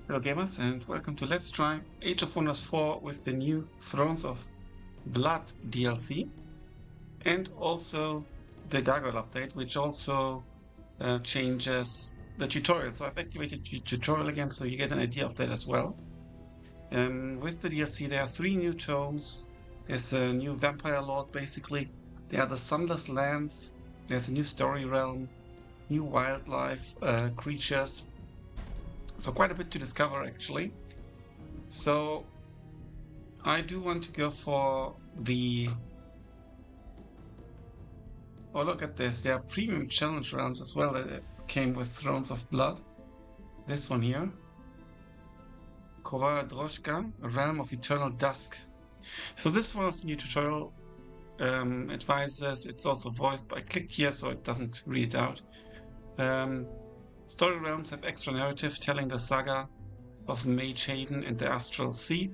Hello gamers and welcome to Let's Try Age of Wonders 4 with the new Thrones of Blood DLC and also the Gargoyle update, which also changes the tutorial. So I've activated the tutorial again so you get an idea of that as well. With the DLC there are 3 new tomes. There's a new Vampire Lord basically. There are the Sunless Lands. There's a new story realm, new wildlife, creatures. So quite a bit to discover actually. So I do want to go for the... Oh, look at this. There are premium challenge realms as well that came with Thrones of Blood. This one here. Kovara Droshka, a realm of eternal dusk. So this one of the new tutorial advices. It's also voiced, but I clicked here so it doesn't read it out. Story realms have extra narrative telling the saga of Mage Haven and the Astral Sea.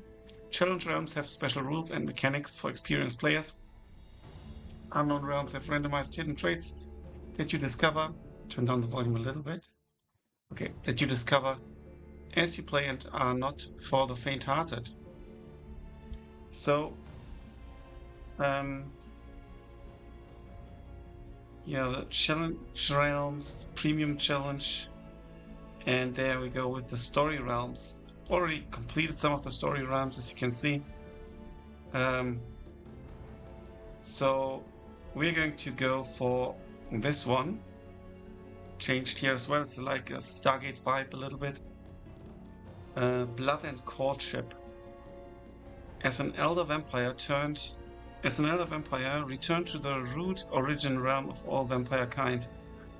Challenge realms have special rules and mechanics for experienced players. Unknown realms have randomized hidden traits that you discover. Turn down the volume a little bit. Okay, that you discover as you play and are not for the faint-hearted. So, yeah, the challenge realms, premium challenge, and there we go with the story realms. Already completed some of the story realms, as you can see. So we're going to go for this one. Changed here as well. It's like a Stargate vibe a little bit. Blood and Courtship. As an elder vampire, return to the root origin realm of all vampire kind.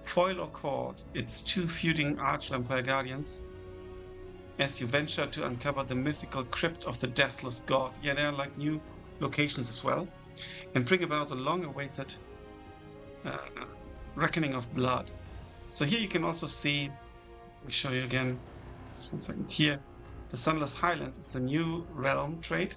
Foil or court its 2 feuding arch-vampire guardians as you venture to uncover the mythical crypt of the deathless god. Yeah, there are like new locations as well. And bring about a long-awaited reckoning of blood. So here you can also see, let me show you again, just 1 second here, the Sunless Highlands is a new realm trait.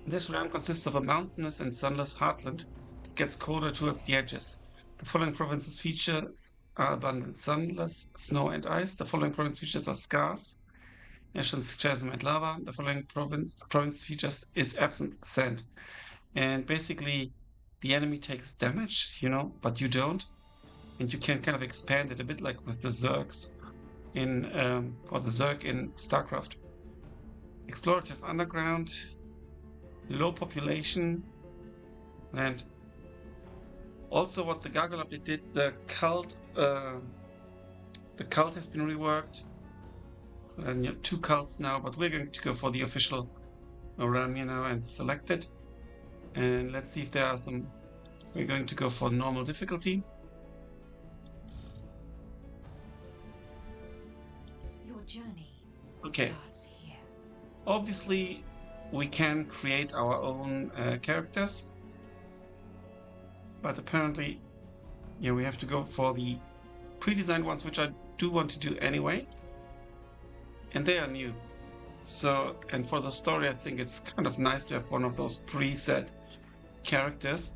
This realm consists of a mountainous and sunless heartland that gets colder towards the edges. The following provinces features are abundant: sunless, snow and ice. The following province features are scars, ashes, chasm and lava. The following province features is absent, sand. And basically the enemy takes damage, but you don't. And you can kind of expand it a bit like with the Zergs in StarCraft. Explorative underground, low population, and also what the Gargoyle update did, the cult has been reworked. And you have 2 cults now, but we're going to go for the official realm here now and select it. And let's see if there are some. We're going to go for normal difficulty. Your journey Okay. starts here. Obviously, we can create our own characters, but apparently, yeah, we have to go for the pre-designed ones, which I do want to do anyway, and they are new. So, and for the story, I think it's kind of nice to have one of those preset characters.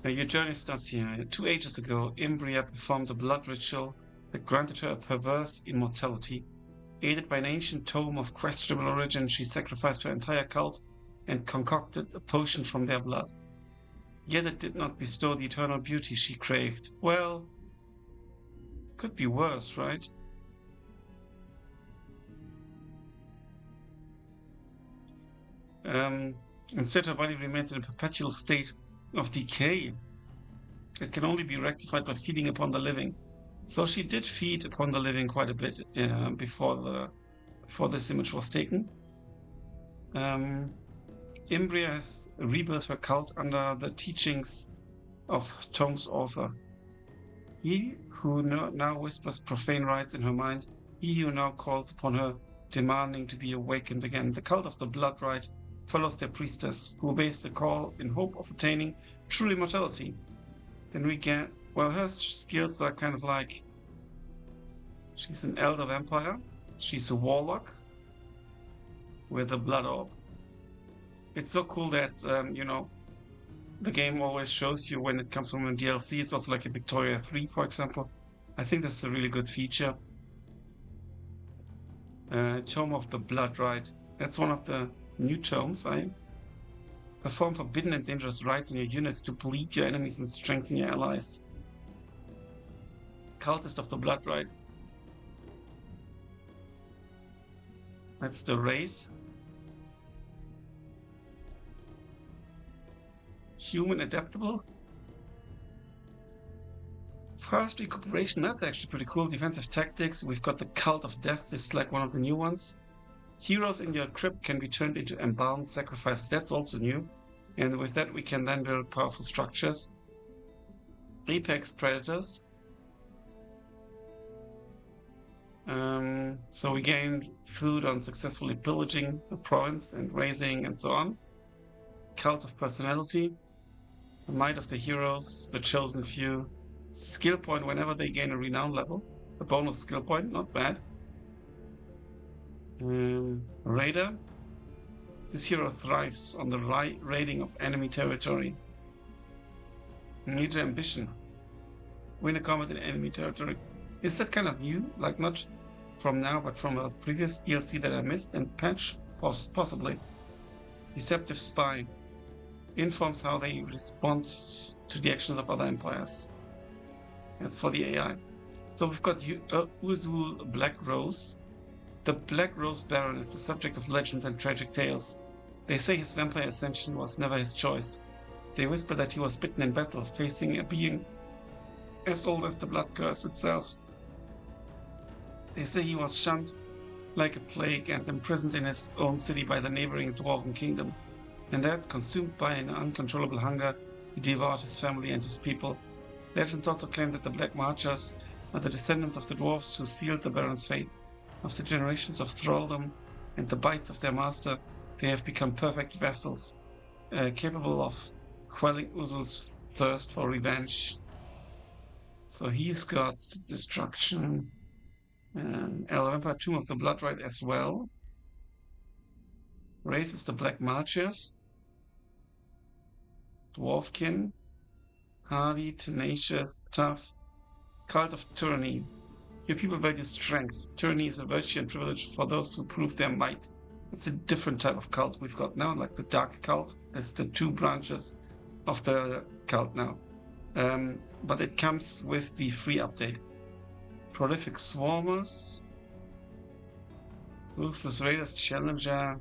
Now, your journey starts here. 2 ages ago, Imbria performed a blood ritual that granted her a perverse immortality. Aided by an ancient tome of questionable origin, she sacrificed her entire cult and concocted a potion from their blood. Yet it did not bestow the eternal beauty she craved. Well, could be worse, right? Instead, her body remains in a perpetual state of decay. It can only be rectified by feeding upon the living. So she did feed upon the living quite a bit before this image was taken. Imbria has rebuilt her cult under the teachings of Tome's author. He who now whispers profane rites in her mind, he who now calls upon her, demanding to be awakened again. The cult of the Blood Rite follows their priestess, who obeys the call in hope of attaining true immortality. Then we get, well, her skills are kind of like, she's an elder vampire, she's a warlock with a blood orb. It's so cool that, the game always shows you when it comes from a DLC. It's also like in Victoria 3, for example. I think this is a really good feature. Tome of the Blood Rite. That's one of the new tomes. I perform forbidden and dangerous rites on your units to bleed your enemies and strengthen your allies. Cultist of the Blood Rite. That's the race. Human adaptable. Fast recuperation, that's actually pretty cool. Defensive tactics, we've got the Cult of Death, this is like one of the new ones. Heroes in your crypt can be turned into embalmed sacrifices, that's also new. And with that we can then build powerful structures. Apex Predators. So we gain food on successfully pillaging the province and raising and so on. Cult of Personality. The Might of the Heroes, the Chosen Few. Skill point whenever they gain a renown level. A bonus skill point, not bad. Raider. This hero thrives on the raiding of enemy territory. Major Ambition. Win a combat in enemy territory. Is that kind of new? Like not from now, but from a previous DLC that I missed and patch? Possibly. Deceptive Spy. Informs how they respond to the actions of other empires. That's for the AI. So we've got Uzul Black Rose. The Black Rose Baron is the subject of legends and tragic tales. They say his vampire ascension was never his choice. They whisper that he was bitten in battle, facing a being as old as the Blood Curse itself. They say he was shunned like a plague and imprisoned in his own city by the neighboring Dwarven kingdom, and that, consumed by an uncontrollable hunger, he devoured his family and his people. Legends also claim that the Black Marchers are the descendants of the dwarves who sealed the Baron's fate. After generations of thraldom and the bites of their master, they have become perfect vessels, capable of quelling Uzul's thirst for revenge. So he's got destruction. Vampire Tomb of the Blood Rite as well. Race is the Black Marchers. Dwarfkin. Hardy, tenacious, tough. Cult of Tyranny. Your people value strength. Tyranny is a virtue and privilege for those who prove their might. It's a different type of cult we've got now, like the Dark Cult. That's the two branches of the cult now. But it comes with the free update. Prolific Swarmers. Ruthless Raiders Challenger.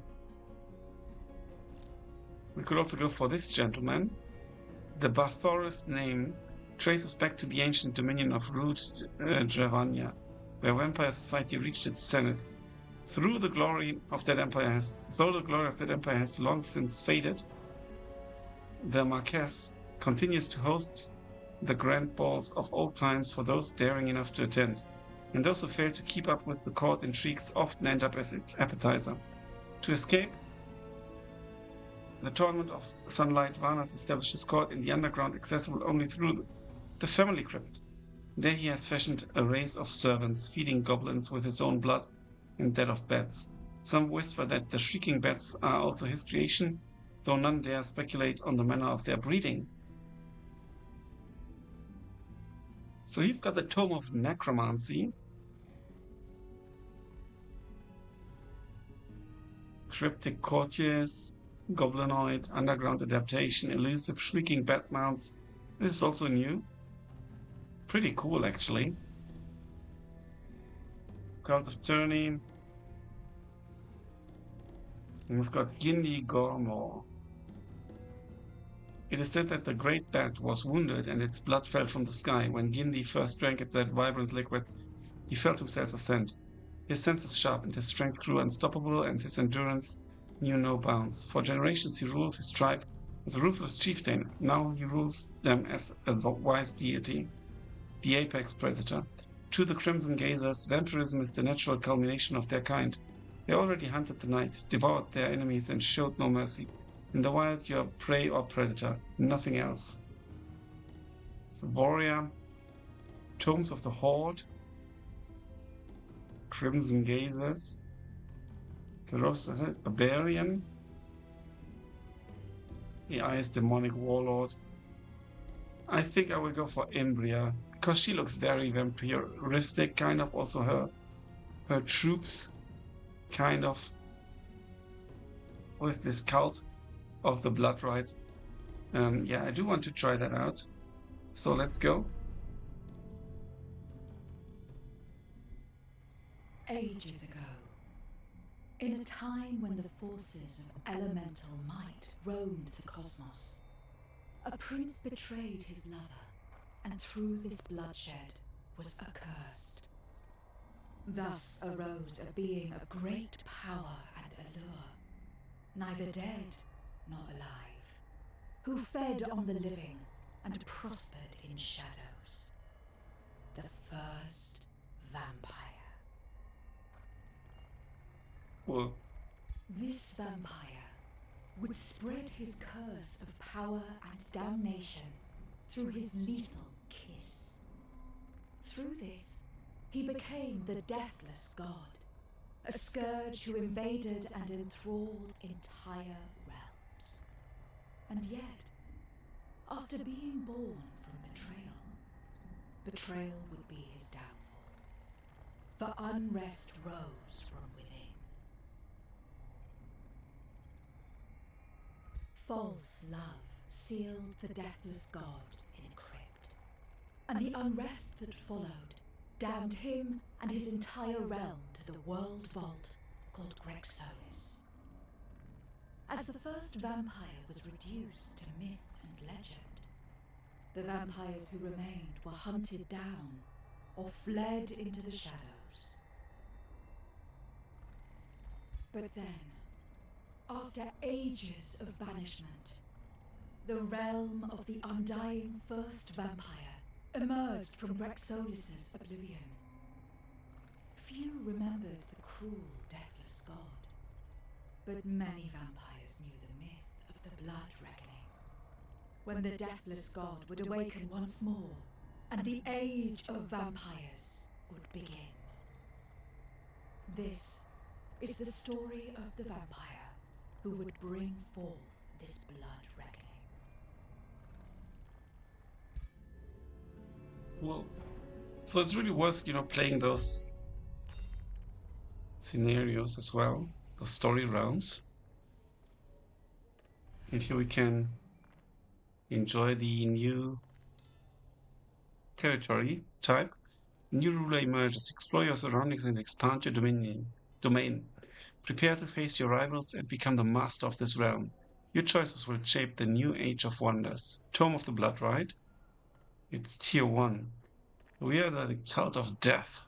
We could also go for this gentleman. The Bathoris name traces back to the ancient dominion of Root Dravania, where vampire society reached its zenith. Though the glory of that empire has long since faded, the Marquess continues to host the grand balls of old times for those daring enough to attend, and those who fail to keep up with the court intrigues often end up as its appetizer. To escape, the Tournament of Sunlight, Varnas established his court in the underground, accessible only through the family crypt. There he has fashioned a race of servants, feeding goblins with his own blood and that of bats. Some whisper that the shrieking bats are also his creation, though none dare speculate on the manner of their breeding. So he's got the Tome of Necromancy. Cryptic Courtiers, Goblinoid, Underground Adaptation, Elusive Shrieking Bat Mounts. This is also new. Pretty cool, actually. Cult of Tyranny. And we've got Gindi Gormor. It is said that the Great Bat was wounded and its blood fell from the sky. When Gindi first drank at that vibrant liquid, he felt himself ascend. His senses sharpened, his strength grew unstoppable, and his endurance knew no bounds. For generations he ruled his tribe as a ruthless chieftain. Now he rules them as a wise deity, the apex predator. To the Crimson Gazers, vampirism is the natural culmination of their kind. They already hunted the night, devoured their enemies, and showed no mercy. In the wild, you are prey or predator, nothing else. So Warrior, Tomes of the Horde, Crimson Gazers, Barbarian, AI is Demonic Warlord. I think I will go for Imbria, because she looks very vampiristic, kind of. Also her troops kind of with this cult of the blood right. Yeah, I do want to try that out. So let's go. Ages ago, in a time when the forces of elemental might roamed the cosmos, a prince betrayed his lover, and through this bloodshed was accursed. Thus arose a being of great power and allure, neither dead nor alive, who fed on the living and prospered in shadows. The first vampire. Well, This vampire would spread his curse of power and damnation through his lethal kiss. Through this, he became the deathless god, a scourge who invaded and enthralled entire realms. And yet, after being born from betrayal would be his downfall. For unrest rose from within. False love sealed the deathless god in a crypt, and the unrest that followed damned him and his entire realm to the world vault called Grexonis. As the first vampire was reduced to myth and legend, the vampires who remained were hunted down or fled into the shadows. But then, after ages of banishment, the realm of the undying first vampire emerged from Grexolis' oblivion. Few remembered the cruel, deathless god, but many vampires knew the myth of the blood reckoning, when the deathless god would awaken once more, and the age of vampires would begin. This is the story of the vampire who would bring forth this blood reckoning. well, so it's really worth, playing those scenarios as well, those story realms. And here we can enjoy the new territory type. New ruler emerges. Explore your surroundings and expand your domain. Prepare to face your rivals and become the master of this realm. Your choices will shape the new age of wonders. Tome of the Blood, right? It's tier 1. We are the cult of death.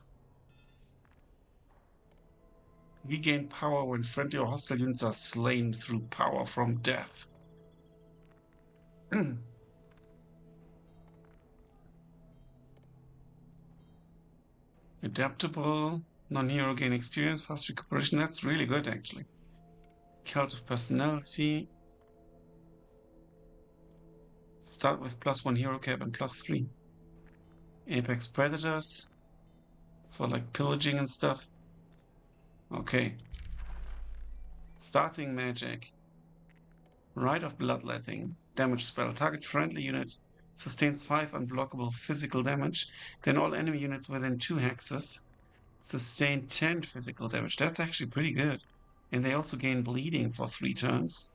We gain power when friendly or hostile units are slain through power from death. Adaptable, non-hero gain experience, fast recuperation. That's really good, actually. Cult of personality. Start with +1 hero cap and +3. Apex predators. So like pillaging and stuff. Okay. Starting magic. Rite of Bloodletting. Damage spell. Target friendly unit sustains 5 unblockable physical damage. Then all enemy units within 2 hexes sustain 10 physical damage. That's actually pretty good. And they also gain bleeding for 3 turns.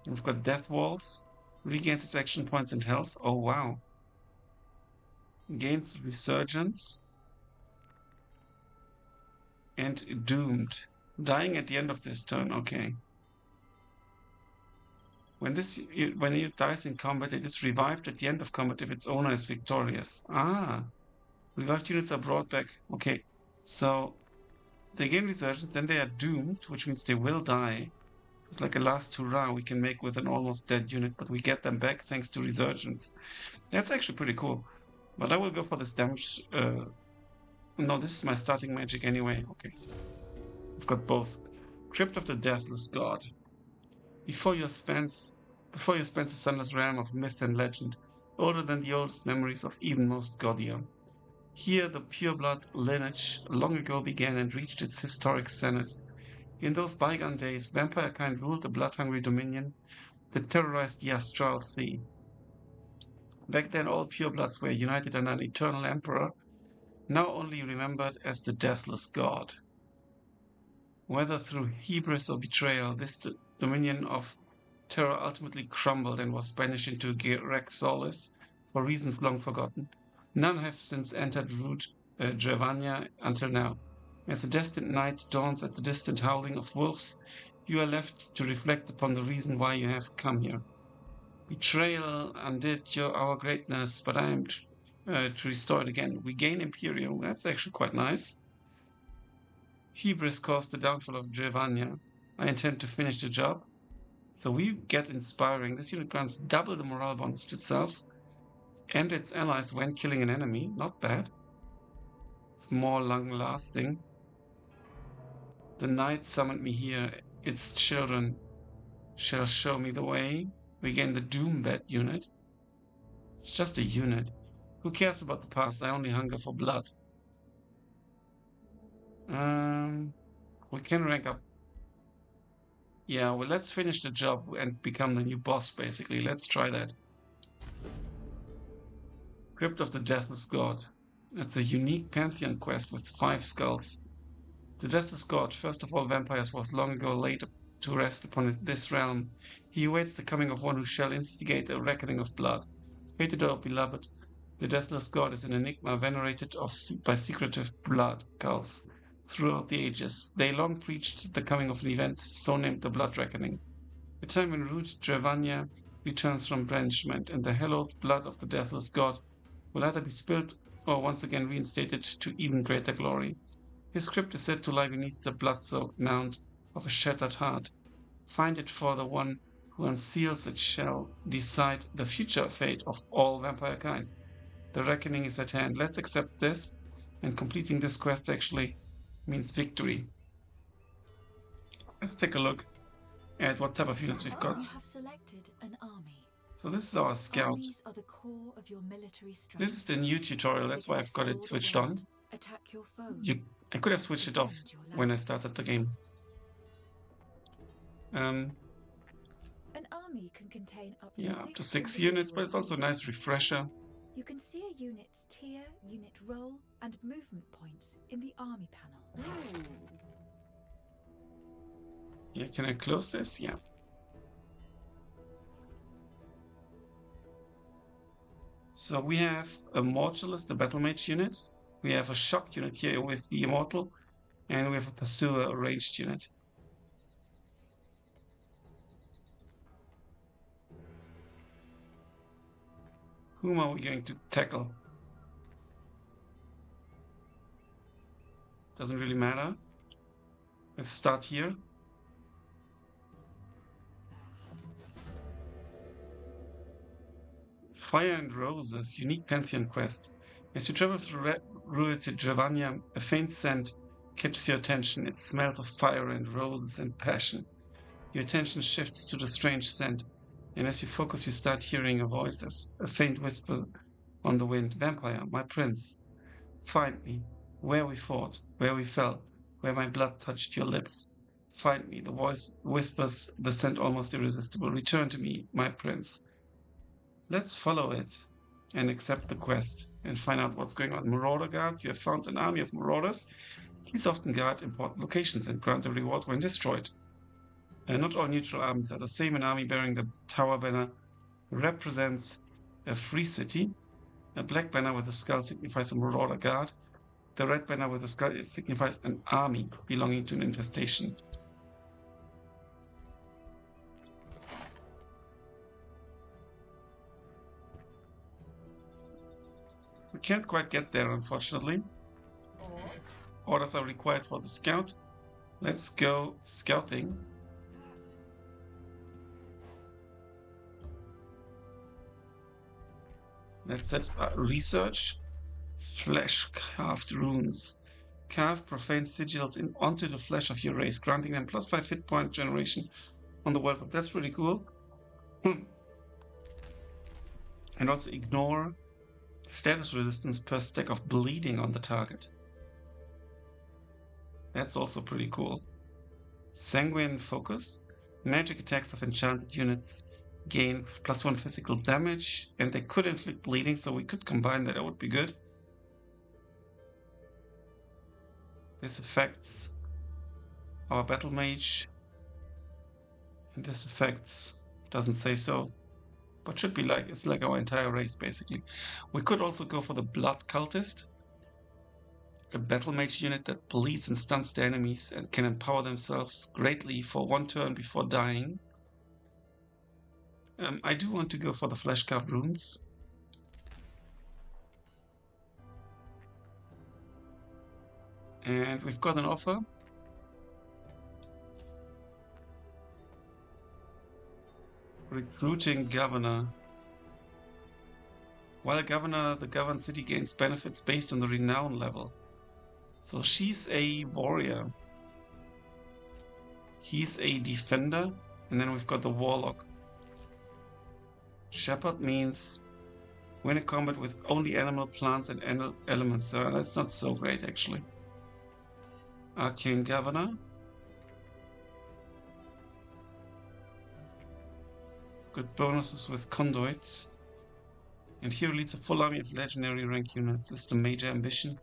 And we've got Death Walls. Regains its action points and health. Oh wow. Gains Resurgence. And Doomed. Dying at the end of this turn. Okay. When it dies in combat, it is revived at the end of combat if its owner is victorious. Ah. Revived units are brought back. Okay. So they gain Resurgence, then they are doomed, which means they will die. It's like a last hurrah we can make with an almost dead unit, but we get them back thanks to Resurgence. That's actually pretty cool. But I will go for this damage. No, this is my starting magic anyway. Okay. I've got both. Crypt of the Deathless God. Before you spends the sunless realm of myth and legend, older than the oldest memories of even most Godia. Here the pureblood lineage long ago began and reached its historic zenith. In those bygone days, vampire kind ruled the blood-hungry dominion that terrorized the astral sea. Back then all purebloods were united under an eternal emperor, now only remembered as the Deathless God. Whether through hubris or betrayal, this dominion of terror ultimately crumbled and was banished into Rex Solis for reasons long forgotten. None have since entered Root Dravania until now. As the destined night dawns at the distant howling of wolves, you are left to reflect upon the reason why you have come here. Betrayal undid our greatness, but I am to restore it again. We gain Imperium. That's actually quite nice. Hubris caused the downfall of Dravania. I intend to finish the job. So we get inspiring. This unit grants double the morale bonus to itself and its allies when killing an enemy. Not bad. It's more long-lasting. The knight summoned me here. Its children shall show me the way. We gain the Doombed unit. It's just a unit. Who cares about the past? I only hunger for blood. We can rank up. Yeah, well, let's finish the job and become the new boss, basically. Let's try that. Crypt of the Deathless God. It's a unique Pantheon quest with 5 skulls. The Deathless God, first of all vampires, was long ago laid to rest upon this realm. He awaits the coming of one who shall instigate a reckoning of blood. Hated or beloved, the Deathless God is an enigma venerated by secretive blood cults throughout the ages. They long preached the coming of an event, so named the Blood Reckoning. A time when Root Dravania returns from banishment, and the hallowed blood of the Deathless God will either be spilled or once again reinstated to even greater glory. His crypt is said to lie beneath the blood-soaked mound of a shattered heart. Find it, for the one who unseals it shall decide the future fate of all vampire kind. The reckoning is at hand. Let's accept this, and completing this quest actually means victory. Let's take a look at what type of units we've got. You have selected an army. So this is our scout. Armies are the core of your military strength. This is the new tutorial, that's why I've got it switched on. Attack your foes. I could have switched it off when I started the game. An army can contain up to 6 units, but it's also a nice refresher. You can see a unit's tier, unit role, and movement points in the army panel. Yeah, can I close this? Yeah. So we have a Mortalist, the Battle Mage unit. We have a Shock unit here with the Immortal. And we have a Pursuer, a ranged unit. Whom are we going to tackle? Doesn't really matter. Let's start here. Fire and Roses, unique Pantheon quest. As you travel through ruined Dravania, a faint scent catches your attention. It smells of fire and roses and passion. Your attention shifts to the strange scent, and as you focus, you start hearing a voice, a faint whisper on the wind. Vampire, my prince, find me, where we fought, where we fell, where my blood touched your lips. Find me, the voice whispers, the scent almost irresistible. Return to me, my prince. Let's follow it and accept the quest and find out what's going on. Marauder Guard, you have found an army of marauders. These often guard important locations and grant a reward when destroyed. Not all neutral armies are the same. An army bearing the tower banner represents a free city. A black banner with a skull signifies a marauder guard. The red banner with a skull signifies an army belonging to an infestation. We can't quite get there, unfortunately. Orders are required for the scout. Let's go scouting. Let's set research. Flesh-carved runes. Carve profane sigils onto the flesh of your race, granting them +5 hit point generation on the world. That's pretty cool. And also ignore status resistance per stack of bleeding on the target. That's also pretty cool. Sanguine focus. Magic attacks of enchanted units gain +1 physical damage, and they could inflict bleeding, so we could combine that. That would be good. This affects our battle mage. And this affects, doesn't say so, but should be like, it's like our entire race basically. We could also go for the Blood Cultist, a battle mage unit that bleeds and stuns their enemies and can empower themselves greatly for one turn before dying. I do want to go for the Flesh Carved Runes. And we've got an offer. Recruiting Governor. While Governor, the governed city gains benefits based on the renown level. So she's a warrior. He's a defender. And then we've got the Warlock. Shepherd means win a combat with only animal, plants, and elements. So that's not so great actually. Arcane Governor. Good bonuses with conduits. And here leads a full army of legendary rank units. This is the major ambition.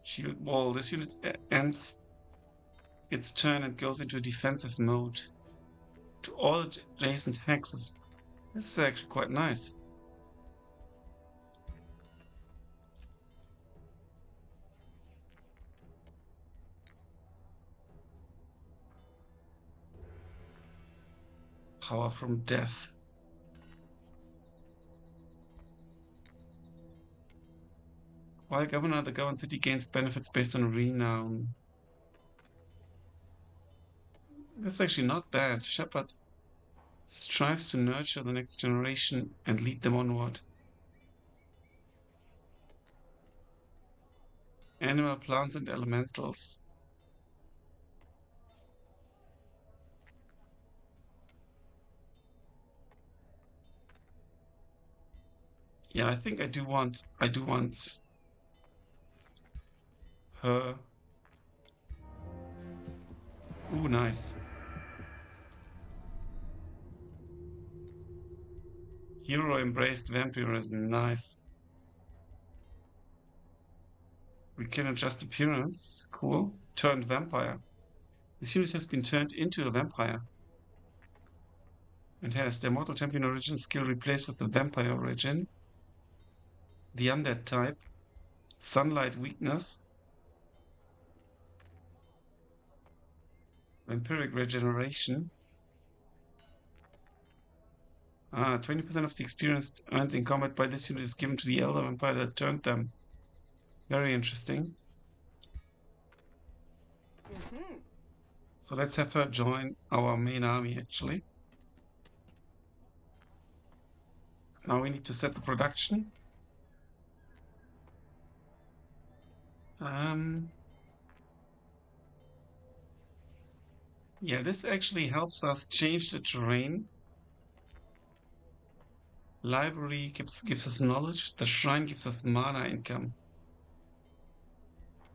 Shield Wall. This unit ends its turn and goes into defensive mode to all adjacent hexes. This is actually quite nice. Power from death. While Governor, the governed city gains benefits based on renown. That's actually not bad. Shepherd strives to nurture the next generation and lead them onward. Animal, plants, and elementals. Yeah, I think I do want her. Ooh, nice. Hero embraced vampirism, nice. We can adjust appearance, cool. Turned vampire. This unit has been turned into a vampire. And has the Mortal Champion origin skill replaced with the vampire origin. The undead type. Sunlight weakness. Vampiric regeneration. 20% of the experience earned in combat by this unit is given to the elder vampire that turned them. Very interesting. So let's have her join our main army actually. Now we need to set the production. Yeah, this actually helps us change the terrain. Library gives us knowledge. The shrine gives us mana income.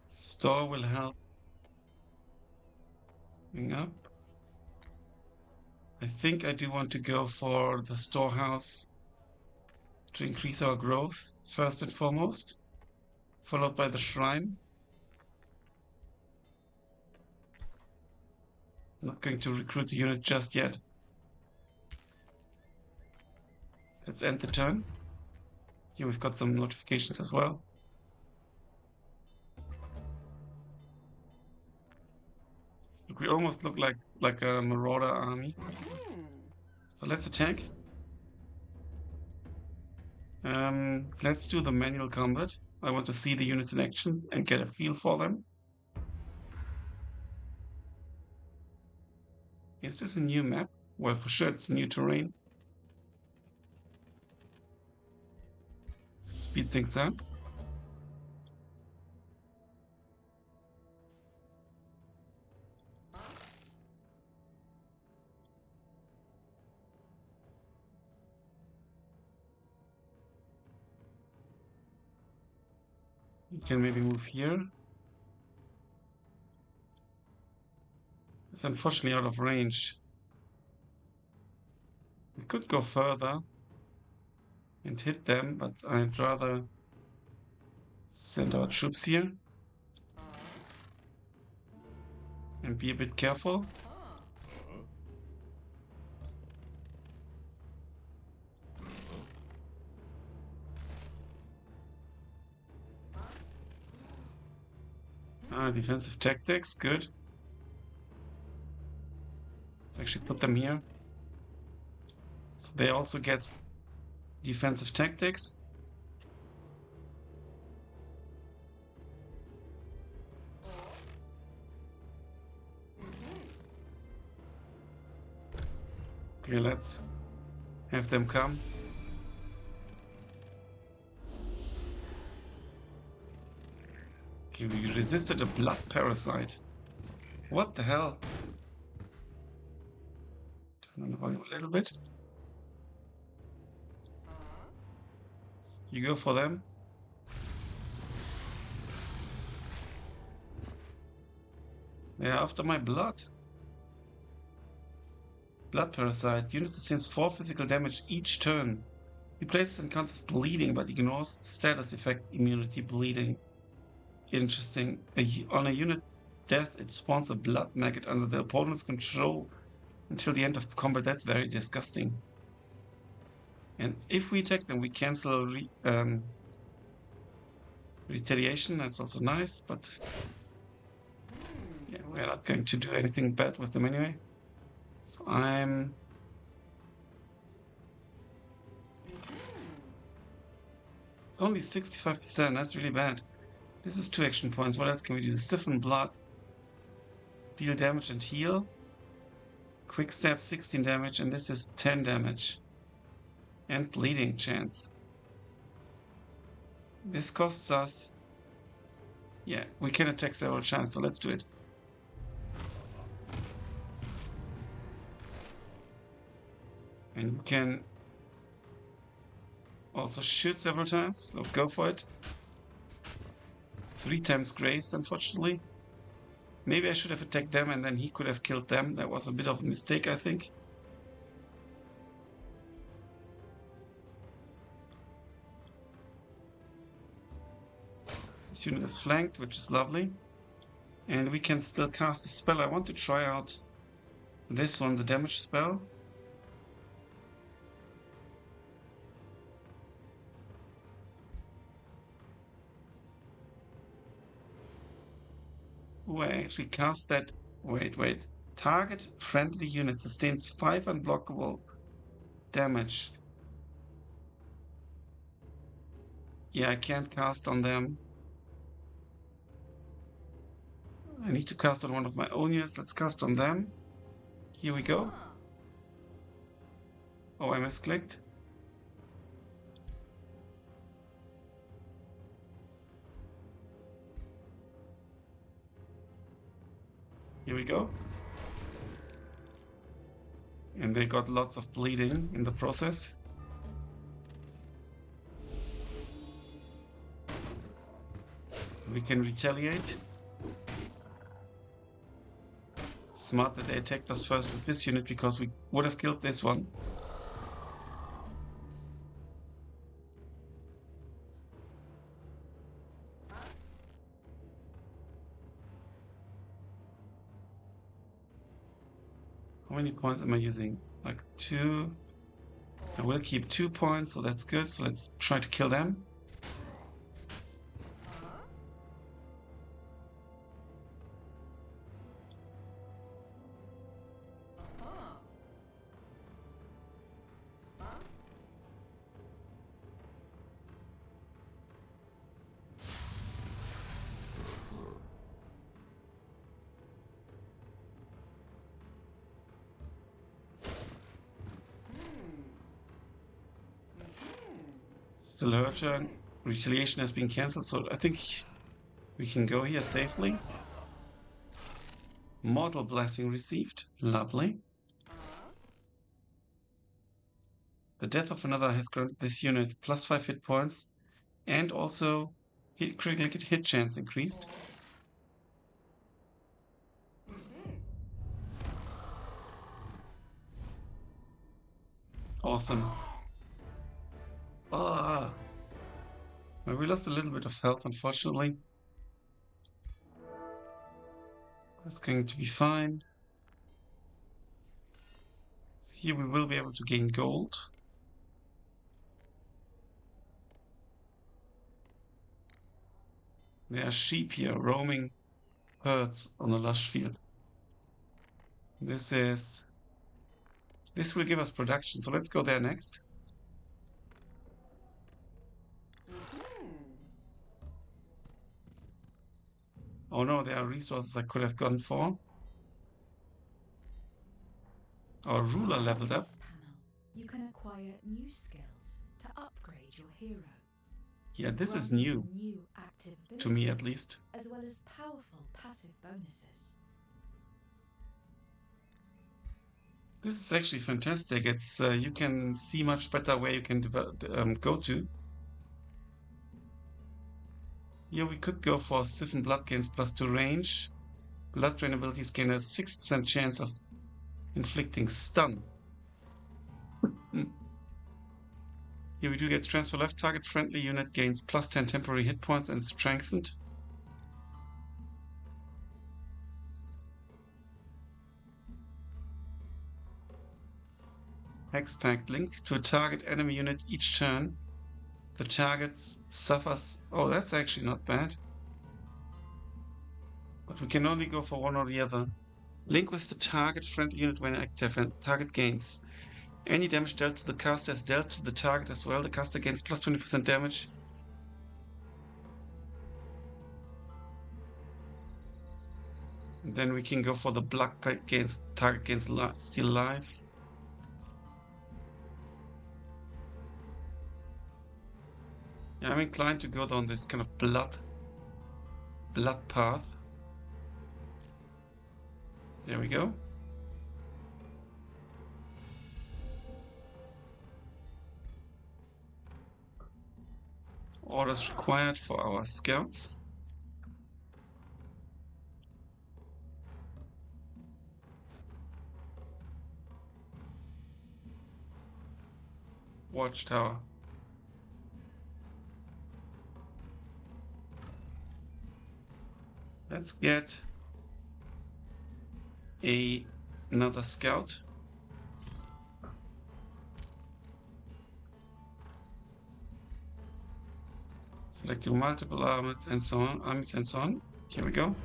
Store will help. Bring up. I think I do want to go for the storehouse to increase our growth first and foremost, followed by the shrine. Not going to recruit the unit just yet. Let's end the turn. Here we've got some notifications as well. We almost look like a marauder army. So let's attack. Let's do the manual combat. I want to see the units in action and get a feel for them. Is this a new map? Well, for sure it's new terrain. Speed things up. You can maybe move here. It's unfortunately out of range. We could go further. and hit them, but I'd rather send our troops here and be a bit careful. Defensive tactics, good. Let's actually put them here. So they also get defensive tactics. Okay, let's have them come. Okay, we resisted a blood parasite. What the hell? Turn on the volume a little bit. You go for them. They're after my blood. Blood parasite. Unit sustains 4 physical damage each turn. He places encounters bleeding but ignores status effect immunity bleeding. Interesting. On a unit death, it spawns a blood maggot under the opponent's control until the end of the combat. That's very disgusting. And if we attack them, we cancel retaliation. That's also nice, but yeah, we're not going to do anything bad with them anyway. So it's only 65%. That's really bad. This is 2 action points. What else can we do? Siphon blood. Deal damage and heal. Quick step, 16 damage, and this is 10 damage. And bleeding chance. This costs us... Yeah, we can attack several times, so let's do it. And we can also shoot several times, so go for it. 3 times grazed, unfortunately. Maybe I should have attacked them and then he could have killed them. That was a bit of a mistake, I think. This unit is flanked, which is lovely. And we can still cast a spell. I want to try out this one, the damage spell. Oh, I actually cast that. Wait. Target friendly unit sustains 5 unblockable damage. Yeah, I can't cast on them. I need to cast on one of my own units. Let's cast on them. Here we go. Oh, I misclicked. Here we go. And they got lots of bleeding in the process. We can retaliate. Smart that they attacked us first with this unit because we would have killed this one. How many points am I using? Like 2. I will keep 2 points, so that's good. So let's try to kill them. Still her turn. Retaliation has been cancelled, so I think we can go here safely. Mortal Blessing received. Lovely. The death of another has granted this unit +5 hit points and also critical hit chance increased. Awesome. Ah, well, we lost a little bit of health, unfortunately. That's going to be fine. So here we will be able to gain gold. There are sheep here roaming herds on a lush field. This will give us production, so let's go there next. Oh no, there are resources I could have gone for. Our ruler leveled up. This panel, you can acquire new skills to upgrade your hero. Yeah, this is granting new, them new active to me at abilities, least. as well as powerful passive bonuses. This is actually fantastic. It's you can see much better where you can go to. Here we could go for Siphon Blood gains +2 range. Blood drain abilities gain a 6% chance of inflicting stun. Here we do get transfer left. Target friendly unit gains +10 temporary hit points and strengthened. Hex Pact link to a target enemy unit each turn. The target suffers. Oh, that's actually not bad. But we can only go for one or the other. Link with the target friendly unit when active and target gains. Any damage dealt to the caster is dealt to the target as well. The caster gains +20% damage. And then we can go for the Blood Pact gains. Target gains steal life. Yeah, I'm inclined to go down this kind of blood path. There we go. Orders required for our scouts. Watchtower. Let's get another scout. Selecting multiple armies and so on. Here we go.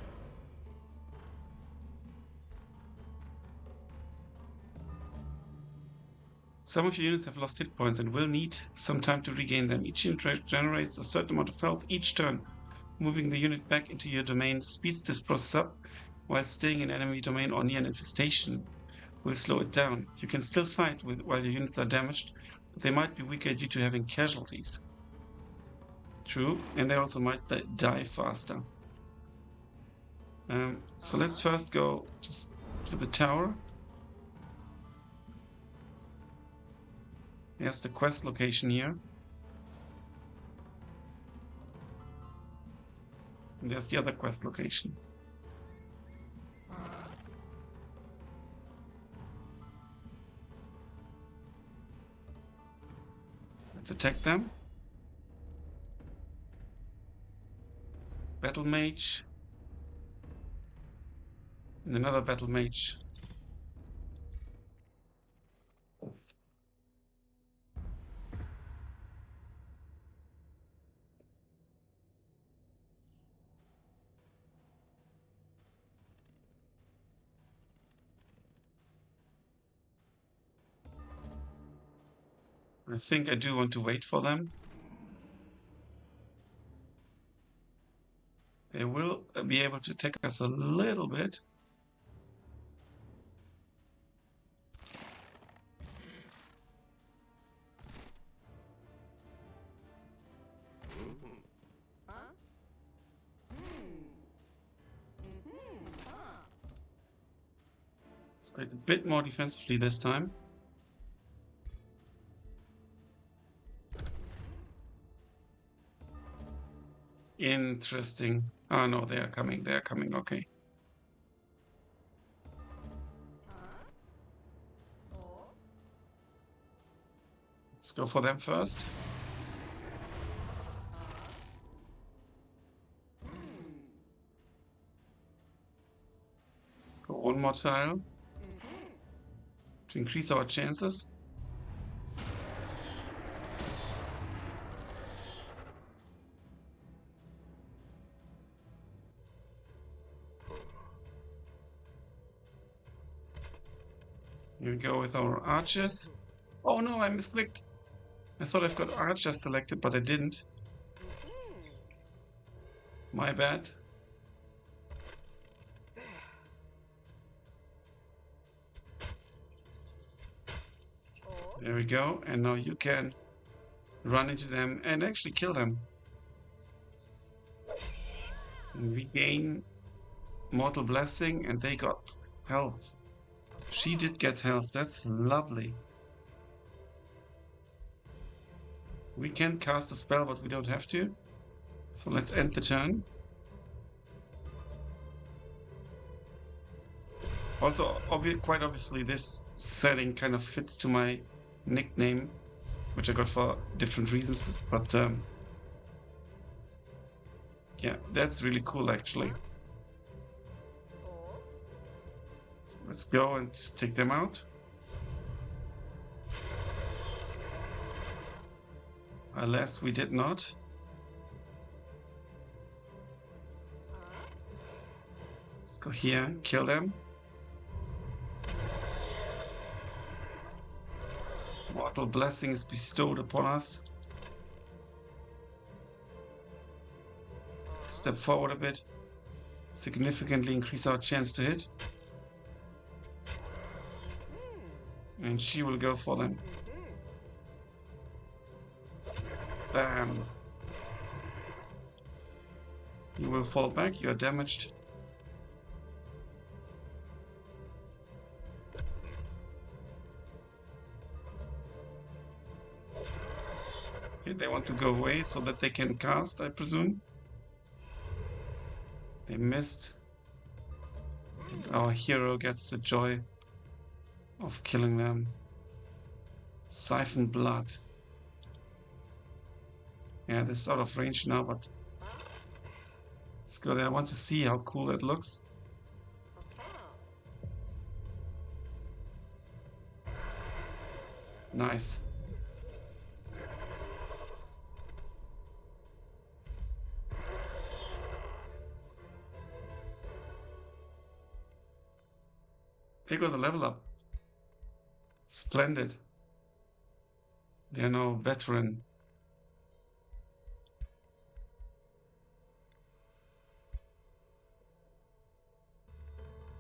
Some of your units have lost hit points and will need some time to regain them. Each unit generates a certain amount of health each turn. Moving the unit back into your domain speeds this process up, while staying in enemy domain or near an infestation will slow it down. You can still fight while your units are damaged, but they might be weaker due to having casualties. True, and they also might die faster. So let's first go to the tower. There's the quest location here. And there's the other quest location. Let's attack them. Battle Mage. And another Battle Mage. I think I do want to wait for them. They will be able to attack us a little bit. Let's play a bit more defensively this time. Interesting. Oh no, they are coming. They are coming. Okay. Let's go for them first. more tile to increase our chances. Here we go with our archers. Oh no, I misclicked. I thought I've got archers selected, but I didn't. My bad. There we go. And now you can run into them and actually kill them. And we gain Mortal Blessing and they got health. She did get health. That's lovely. We can cast a spell, but we don't have to. So let's end the turn. Also, quite obviously, this setting kind of fits to my nickname, which I got for different reasons. But yeah, that's really cool, actually. So let's go and take them out. Alas, we did not. Let's go here, kill them. Mortal Blessing is bestowed upon us. Step forward a bit. Significantly increase our chance to hit. And she will go for them. Bam. You will fall back, you are damaged. Okay, they want to go away so that they can cast, I presume. They missed. And our hero gets the joy of killing them. Siphon blood. Yeah, this is out of range now, but let's go there. I want to see how cool it looks. Nice. They got the level up. Splendid. They are now veteran.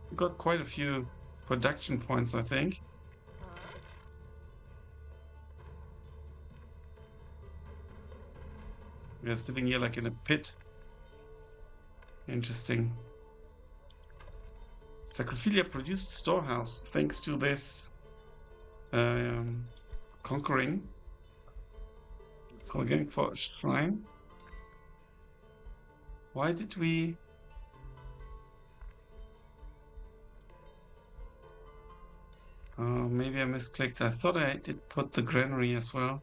We got quite a few production points, I think. We are sitting here like in a pit. Interesting. Sacrophilia produced storehouse thanks to this conquering. So we're going for a shrine. Why did we... maybe I misclicked. I thought I did put the granary as well.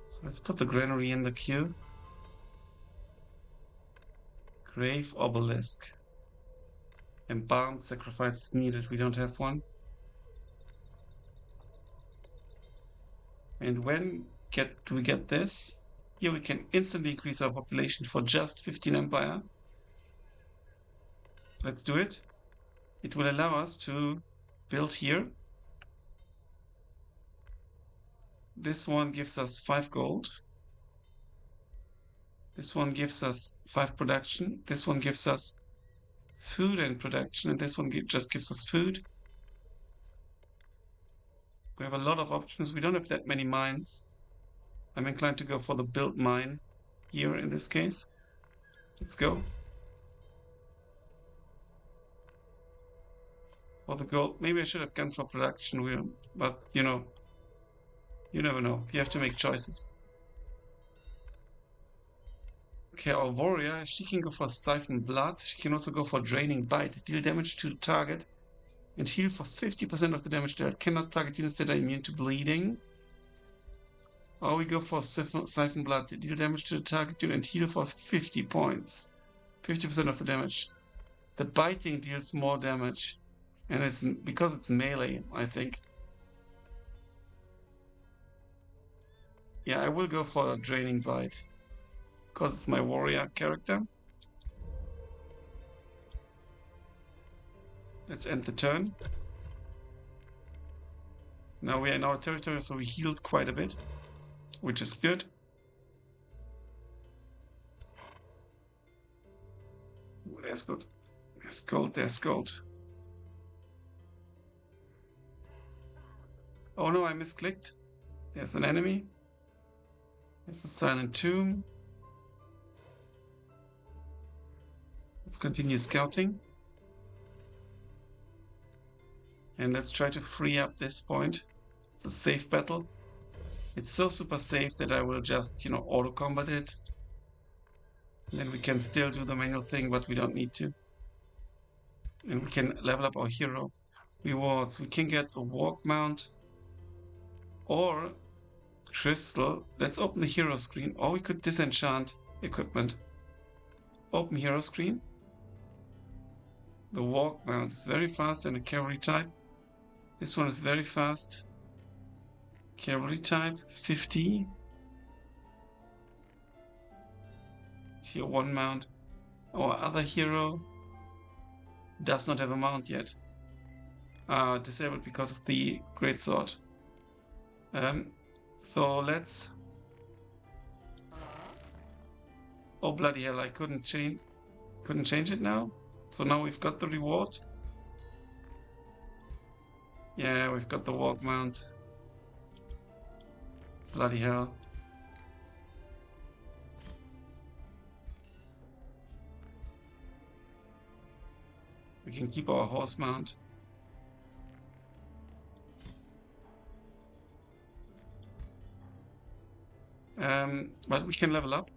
So let's put the granary in the queue. Grave obelisk. Embalmed sacrifice is needed. We don't have one. And when do we get this? Here we can instantly increase our population for just 15 empire. Let's do it. It will allow us to build here. This one gives us 5 gold. This one gives us 5 production. This one gives us food and production, and this one just gives us food. We have a lot of options. We don't have that many mines. I'm inclined to go for the build mine here in this case. Let's go. For the gold, maybe I should have gone for production, but you know, you never know. You have to make choices. Okay, our warrior, she can go for Siphon Blood. She can also go for Draining Bite. Deal damage to the target and heal for 50% of the damage dealt. Cannot target units that are immune to bleeding. Or we go for Siphon Blood. Deal damage to the target and heal for 50 points. 50% of the damage. The biting deals more damage. And it's because it's melee, I think. Yeah, I will go for a Draining Bite. Because it's my warrior character. Let's end the turn. Now we are in our territory, so we healed quite a bit, which is good. There's good. There's gold, there's gold. Oh no, I misclicked. There's an enemy. There's a silent tomb. Let's continue scouting. And let's try to free up this point. It's a safe battle. It's so super safe that I will just, auto combat it. And then we can still do the manual thing, but we don't need to. And we can level up our hero. Rewards. We can get a walk mount or crystal. Let's open the hero screen, or we could disenchant equipment. Open hero screen. The walk mount is very fast and a cavalry type. This one is very fast. Cavalry type, 50. Tier 1 mount. Our other hero does not have a mount yet. Disabled because of the greatsword. So let's... Oh bloody hell, I couldn't change it now. So now we've got the reward. Yeah, we've got the walk mount. Bloody hell. We can keep our horse mount. But we can level up.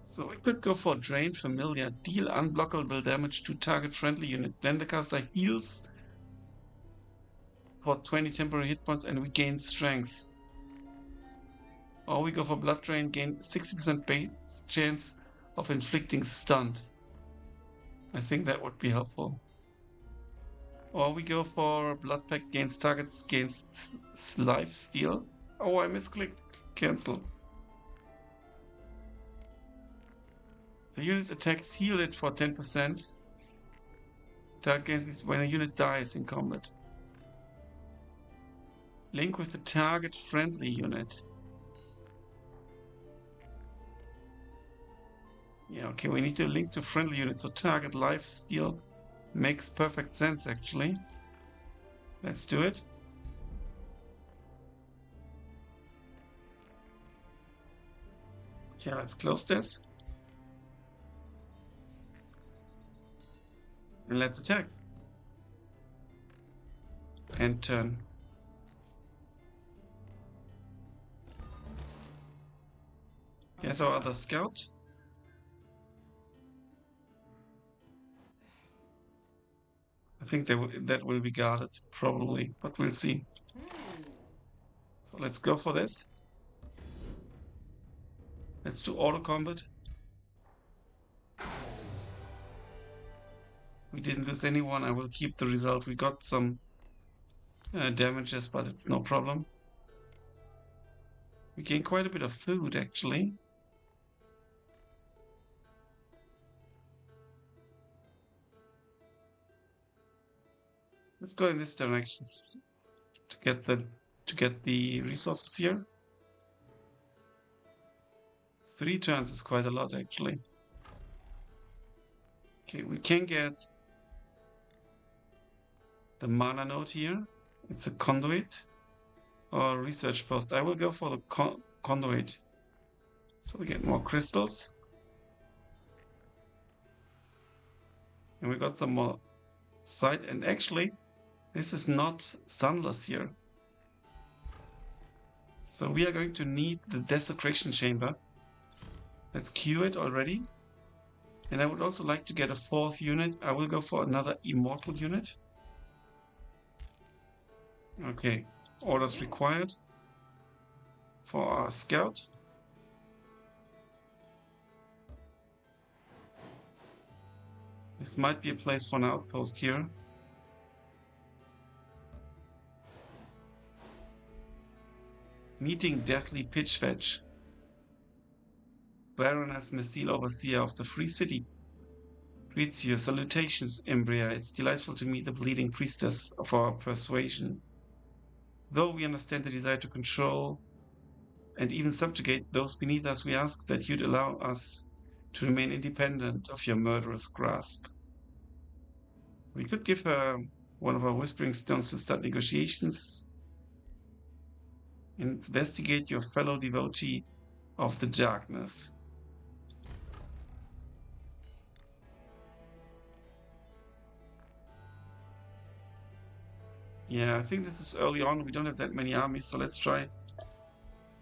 So we could go for Drain Familiar. Deal unblockable damage to target friendly unit. Then the caster heals for 20 temporary hit points and we gain strength. Or we go for Blood Drain, gain 60% base chance of inflicting stun. I think that would be helpful. Or we go for Blood Pact, gains targets, gains life steal. Oh, I misclicked. Cancel. The unit attacks heal it for 10%. Target gains this when a unit dies in combat. Link with the target friendly unit. Yeah, okay, we need to link to friendly units, so target life steal makes perfect sense actually. Let's do it. Okay, let's close this. And let's attack. And turn. Here's our other scout. I think that will be guarded, probably, but we'll see. So let's go for this. Let's do auto combat. We didn't lose anyone. I will keep the result. We got some damages, but it's no problem. We gain quite a bit of food, actually. Let's go in this direction to get the resources here. 3 turns is quite a lot, actually. Okay, we can get the mana node here. It's a conduit or research post. I will go for the conduit. So we get more crystals. And we got some more sight. And actually, this is not sunless here. So we are going to need the desecration chamber. Let's queue it already. And I would also like to get a 4th unit. I will go for another immortal unit. Okay, orders required for our scout. This might be a place for an outpost here. Meeting Deathly Pitchfetch. Baroness Messil, overseer of the Free City. Greets you. Salutations, Embria. It's delightful to meet the bleeding priestess of our persuasion. Though we understand the desire to control and even subjugate those beneath us, we ask that you'd allow us to remain independent of your murderous grasp. We could give her one of our Whispering Stones to start negotiations. Investigate your fellow devotee of the darkness. Yeah, I think this is early on. We don't have that many armies, so let's try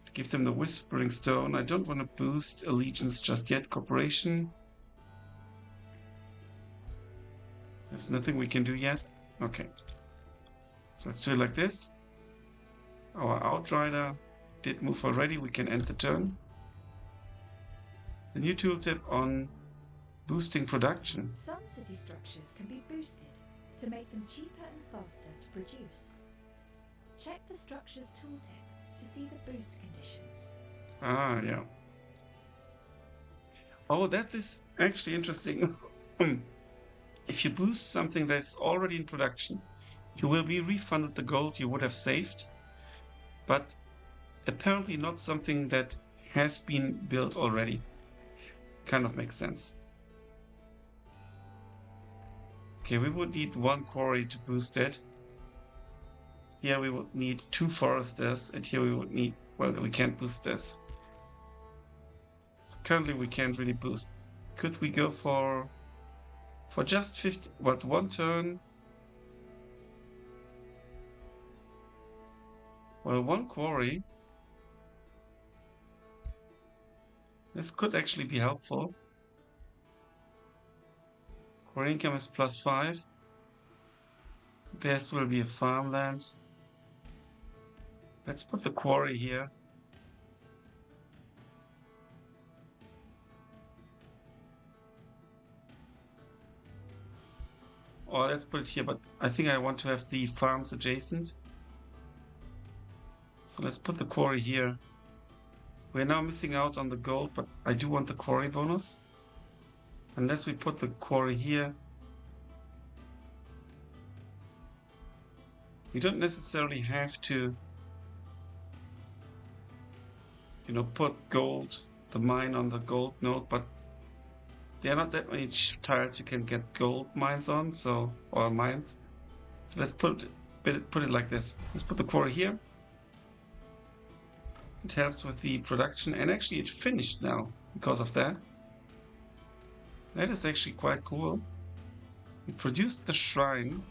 to give them the Whispering Stone. I don't want to boost allegiance just yet. Cooperation. There's nothing we can do yet. Okay. So let's do it like this. Our Outrider did move already. We can end the turn. The new tooltip on boosting production. Some city structures can be boosted to make them cheaper and faster to produce. Check the structure's tooltip to see the boost conditions. Ah, yeah. Oh, that is actually interesting. If you boost something that's already in production, you will be refunded the gold you would have saved, but apparently not something that has been built already. Kind of makes sense. Okay, we would need one quarry to boost it. Here we would need 2 foresters, and here we would need, well, we can't boost this. So currently we can't really boost. Could we go for just 50, what, 1 turn? Well, 1 quarry. This could actually be helpful. Quarry income is +5. This will be a farmland. Let's put the quarry here. Or let's put it here, but I think I want to have the farms adjacent. So let's put the quarry here. We're now missing out on the gold, but I do want the quarry bonus. Unless we put the quarry here. We don't necessarily have to, put gold, the mine on the gold node, but there are not that many tiles you can get gold mines on, or mines. So let's put it like this. Let's put the quarry here. It helps with the production, and actually it finished now because of that. That is actually quite cool. We produced the shrine.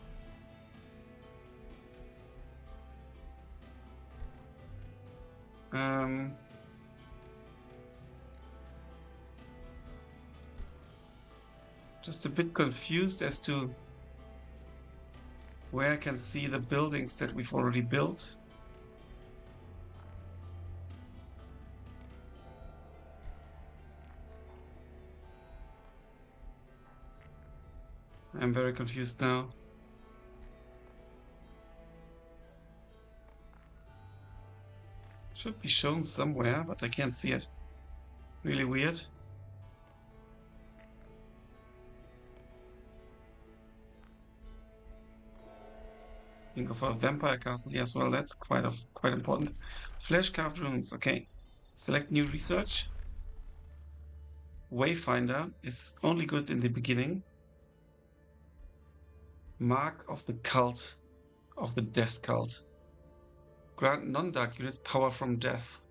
Just a bit confused as to where I can see the buildings that we've already built. I'm very confused now. Should be shown somewhere, but I can't see it. Really weird. Think of a vampire castle here as well. That's quite important. Flesh carved runes. Okay. Select new research. Wayfinder is only good in the beginning. Mark of the cult, of the death cult. Grant non-dark units power from death.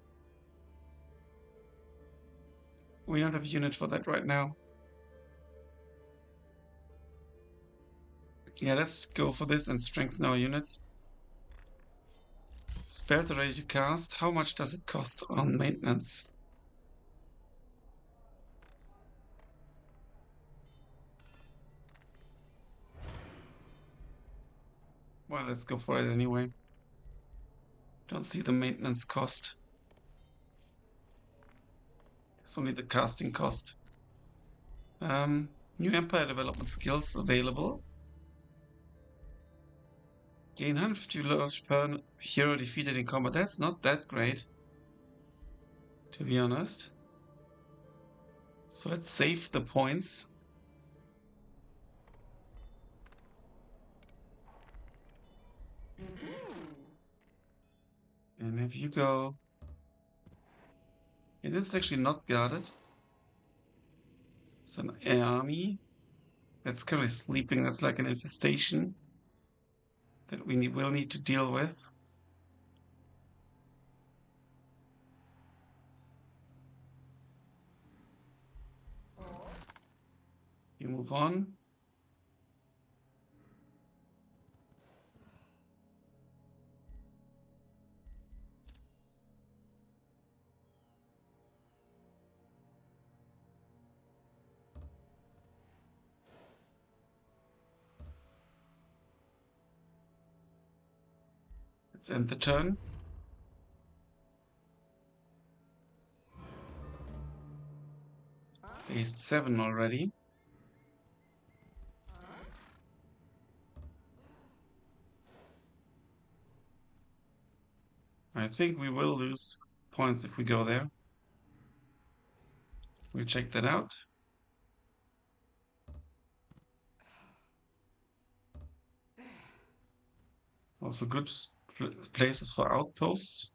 We don't have a unit for that right now. Yeah, let's go for this and strengthen our units. Spells are ready to cast. How much does it cost on maintenance? Well, let's go for it anyway. Don't see the maintenance cost. It's only the casting cost. New Empire development skills available. Gain 150 loyalty per hero defeated in combat. That's not that great, to be honest. So let's save the points. And if you go... Yeah, this is actually not guarded. It's an army that's currently sleeping. That's like an infestation that we will need to deal with. You move on. Let's end the turn. Phase 7 already. I think we will lose points if we go there. We'll check that out. Also good places for outposts.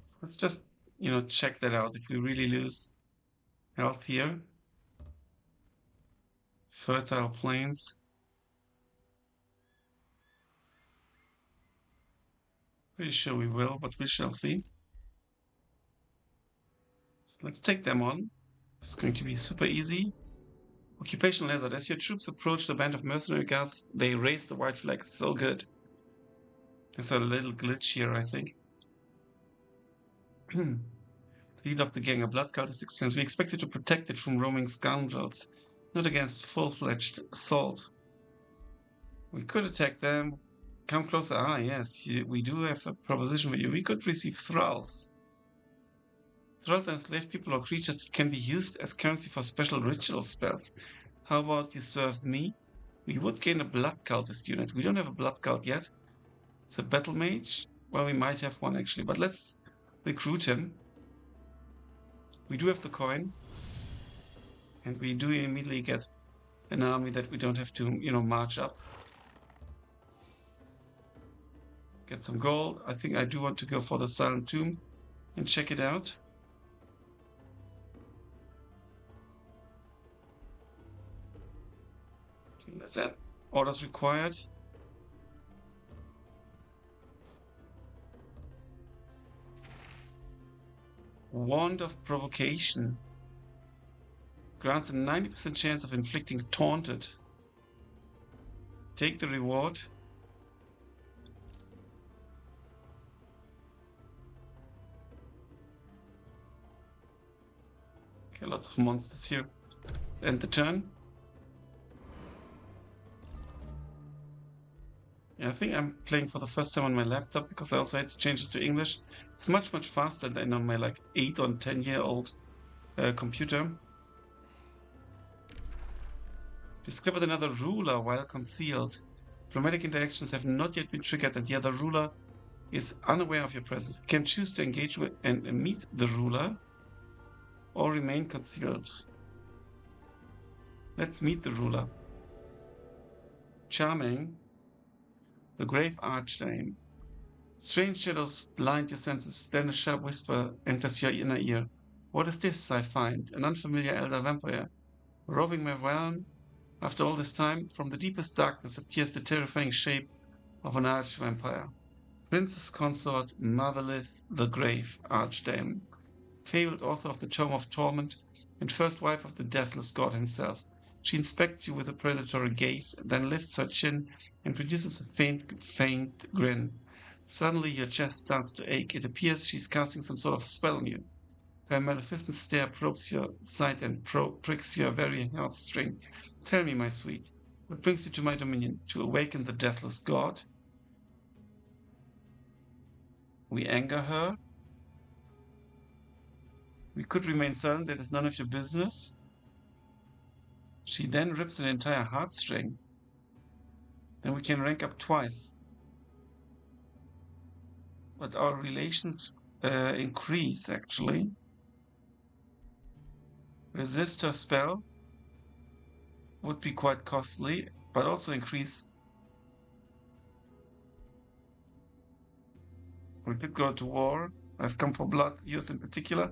So let's just, check that out. If we really lose health here. Fertile plains. Pretty sure we will, but we shall see. So let's take them on. It's going to be super easy. Occupational hazard. As your troops approach the band of mercenary guards, they raise the white flag. So good. There's a little glitch here, I think. The leader of the gang, a blood cultist, explains, we expected to protect it from roaming scoundrels, not against full-fledged assault. We could attack them. Come closer. Ah, yes, we do have a proposition for you. We could receive thralls. Thralls are enslaved people or creatures that can be used as currency for special ritual spells. How about you serve me? We would gain a blood cultist unit. We don't have a blood cult yet. It's a battle mage. Well, we might have one actually, but let's recruit him. We do have the coin. And we do immediately get an army that we don't have to, march up. Get some gold. I think I do want to go for the Silent Tomb and check it out. Okay, let's add orders required. Wand of Provocation. Grants a 90% chance of inflicting Taunted. Take the reward. Okay, lots of monsters here. Let's end the turn. Yeah, I think I'm playing for the first time on my laptop because I also had to change it to English. It's much, much faster than on my 8 or 10-year-old computer. Discovered another ruler while concealed. Diplomatic interactions have not yet been triggered and the other ruler is unaware of your presence. You can choose to engage with and meet the ruler or remain concealed. Let's meet the ruler. Charming. The Grave Archdame. Strange shadows blind your senses, then a sharp whisper enters your inner ear. What is this, I find? An unfamiliar elder vampire. Roving my realm, after all this time, from the deepest darkness appears the terrifying shape of an arch-vampire. Princess Consort Marvelith the Grave Archdame, fabled author of the Tome of Torment and first wife of the deathless god himself. She inspects you with a predatory gaze, then lifts her chin and produces a faint grin. Suddenly your chest starts to ache. It appears she's casting some sort of spell on you. Her maleficent stare probes your sight and pricks your very heartstring. Tell me, my sweet, what brings you to my dominion? To awaken the deathless god? We anger her. We could remain silent, that is none of your business. She then rips an entire heartstring. Then we can rank up twice. But our relations increase, actually. Resist her spell would be quite costly, but also increase. We could go to war. I've come for blood, yours in particular.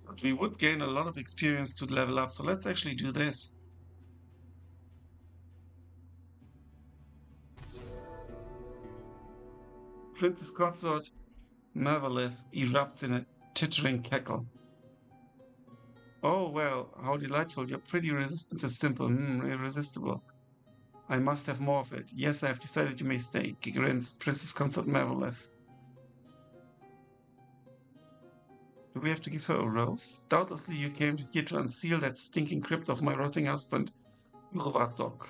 But we would gain a lot of experience to level up, so let's actually do this. Princess Consort Mavalith erupts in a tittering cackle. Oh, well, how delightful. Your pretty resistance is simple, irresistible. I must have more of it. Yes, I have decided you may stay, grins Princess Consort Mavalith. Do we have to give her a rose? Doubtlessly you came here to unseal that stinking crypt of my rotting husband, Urvatok.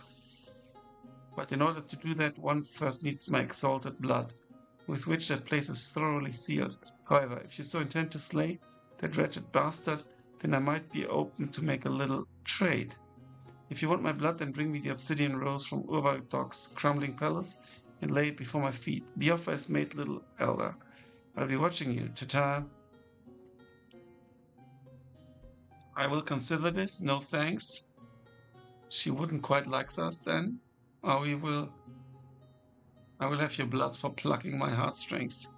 But in order to do that, one first needs my exalted blood, with which that place is thoroughly sealed. However, if you so intend to slay that wretched bastard, then I might be open to make a little trade. If you want my blood, then bring me the obsidian rose from Urvatok's crumbling palace and lay it before my feet. The offer is made, little elder. I'll be watching you. Ta-ta. I will consider this. No thanks. She wouldn't quite like us then. Or I will have your blood for plucking my heartstrings.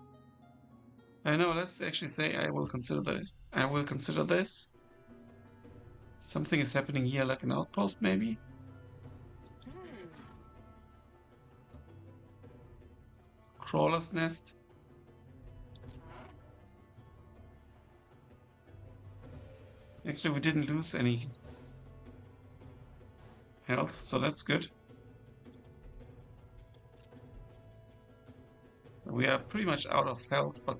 No, let's actually say I will consider this. I will consider this. Something is happening here, like an outpost, maybe? Crawler's nest. Actually, we didn't lose any health, so that's good. We are pretty much out of health, but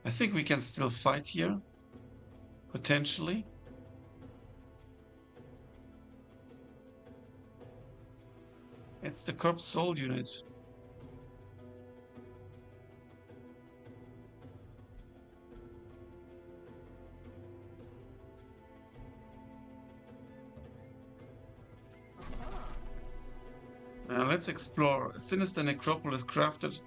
I think we can still fight here. Potentially. It's the Corpse Soul unit. Let's explore. A sinister necropolis crafted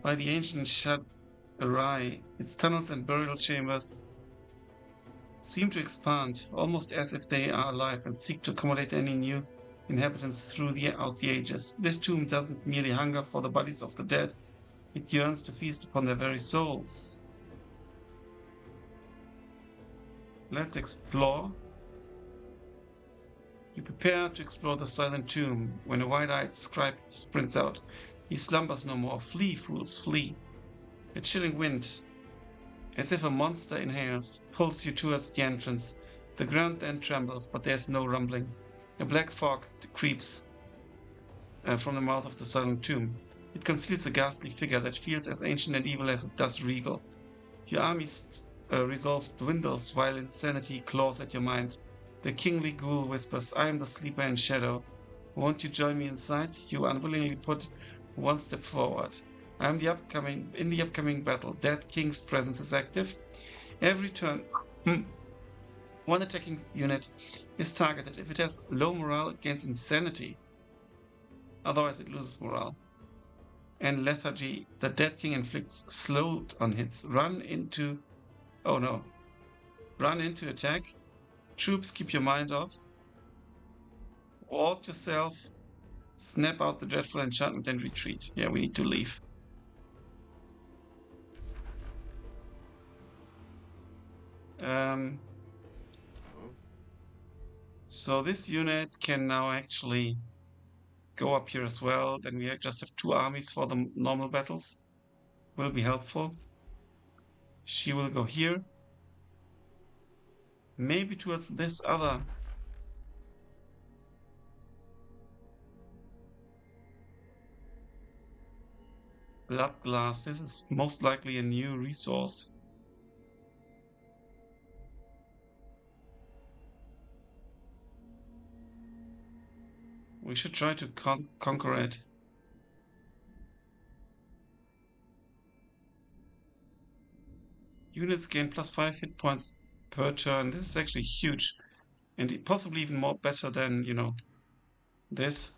by the ancient Shad-Arai. Its tunnels and burial chambers seem to expand, almost as if they are alive and seek to accommodate any new inhabitants throughout the ages. This tomb doesn't merely hunger for the bodies of the dead, it yearns to feast upon their very souls. Let's explore. You prepare to explore the silent tomb when a wide-eyed scribe sprints out. He slumbers no more. Flee, fools, flee. A chilling wind, as if a monster inhales, pulls you towards the entrance. The ground then trembles, but there's no rumbling. A black fog creeps from the mouth of the silent tomb. It conceals a ghastly figure that feels as ancient and evil as it does regal. Your army's resolve dwindles while insanity claws at your mind. The kingly ghoul whispers, I am the sleeper in shadow. Won't you join me inside? You unwillingly put one step forward. In the upcoming battle, that king's presence is active. Every turn, one attacking unit is targeted. If it has low morale, it gains insanity. Otherwise, it loses morale. And lethargy, the dead king inflicts slow on hits. Run into attack. Troops, keep your mind off. Ward yourself. Snap out the dreadful enchantment and retreat. Yeah, we need to leave. So this unit can now actually go up here as well. Then we just have 2 armies for the normal battles. Will be helpful. She will go here. Maybe towards this other. Blood glass. This is most likely a new resource. We should try to conquer it. Units gain +5 hit points per turn. This is actually huge. And possibly even more better than, this.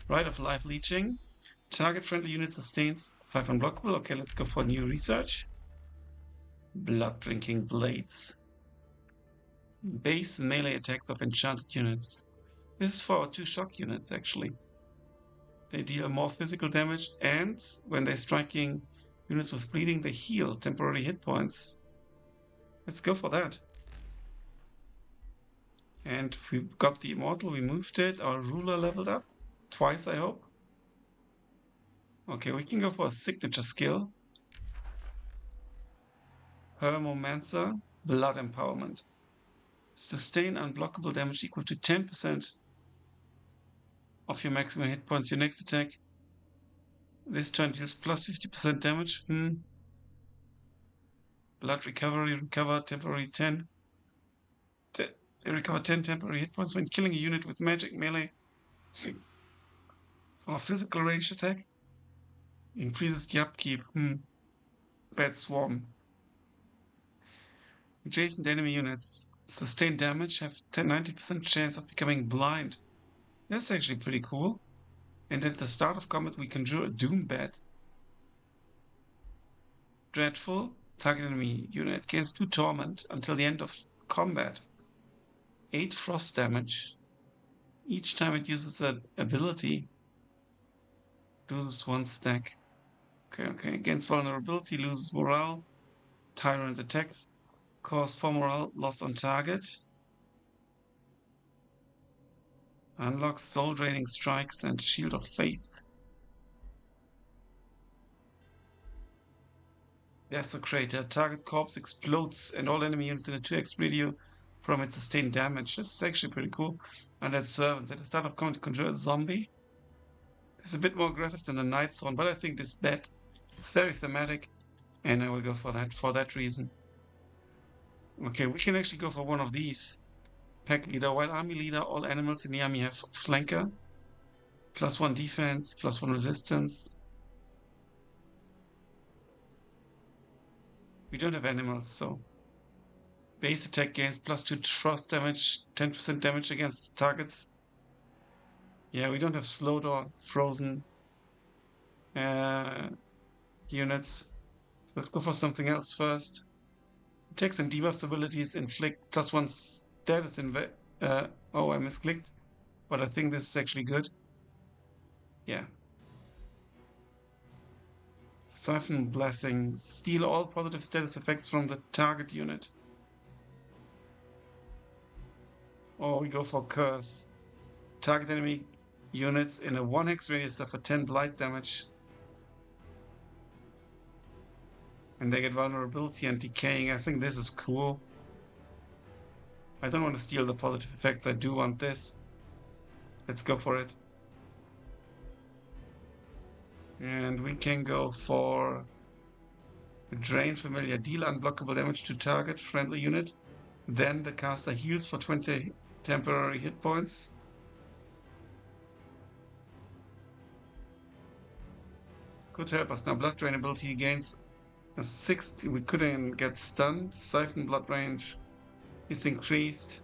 Rite of Life Leeching. Target friendly unit sustains 5 unblockable. Okay, let's go for new research. Blood Drinking Blades. Base melee attacks of enchanted units. This is for our 2 shock units, actually. They deal more physical damage, and when they're striking units with bleeding, they heal temporary hit points. Let's go for that. And we got the Immortal, we moved it, our ruler leveled up. Twice, I hope. Okay, we can go for a signature skill. Hermomancer, Blood Empowerment. Sustain unblockable damage equal to 10% of your maximum hit points. Your next attack this turn deals plus 50% damage. Blood recovery, recover temporary 10. Recover 10 temporary hit points when killing a unit with magic melee or physical range attack. Increases the upkeep. Bad Swarm. Adjacent enemy units sustain damage, have 90% chance of becoming blind. That's actually pretty cool. And at the start of combat, we conjure a Doom Bat. Dreadful. Target enemy unit gains 2 Torment until the end of combat. 8 Frost damage. Each time it uses an ability. Do this 1 stack. Okay. Against vulnerability, loses morale. Tyrant attacks. Cause 4 morale loss on target. Unlocks soul draining strikes and Shield of Faith. Desecrator. Target corpse explodes and all enemy units in a 2x radio from its sustained damage. This is actually pretty cool. And that Servants. At the start of combat, conjure a zombie. It's a bit more aggressive than the Night Zone, but I think this bet is very thematic, and I will go for that reason. Okay, we can actually go for one of these. Pack leader. While army leader, all animals in the army have flanker. +1 defense, +1 resistance. We don't have animals, so base attack gains +2 frost damage, 10% damage against targets. Yeah, we don't have slowed or frozen units. Let's go for something else first. Attacks and debuffs abilities inflict +1 status oh, I misclicked. But I think this is actually good. Yeah. Siphon Blessing. Steal all positive status effects from the target unit. Or we go for Curse. Target enemy units in a 1x radius suffer 10 blight damage. And they get vulnerability and decaying. I think this is cool. I don't want to steal the positive effects. I do want this. Let's go for it. And we can go for Drain Familiar. Deal unblockable damage to target friendly unit. Then the caster heals for 20 temporary hit points. Could help us. Now Blood Drain ability gains a 60. We couldn't get stunned. Siphon blood range is increased.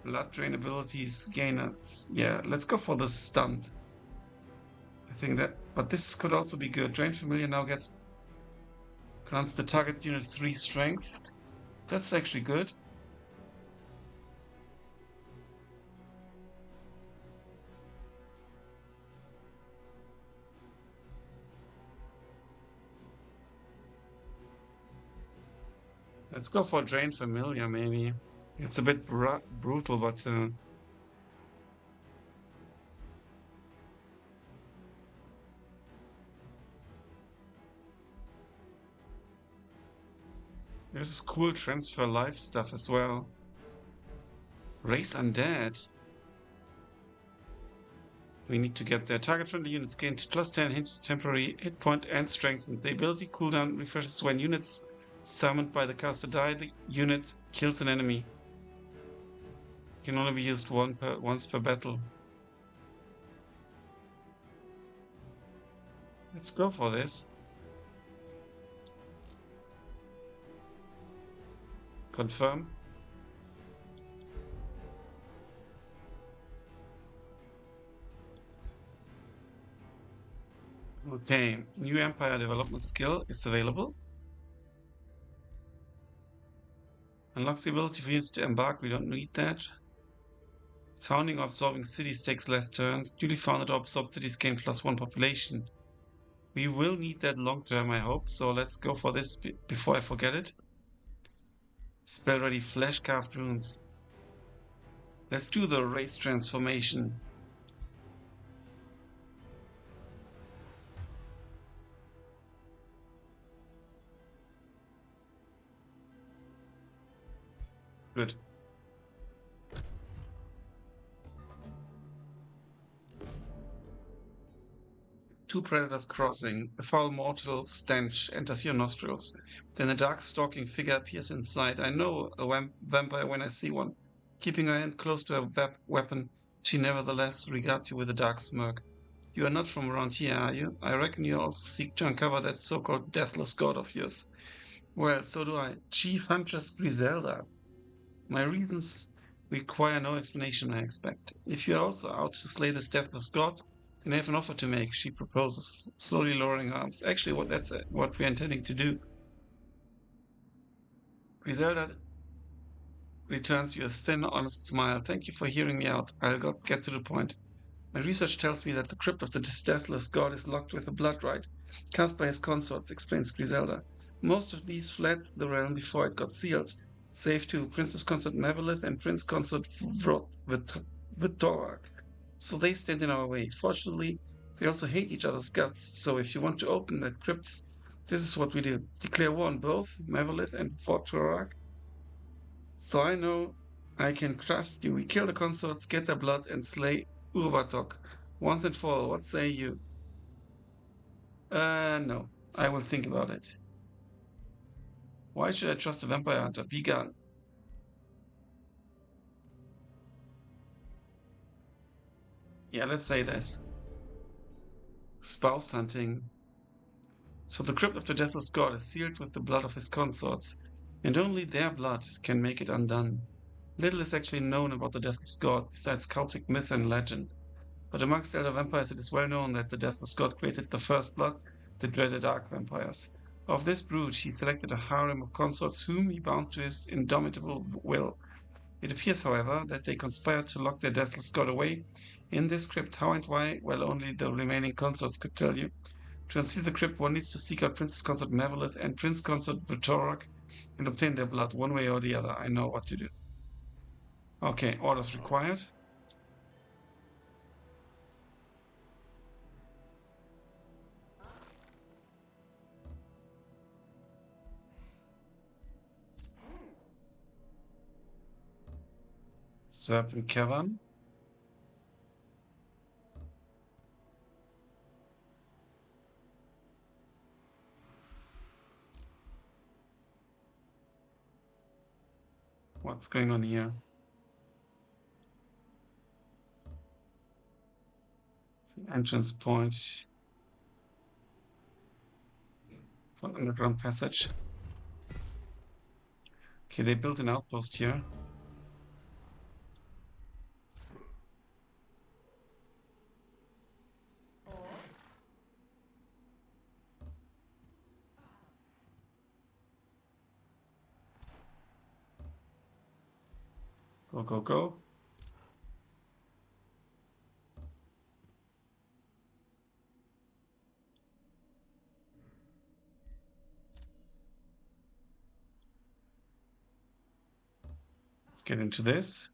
Blood Drain abilities gain us. Yeah, let's go for the stunned. I think that, but this could also be good. Drain Familiar now grants the target unit 3 strength. That's actually good. Let's go for Drain Familiar, maybe. It's a bit brutal, but this is cool transfer life stuff as well. Raise Undead. We need to get there. Target friendly units gain +10 temporary hit point and strength. The ability cooldown refreshes when units Summoned by the caster die, the unit kills an enemy. Can only be used once per battle. Let's go for this. Confirm. Okay, new empire development skill is available. Unlocks the ability for units to embark, we don't need that. Founding or absorbing cities takes less turns. Newly founded or absorbed cities gain +1 population. We will need that long term, I hope, so let's go for this before I forget it. Spell ready flesh carved runes. Let's do the race transformation. Good. Two predators crossing. A foul mortal stench enters your nostrils. Then a dark stalking figure appears inside. I know a vampire when I see one. Keeping her hand close to her weapon, she nevertheless regards you with a dark smirk. You are not from around here, are you? I reckon you also seek to uncover that so-called deathless god of yours. Well, so do I. Chief Huntress Griselda. My reasons require no explanation, I expect. If you are also out to slay this deathless god, then I have an offer to make, she proposes, slowly lowering her arms. Actually, that's what we're intending to do. Griselda returns you a thin, honest smile. Thank you for hearing me out. I'll get to the point. My research tells me that the crypt of the deathless god is locked with a blood rite, cast by his consorts, explains Griselda. Most of these fled the realm before it got sealed, save two, Princess Consort Neverlith and Prince Consort Vitorak. So they stand in our way. Fortunately, they also hate each other's guts, so if you want to open that crypt, this is what we do. Declare war on both Neverlith and Vitorak. So I know I can trust you. We kill the consorts, get their blood, and slay Urvatok. Once and for all, what say you? No. I will think about it. Why should I trust a vampire hunter? Be gone. Yeah, let's say this. Spouse hunting. So the crypt of the deathless god is sealed with the blood of his consorts, and only their blood can make it undone. Little is actually known about the deathless god, besides Celtic myth and legend. But amongst elder vampires, it is well known that the deathless god created the first blood, the dreaded arc vampires. Of this brood, he selected a harem of consorts whom he bound to his indomitable will. It appears, however, that they conspired to lock their deathless god away in this crypt. How and why? Well, only the remaining consorts could tell you. To unseal the crypt, one needs to seek out Princess Consort Neverlith and Prince Consort Vitorak and obtain their blood one way or the other. I know what to do. Okay, orders required. Serpent Cavern. What's going on here? It's an entrance point for an underground passage. Okay, they built an outpost here. Go, go, go. Let's get into this.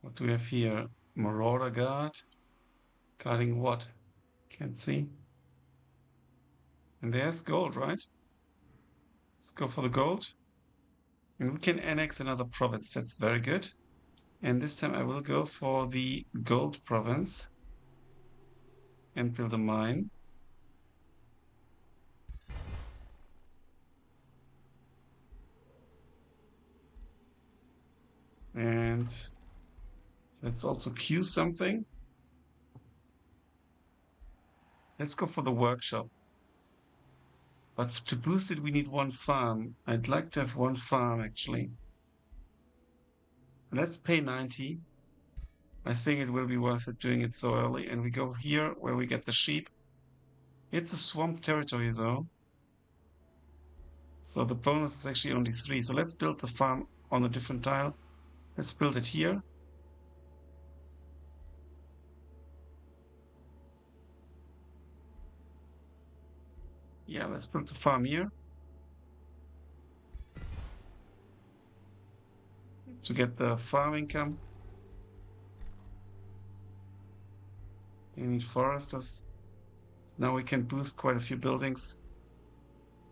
What do we have here? Marauder Guard. Guarding what? Can't see. And there's gold, right? Let's go for the gold. And we can annex another province. That's very good. And this time I will go for the gold province and build a mine. And let's also queue something. Let's go for the workshop. But to boost it, we need one farm. I'd like to have one farm, actually. Let's pay 90. I think it will be worth it doing it so early. And we go here where we get the sheep. It's a swamp territory, though. So the bonus is actually only 3. So let's build the farm on a different tile. Let's build it here. Yeah, let's build the farm here. To get the farm income. They need foresters. Now we can boost quite a few buildings.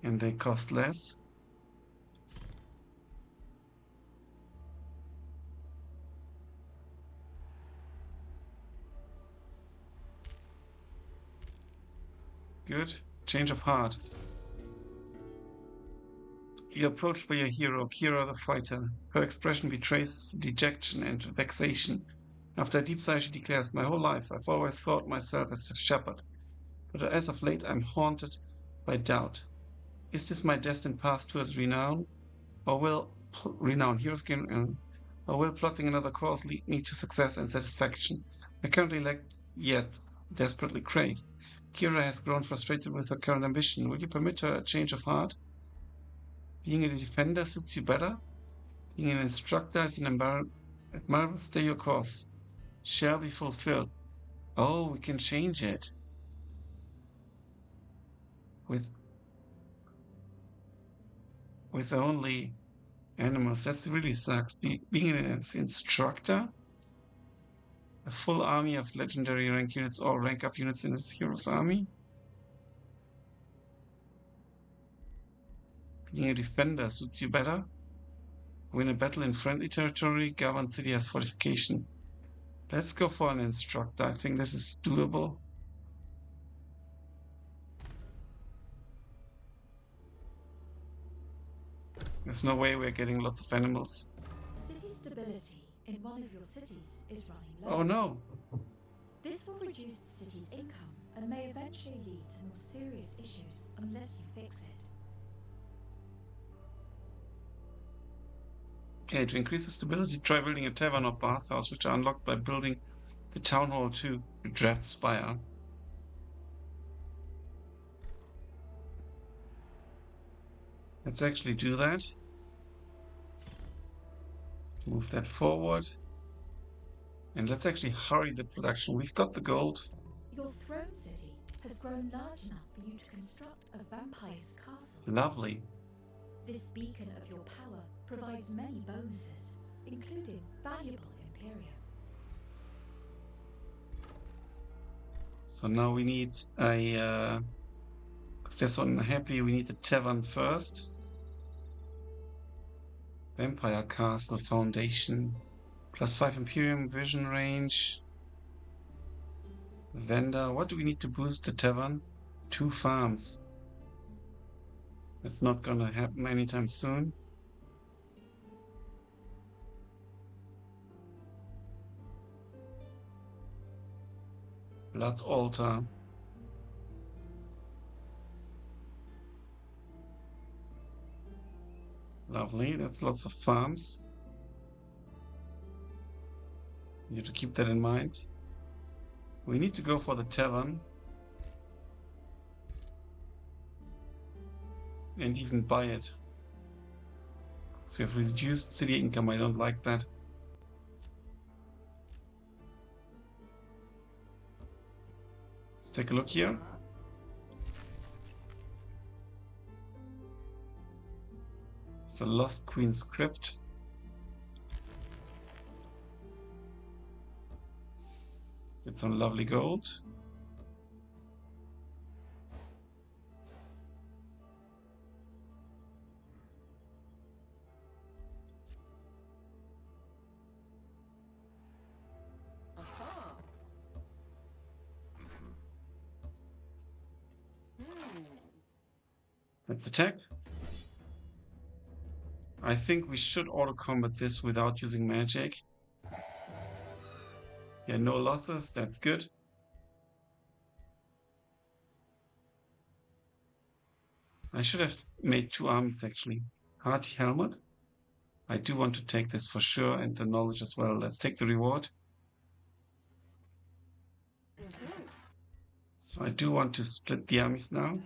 And they cost less. Good. Change of heart. You're approached by your hero, Kira the fighter. Her expression betrays dejection and vexation. After a deep sigh, she declares, "My whole life I've always thought myself as a shepherd, but as of late I'm haunted by doubt. Is this my destined path towards renown? Or will heroes game, or will plotting another course lead me to success and satisfaction? I currently lack, yet desperately crave. Kira has grown frustrated with her current ambition. Will you permit her a change of heart? Being a defender suits you better? Being an instructor is an admirable stay your course. Shall be fulfilled." Oh, we can change it. With only animals. That really sucks. Being an instructor? A full army of legendary rank units, all rank up units in his hero's army? Being a defender suits you better? Win a battle in friendly territory, governed city has fortification. Let's go for an instructor. I think this is doable. There's no way we're getting lots of animals. City stability in one of your cities is running low. Oh no! This will reduce the city's income and may eventually lead to more serious issues unless you fix it. Okay, to increase the stability, try building a tavern or bathhouse, which are unlocked by building the town hall too, the Dread Spire. Let's actually do that. Move that forward. And let's actually hurry the production. We've got the gold. Your throne city has grown large enough for you to construct a vampire's castle. Lovely. This beacon of your power provides many bonuses, including valuable Imperium. So now we need a... because there's one happy, we need the tavern first. Vampire Castle Foundation. +5 Imperium vision range. Vendor. What do we need to boost the tavern? 2 farms. It's not gonna happen anytime soon. Blood altar. Lovely, that's lots of farms. You have to keep that in mind. We need to go for the tavern. And even buy it. So we have reduced city income, I don't like that. Let's take a look here. It's a Lost Queen script. Get some lovely gold. Let's attack. I think we should auto-combat this without using magic. Yeah, no losses, that's good. I should have made 2 armies actually. Hearty Helmet. I do want to take this for sure, and the knowledge as well. Let's take the reward. So I do want to split the armies now.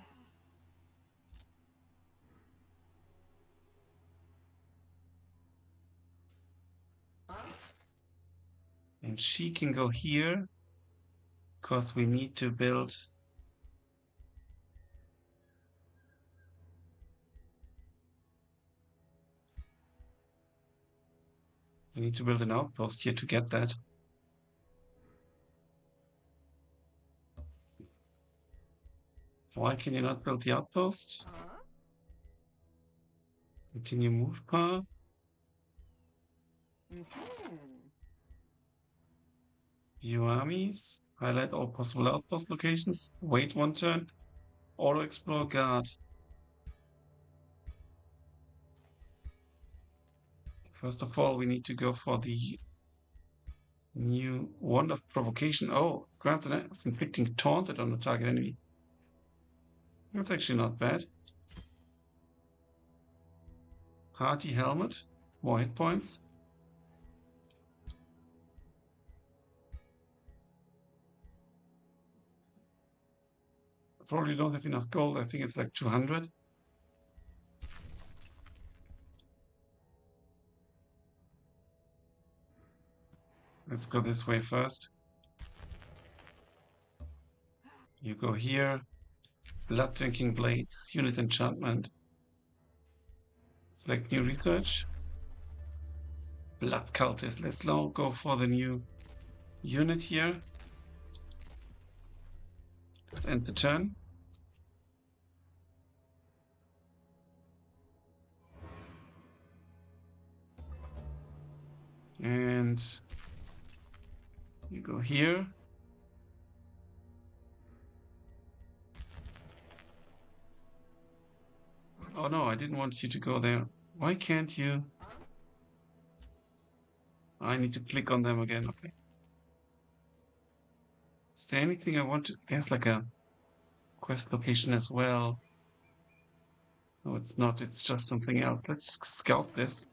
And she can go here, because we need to build... We need to build an outpost here to get that. Why can you not build the outpost? Continue move path. View armies. Highlight all possible outpost locations. Wait 1 turn. Auto explore guard. First of all, we need to go for the new Wand of Provocation. Oh, grants an inflicting taunted on the target enemy. That's actually not bad. Hearty Helmet. More hit points. I probably don't have enough gold. I think it's like 200. Let's go this way first. You go here. Blood Drinking Blades, unit enchantment. Select new research. Blood Cultist. Let's now go for the new unit here. Let's end the turn. And you go here. Oh no, I didn't want you to go there. Why can't you? I need to click on them again. Okay. Is there anything I want to... There's like a quest location as well. No, it's not. It's just something else. Let's scout this.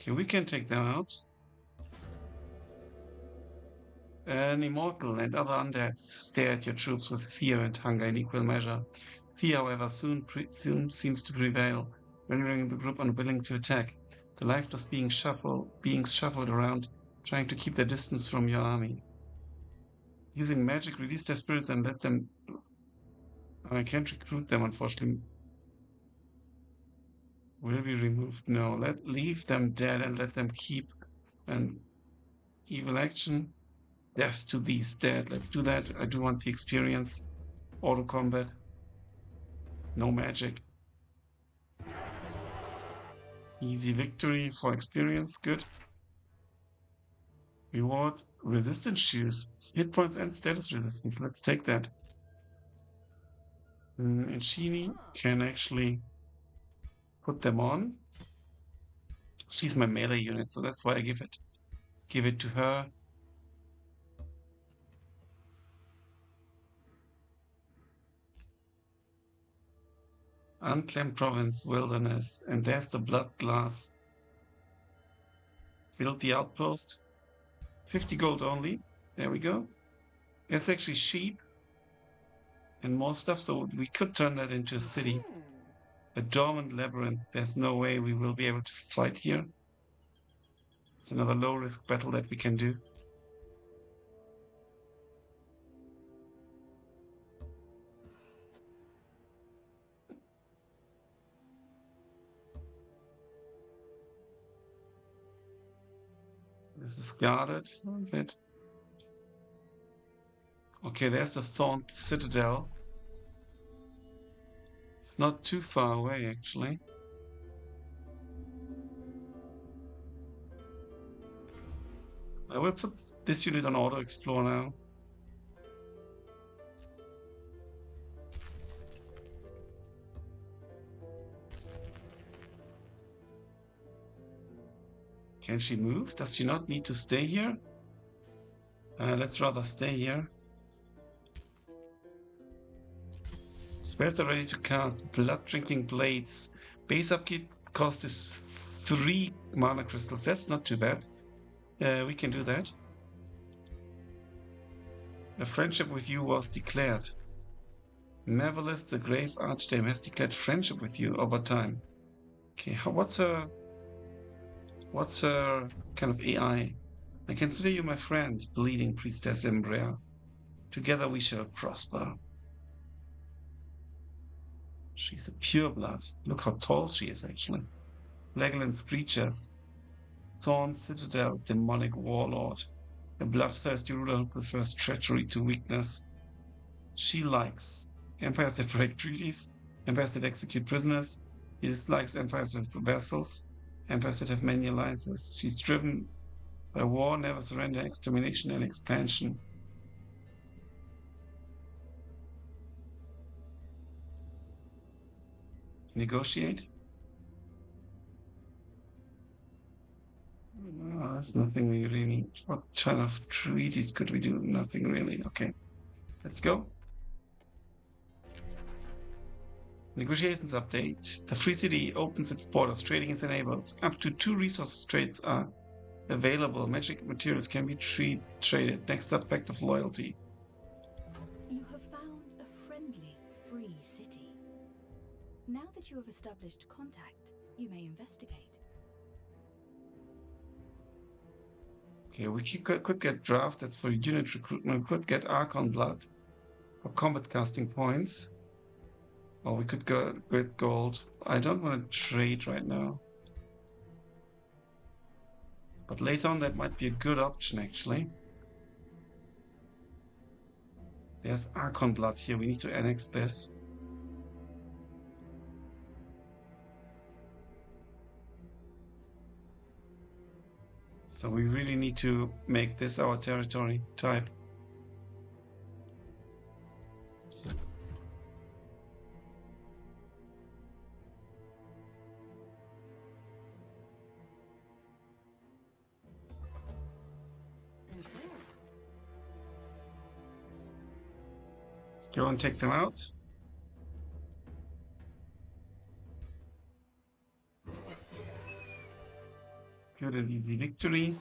Okay, we can take them out. An immortal and other undead stare at your troops with fear and hunger in equal measure. Fear, however, soon seems to prevail, rendering the group unwilling to attack. The lifeless beings shuffled around, trying to keep their distance from your army. Using magic, release their spirits and let them... I can't recruit them, unfortunately. Will be removed? No. Leave them dead and let them keep an evil action. Death to these dead. Let's do that. I do want the experience. Auto combat. No magic. Easy victory for experience. Good. Reward resistance shoes. Hit points and status resistance. Let's take that. And Sheeny can actually put them on. She's my melee unit, so that's why I give it to her. Unclaimed Province, Wilderness, and there's the Blood Glass. Build the outpost. 50 gold only. There we go. It's actually sheep and more stuff, so we could turn that into a city. A dormant labyrinth. There's no way we will be able to fight here. It's another low-risk battle that we can do. This is guarded a bit. Okay, there's the Thorned Citadel. It's not too far away, actually. I will put this unit on auto explore now. Can she move? Does she not need to stay here? Let's rather stay here. Spells are ready to cast. Blood Drinking Blades. Base upkeep cost is 3 mana crystals. That's not too bad. We can do that. A friendship with you was declared. Nevertheless, the Grave Archdame has declared friendship with you over time. Okay, what's her kind of AI? I consider you my friend, Bleeding Priestess Embria. Together we shall prosper. She's a pureblood. Look how tall she is, actually. Legoland's creatures. Thorn Citadel, demonic warlord. A bloodthirsty ruler who prefers treachery to weakness. She likes empires that break treaties, empires that execute prisoners. He dislikes empires with vassals, empires that have many alliances. She's driven by war, never surrender, extermination, and expansion. Negotiate? Oh, there's nothing we really need. What kind of treaties could we do? Nothing really. Okay, let's go. Negotiations update. The Free City opens its borders. Trading is enabled. Up to 2 resource trades are available. Magic materials can be traded. Next up, Pact of Loyalty. You have found a friendly, free city. Now that you have established contact, you may investigate. Okay, we could get draft. That's for unit recruitment. We could get Archon Blood or combat casting points. Or we could go with gold. I don't want to trade right now. But later on, that might be a good option, actually. There's Archon Blood here. We need to annex this. So we really need to make this our territory type. So let's go and take them out. Good and easy victory.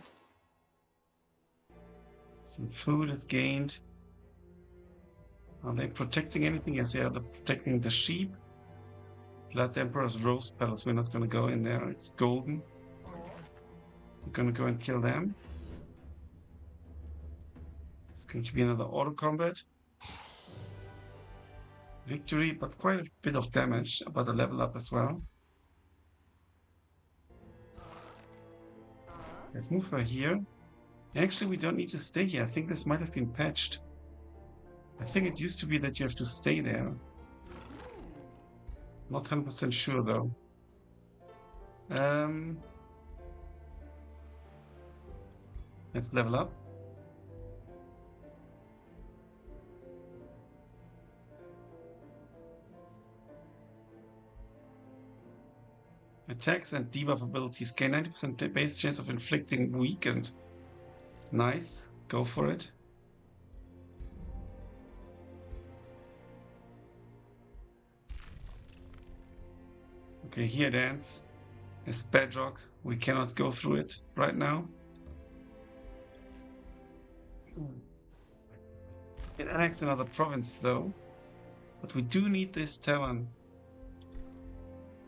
Some food is gained. Are they protecting anything? Yes, yeah, they're protecting the sheep. Blood Emperor's Rose Palace. We're not going to go in there. It's golden. We're going to go and kill them. It's going to be another auto combat. Victory, but quite a bit of damage, but a level up as well. Let's move her here. Actually, we don't need to stay here. I think this might have been patched. I think it used to be that you have to stay there. Not 100% sure though. Let's level up. Attacks and debuff abilities gain 90% base chance of inflicting weakened. Nice, go for it. Okay, here dance is bedrock. We cannot go through it right now. It annexes another province though, but we do need this tavern.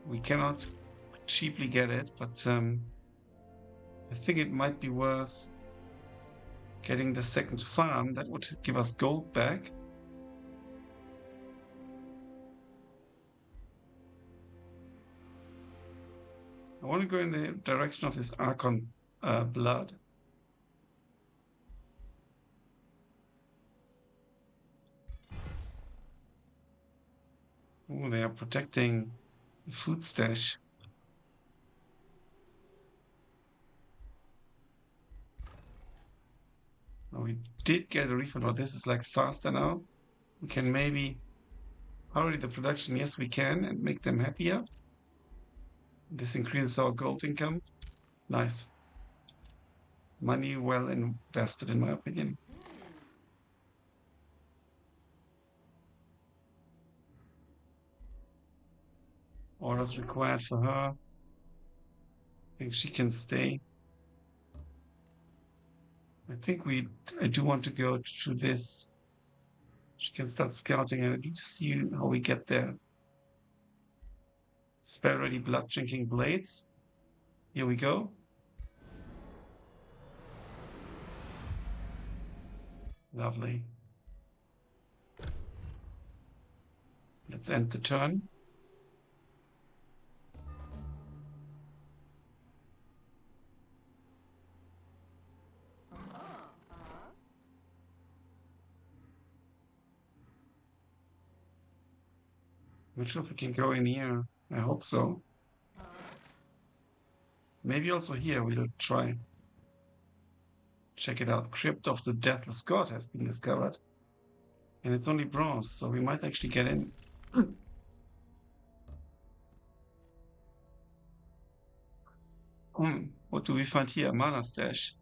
We cannot cheaply get it, but I think it might be worth getting the second farm. That would give us gold back. I want to go in the direction of this Archon blood. Oh, they are protecting the food stash. Oh, we did get a refund. Oh, this is like faster now. We can maybe hurry the production. Yes, we can, and make them happier. This increases our gold income. Nice. Money well invested, in my opinion. Orders required for her. I think she can stay. I think I do want to go to this. She can start scouting, and I need to see how we get there. Spell ready blood drinking blades. Here we go. Lovely. Let's end the turn. I'm not sure if we can go in here. I hope so. Maybe also here we'll try. Check it out. Crypt of the Deathless God has been discovered. And it's only bronze, so we might actually get in. What do we find here? Mana stash.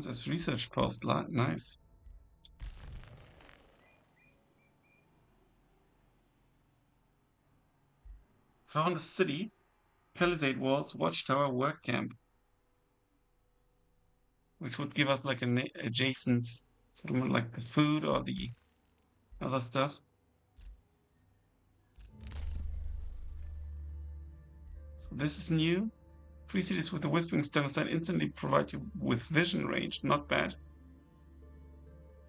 This research post. Nice. Found a city. Palisade walls, watchtower, work camp. Which would give us like an adjacent, sort of like the food or the other stuff. So this is new. 3 cities with the Whispering Stone sign instantly provide you with vision range. Not bad.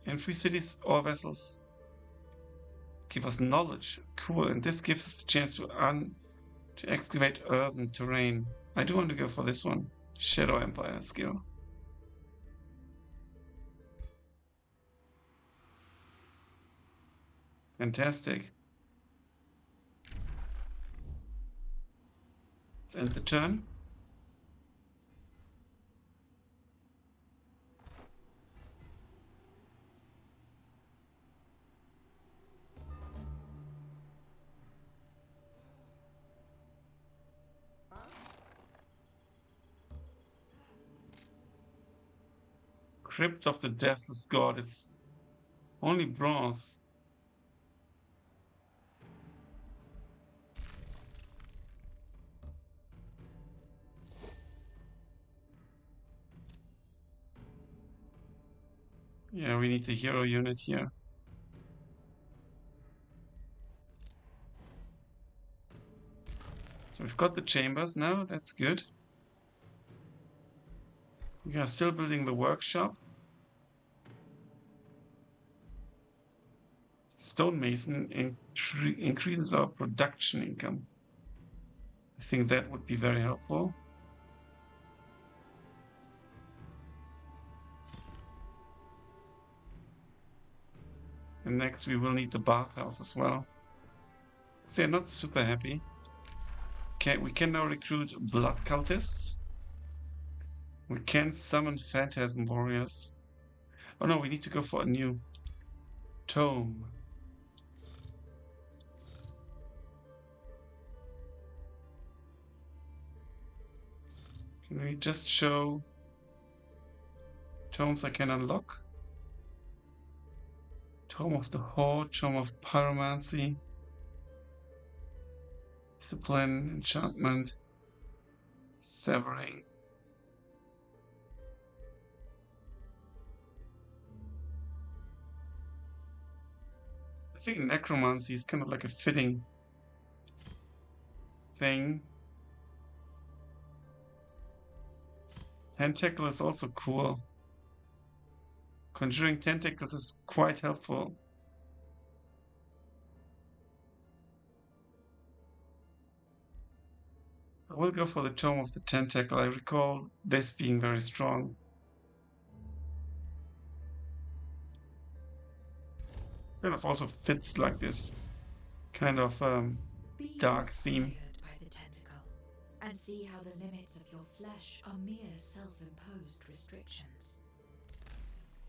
And 3 cities or vessels give us knowledge. Cool. And this gives us the chance to excavate urban terrain. I do want to go for this one. Shadow Empire skill. Fantastic. Let's end the turn. Crypt of the Deathless God. It's only bronze. Yeah, we need the hero unit here. So we've got the chambers now. That's good. We are still building the workshop. Stonemason increases our production income. I think that would be very helpful. And next we will need the bathhouse as well. So they're not super happy. Okay, we can now recruit blood cultists. We can summon phantasm warriors. Oh no, we need to go for a new tome. Can we just show tomes I can unlock? Tome of the Horde, Tome of Pyromancy, Discipline, Enchantment, Severing. I think Necromancy is kind of like a fitting thing. Tentacle is also cool. Conjuring Tentacles is quite helpful. I will go for the Tome of the Tentacle. I recall this being very strong. Kind of also fits like this kind of dark theme. By the tentacle, and see how the limits of your flesh are mere self-imposed restrictions.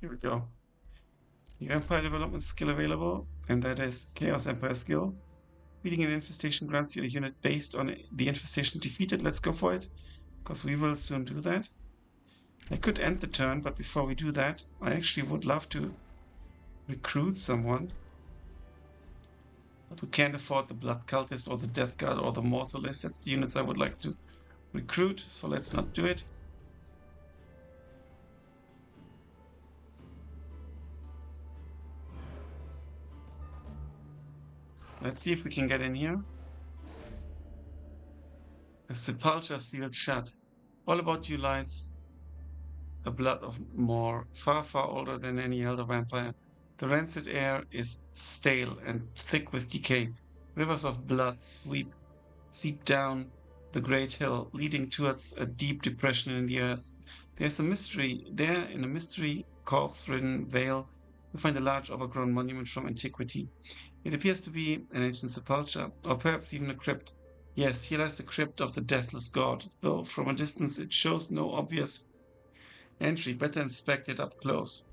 Here we go. New Empire development skill available, and that is Chaos Empire skill. Beating an infestation grants you a unit based on the infestation defeated. Let's go for it, because we will soon do that. I could end the turn, but before we do that, I actually would love to recruit someone. But we can't afford the Blood Cultist or the Death Guard or the Mortalist. That's the units I would like to recruit, so let's not do it. Let's see if we can get in here. A sepulchre sealed shut. All about you lies a blood of more, far, far older than any elder vampire. The rancid air is stale and thick with decay. Rivers of blood seep down the great hill, leading towards a deep depression in the earth. There's a mystery there. In a mystery corpse-ridden vale, you find a large overgrown monument from antiquity. It appears to be an ancient sepulchre, or perhaps even a crypt. Yes, here lies the crypt of the deathless god, though from a distance it shows no obvious entry. Better inspect it up close.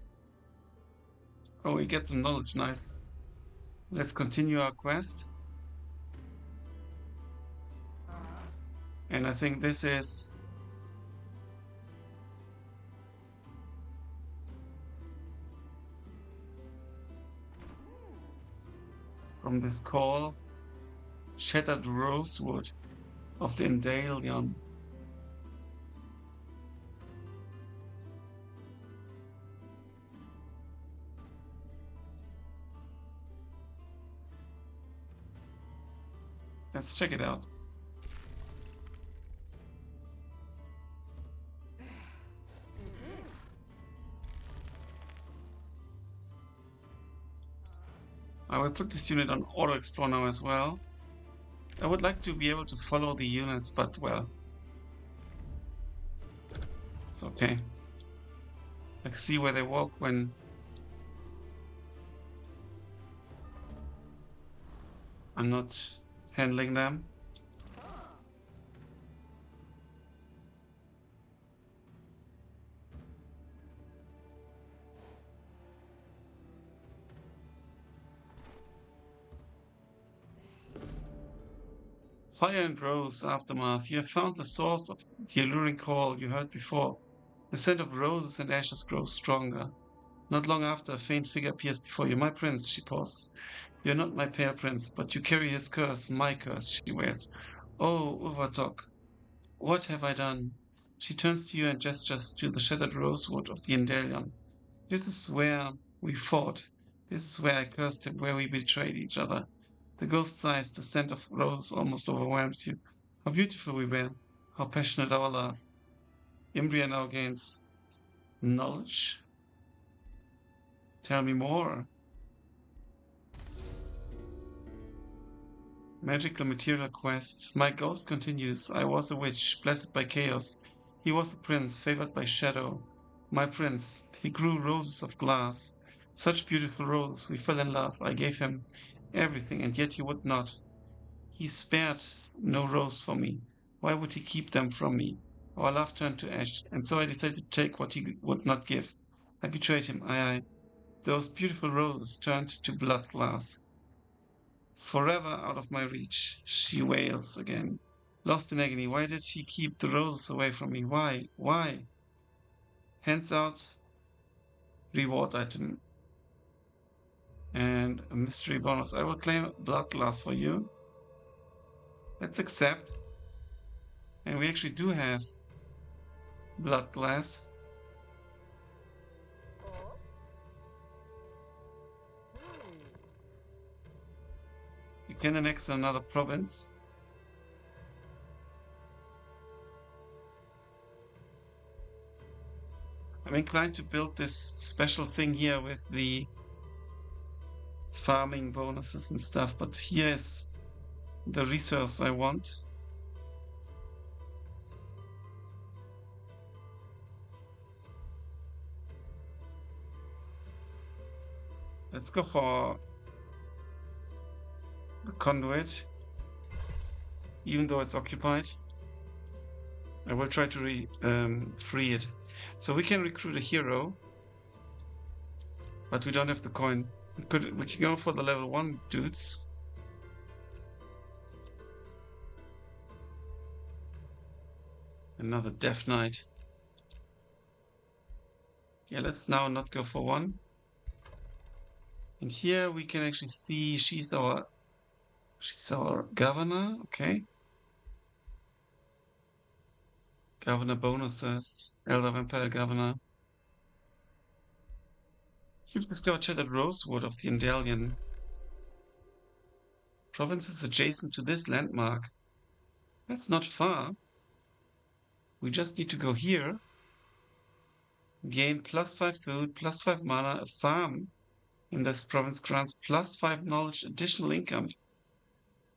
Oh, we get some knowledge, nice. Let's continue our quest. And I think this is from this call, Shattered Rosewood of the Indalion. Let's check it out. I will put this unit on auto explore now as well. I would like to be able to follow the units, but well, it's okay. I can see where they walk when I'm not handling them. Fire and Rose Aftermath. You have found the source of the alluring call you heard before. The scent of roses and ashes grows stronger. Not long after, a faint figure appears before you. My prince, she pauses. You are not my pale prince, but you carry his curse, my curse, she wails. Oh, Uvatok, what have I done? She turns to you and gestures to the shattered rosewood of the Indalion. This is where we fought. This is where I cursed him, where we betrayed each other. The ghost sighs, the scent of rose almost overwhelms you. How beautiful we were, how passionate our love. Imbria now gains knowledge. Tell me more. Magical material quest. My ghost continues. I was a witch, blessed by chaos. He was a prince, favored by shadow. My prince. He grew roses of glass. Such beautiful roses. We fell in love. I gave him everything, and yet he would not. He spared no rose for me. Why would he keep them from me? Our love turned to ash, and so I decided to take what he would not give. I betrayed him. I. Those beautiful roses turned to blood glass. Forever out of my reach, she wails again. Lost in agony, why did she keep the roses away from me? Why? Why? Hands out. Reward item. And a mystery bonus. I will claim blood glass for you. Let's accept. And we actually do have blood glass. You can annex another province. I'm inclined to build this special thing here with the farming bonuses and stuff, but here is the resource I want. Let's go for the conduit, even though it's occupied. I will try to free it. So we can recruit a hero. But we don't have the coin. We can go for the level 1 dudes. Another Death Knight. Yeah, let's now not go for 1. And here we can actually see she's our governor. Okay. Governor bonuses. Elder Vampire Governor. You've discovered Shattered Rosewood of the Indalian. Provinces adjacent to this landmark. That's not far. We just need to go here. Gain +5 food, +5 mana, a farm in this province grants +5 knowledge additional income.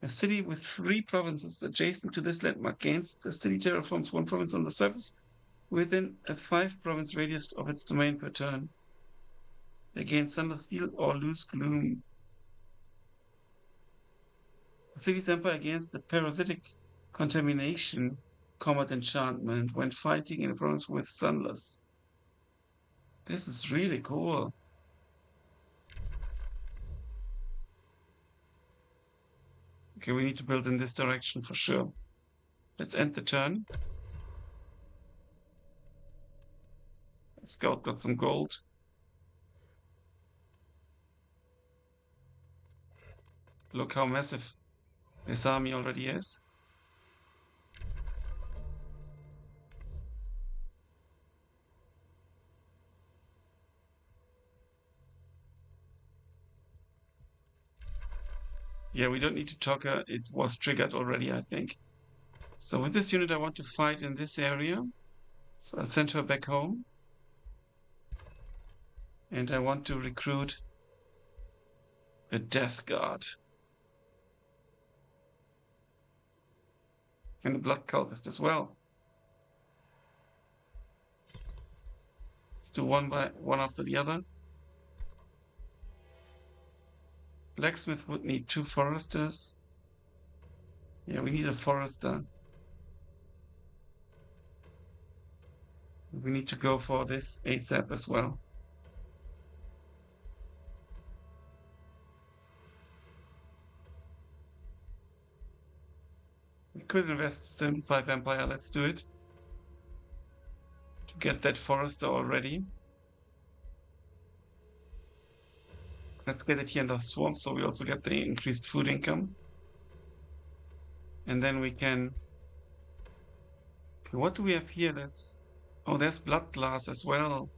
A city with 3 provinces adjacent to this landmark gains the city terraforms 1 province on the surface within a 5 province radius of its domain per turn. They gain Sunless Steel or lose Gloom. The city's empire gains the parasitic contamination combat enchantment when fighting in a province with Sunless. This is really cool. Okay, we need to build in this direction for sure. Let's end the turn. Scout got some gold. Look how massive this army already is. Yeah, we don't need to talk. It was triggered already, I think. So with this unit, I want to fight in this area. So I'll send her back home. And I want to recruit a Death Guard. And a Blood Cultist as well. Let's do one after the other. Blacksmith would need 2 foresters. Yeah, we need a forester. We need to go for this ASAP as well. We could invest 75 Empire, let's do it. To get that forester already. Let's get it here in the swamp so we also get the increased food income. And then we can... Okay, what do we have here? That's... Oh, there's blood glass as well.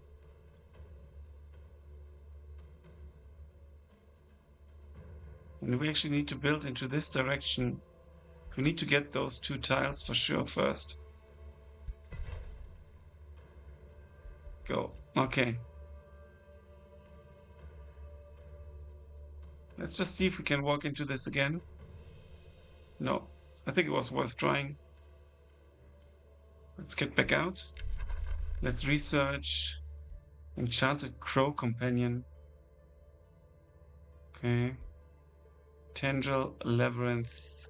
And we actually need to build into this direction. We need to get those 2 tiles for sure first. Go. Okay. Let's just see if we can walk into this again. No. I think it was worth trying. Let's get back out. Let's research Enchanted Crow Companion. Okay. Tendril Labyrinth.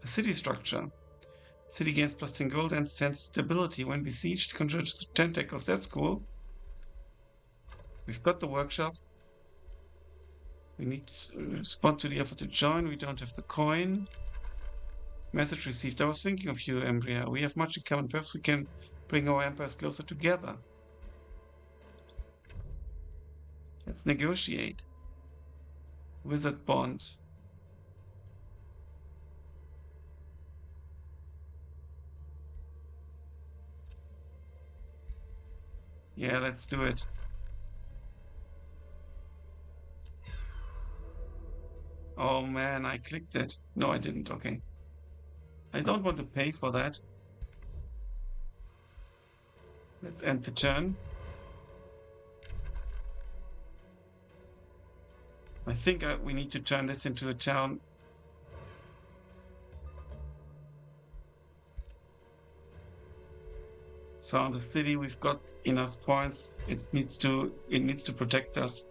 A city structure. City gains +10 gold and 10 stability when besieged. Conjures the tentacles. That's cool. We've got the workshop. We need to respond to the offer to join. We don't have the coin. Message received. I was thinking of you, Embria. We have much in common. Perhaps we can bring our empires closer together. Let's negotiate. Wizard Bond. Yeah, let's do it. Oh man, I clicked it. No, I didn't. Okay. I don't want to pay for that. Let's end the turn. I think we need to turn this into a town. Found a city. We've got enough points. It needs to protect us.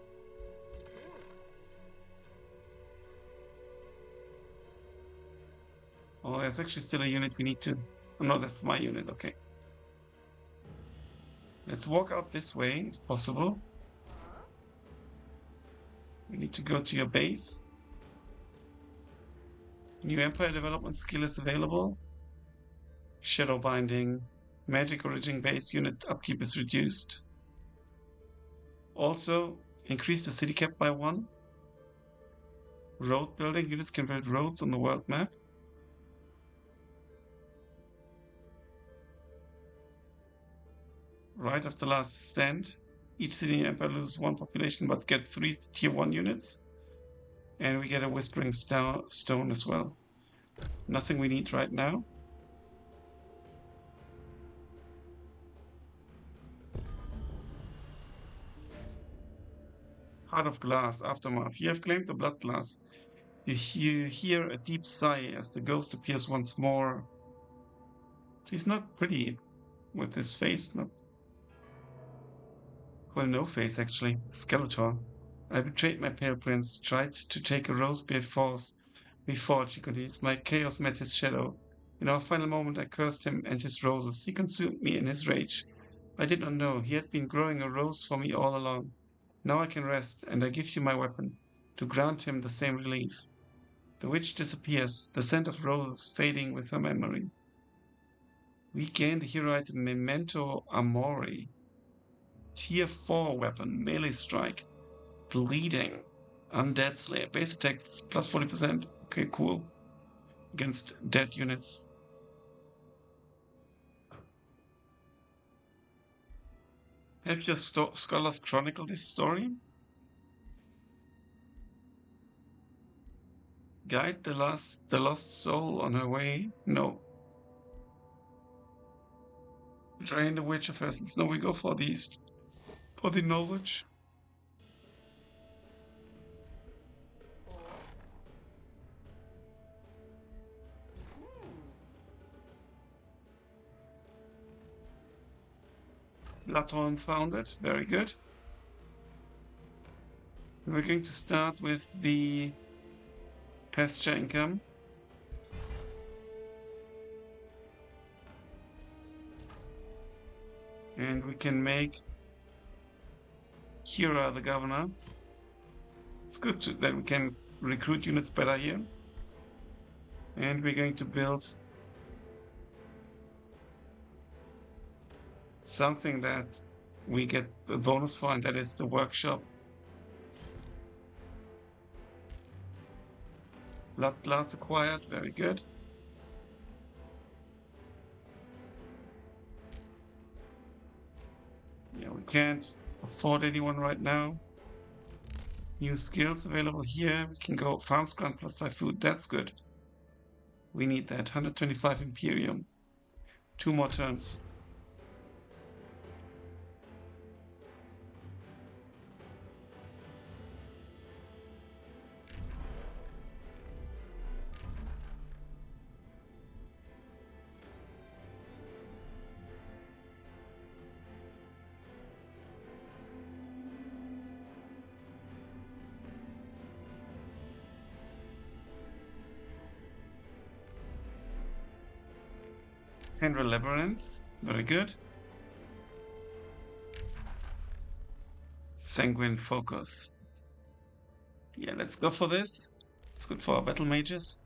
Oh, there's actually still a unit we need to... Oh, no, that's my unit. Okay. Let's walk out this way, if possible. You need to go to your base. New Empire development skill is available. Shadow binding. Magic origin base unit upkeep is reduced. Also, increase the city cap by 1. Road building. Units can build roads on the world map. Right after last stand. Each city in Empire loses 1 population but get 3 tier 1 units. And we get a Whispering Stone as well. Nothing we need right now. Heart of Glass, Aftermath. You have claimed the Blood Glass. You hear a deep sigh as the ghost appears once more. He's not pretty with his face. Not... Well, no face, actually. Skeletor. I betrayed my pale prince, tried to take a rose before we fought, she continues. My chaos met his shadow. In our final moment, I cursed him and his roses. He consumed me in his rage. I did not know. He had been growing a rose for me all along. Now I can rest, and I give you my weapon, to grant him the same relief. The witch disappears, the scent of roses fading with her memory. We gain the hero item Memento Amori. Tier 4 weapon, melee strike. Bleeding. Undead Slayer. Base attack plus 40%. Okay, cool. Against dead units. Have your scholars chronicled this story? Guide the lost soul on her way? No. Train the witch of vessels. No, we go for these. For the knowledge. Bloodhorn found it. Very good. We're going to start with the pasture income. And we can make Kira the governor. It's good that we can recruit units better here. And we're going to build something that we get a bonus for, and that is the workshop. Blood glass acquired, very good. Yeah, we can't afford anyone right now. New skills available here. We can go farms grant plus 5 food. That's good. We need that. 125 Imperium. 2 more turns. Henry Labyrinth, very good. Sanguine Focus. Yeah, let's go for this. It's good for our battle mages.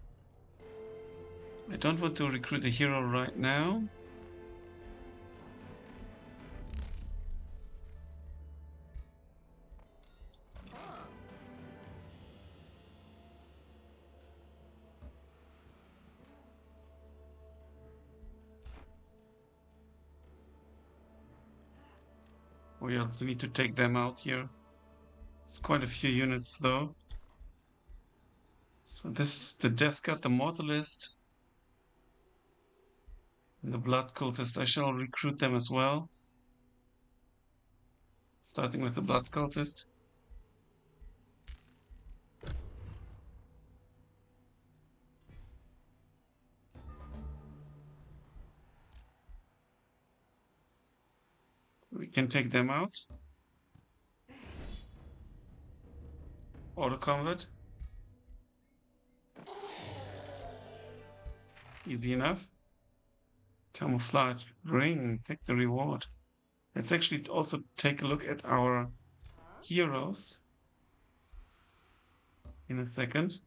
I don't want to recruit a hero right now. We also need to take them out here. It's quite a few units though. So this is the Death God, the Mortalist, and the Blood Cultist. I shall recruit them as well. Starting with the Blood Cultist. We can take them out. Auto combat. Easy enough. Camouflage ring. Take the reward. Let's actually also take a look at our heroes. in a second.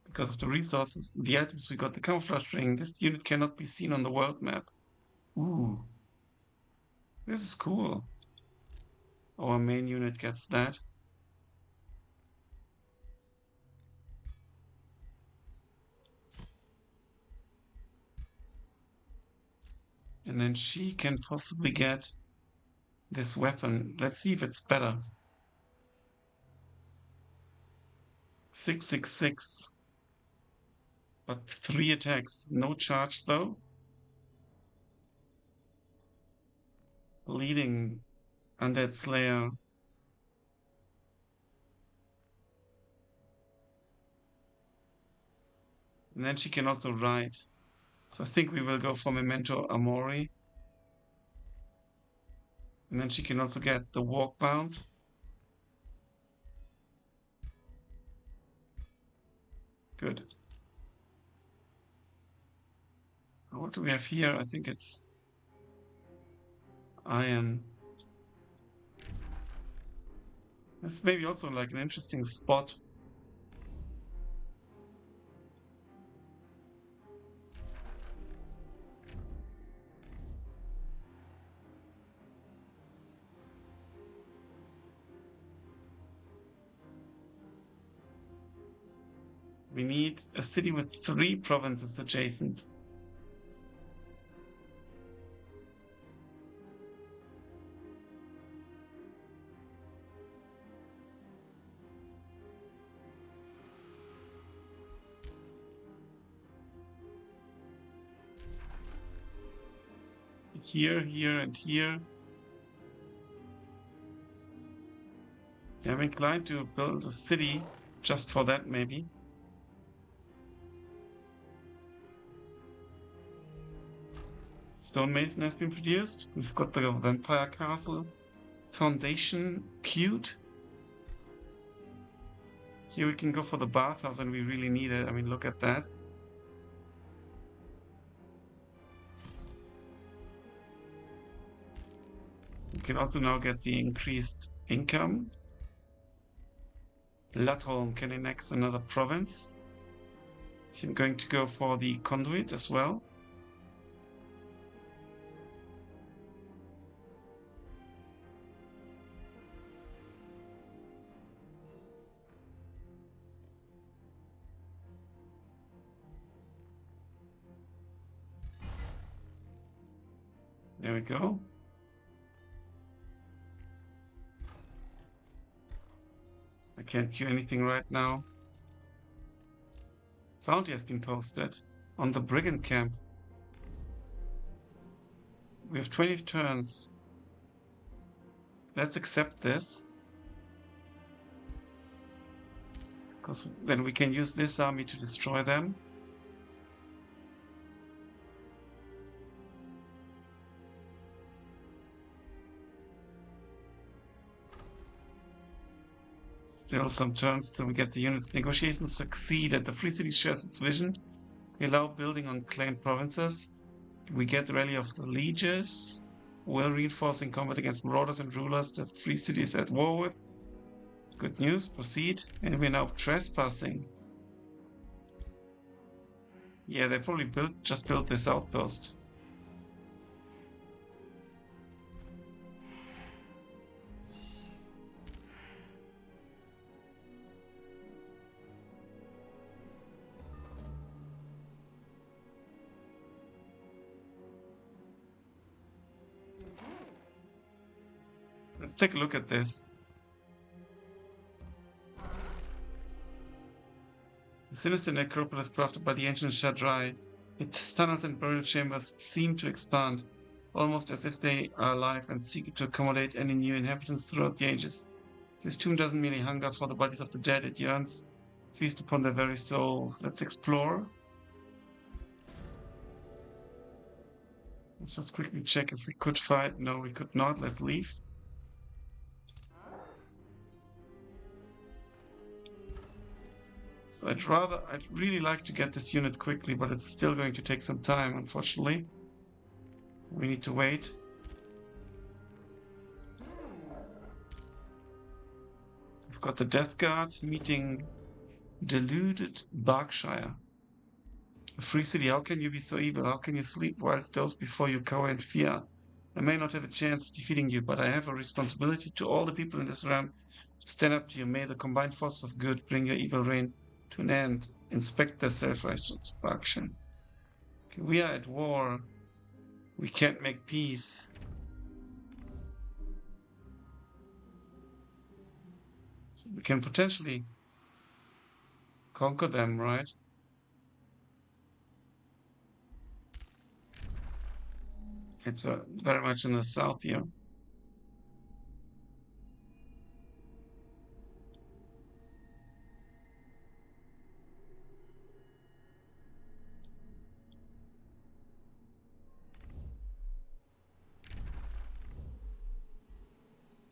Because of the resources, the items we got, the camouflage ring, this unit cannot be seen on the world map. Ooh. This is cool. Our main unit gets that. And then she can possibly get this weapon. Let's see if it's better. 666. But 3 attacks. No charge though. Leading Undead Slayer. And then she can also ride. So I think we will go for Memento Amori. And then she can also get the Walkbound. Good. What do we have here? I think it's iron. This may be also like an interesting spot. We need a city with 3 provinces adjacent. Here, here, and here. I'm inclined to build a city just for that, maybe. Stonemason has been produced. We've got the Vampire Castle Foundation queued. Here we can go for the bathhouse, and we really need it. I mean, look at that. We can also now get the increased income. Latholm can annex another province. So I'm going to go for the conduit as well. There we go. I can't do anything right now. Bounty has been posted on the brigand camp. We have 20 turns. Let's accept this. Because then we can use this army to destroy them. Still some turns till we get the units. Negotiations succeed and the Free City shares its vision. We allow building on claimed provinces. We get the rally of the lieges. Well reinforcing combat against marauders and rulers the Free City is at war with. Good news, proceed. And we're now trespassing. Yeah, they probably just built this outpost. Let's take a look at this. The sinister necropolis crafted by the ancient Shadrai. Its tunnels and burial chambers seem to expand, almost as if they are alive and seek to accommodate any new inhabitants throughout the ages. This tomb doesn't merely hunger for the bodies of the dead, it yearns feast upon their very souls. Let's explore. Let's just quickly check if we could fight. No, we could not. Let's leave. So I'd really like to get this unit quickly, but it's still going to take some time, unfortunately. We need to wait. We've got the Death Guard meeting deluded Berkshire. A free city, how can you be so evil? How can you sleep whilst those before you cower in fear? I may not have a chance of defeating you, but I have a responsibility to all the people in this realm to stand up to you. May the combined forces of good bring your evil reign to an end. Inspect the self-righteous faction. Okay, we are at war. We can't make peace. So we can potentially conquer them, right? It's very much in the south here.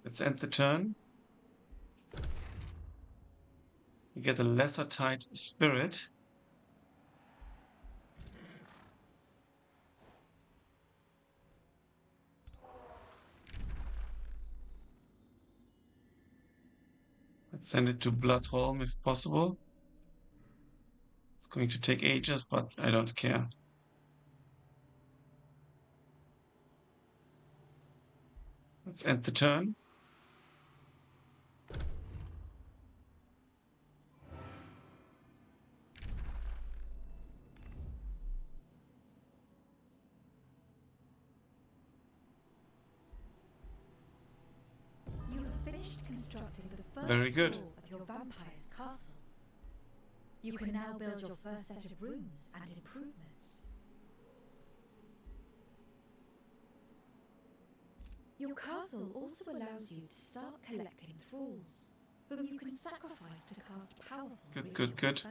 Let's end the turn. We get a lesser tide spirit. Let's send it to Bloodholm if possible. It's going to take ages, but I don't care. Let's end the turn. You have finished constructing the first Very good. floor of your vampire's castle. You can now build your first set of rooms and improvements. Your castle also allows you to start collecting thralls, whom you can sacrifice to cast powerful ritual spells.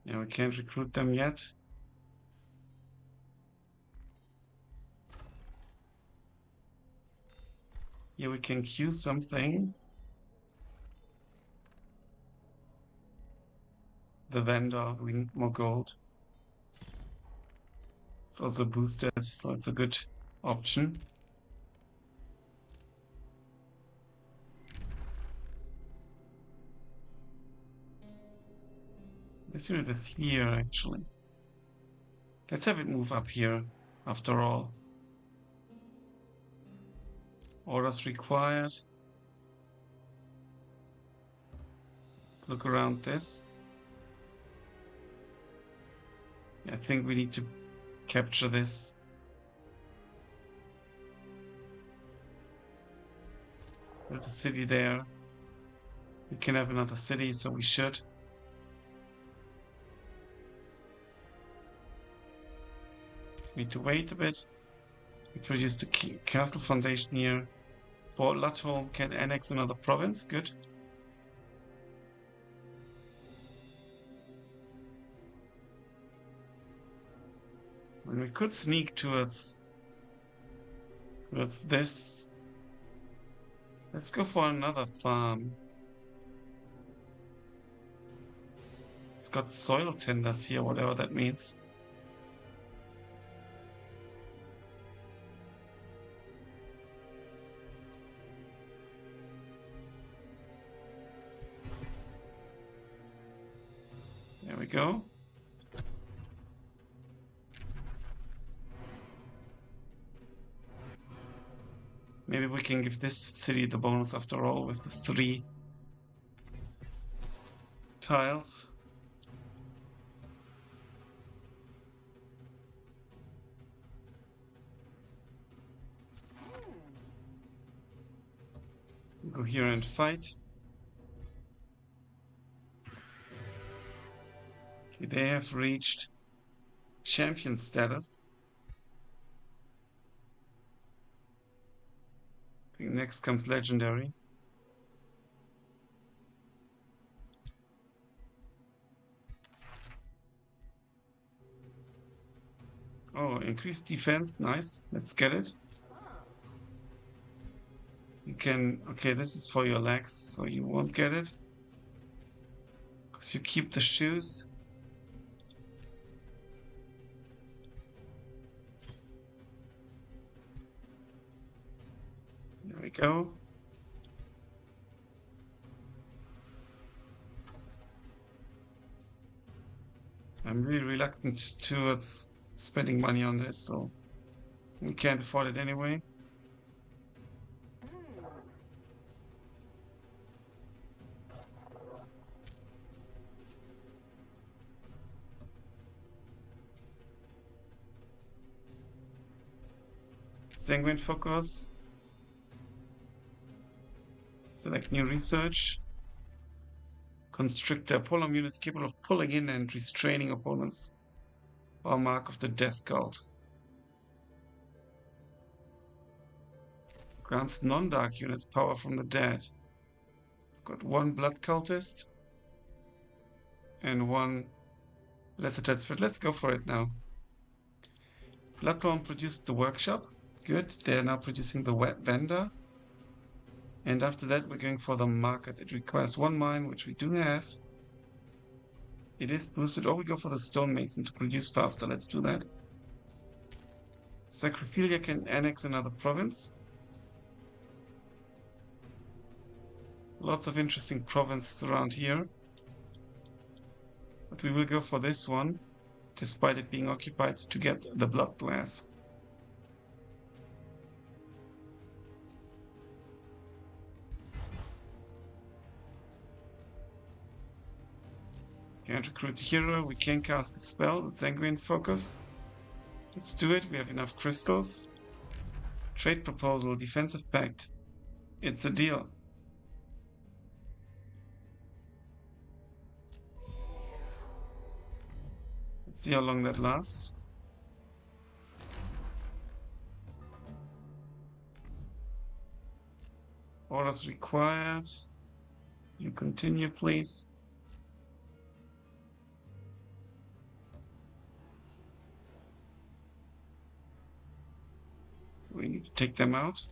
Yeah, we can't recruit them yet. Here we can queue something. The vendor, we need more gold. It's also boosted, so it's a good option. This unit is here, actually. Let's have it move up here, after all. Orders required. Let's look around this. I think we need to capture this. There's a city there. We can have another city, so we should. Need to wait a bit. We produce the castle foundation here. Bloodholm can annex another province. Good. And we could sneak towards this. Let's go for another farm. It's got soil tenders here, whatever that means. There we go. Maybe we can give this city the bonus after all with the 3 tiles. Go here and fight. Okay, they have reached champion status. I think next comes legendary. Oh, increased defense, nice. Let's get it. You can, okay, this is for your legs, so you won't get it. Because you keep the shoes. we go. I'm really reluctant towards spending money on this, so we can't afford it anyway. Sanguine focus. Select new research. Constrictor. Polearm units capable of pulling in and restraining opponents. Or Mark of the Death Cult. Grants non-dark units power from the dead. Got one blood cultist. And one lesser dead spirit. Let's go for it now. Bloodthorn produced the workshop. Good. They're now producing the vendor. And after that, we're going for the market. It requires one mine, which we do have. It is boosted. Or we go for the stonemason to produce faster. Let's do that. Sacrophilia can annex another province. Lots of interesting provinces around here. But we will go for this one, despite it being occupied, to get the blood glass. Can't recruit a hero. We can cast a spell, the Sanguine Focus. Let's do it. We have enough crystals. Trade proposal, defensive pact. It's a deal. Let's see how long that lasts. Orders required. You continue, please. We need to take them out.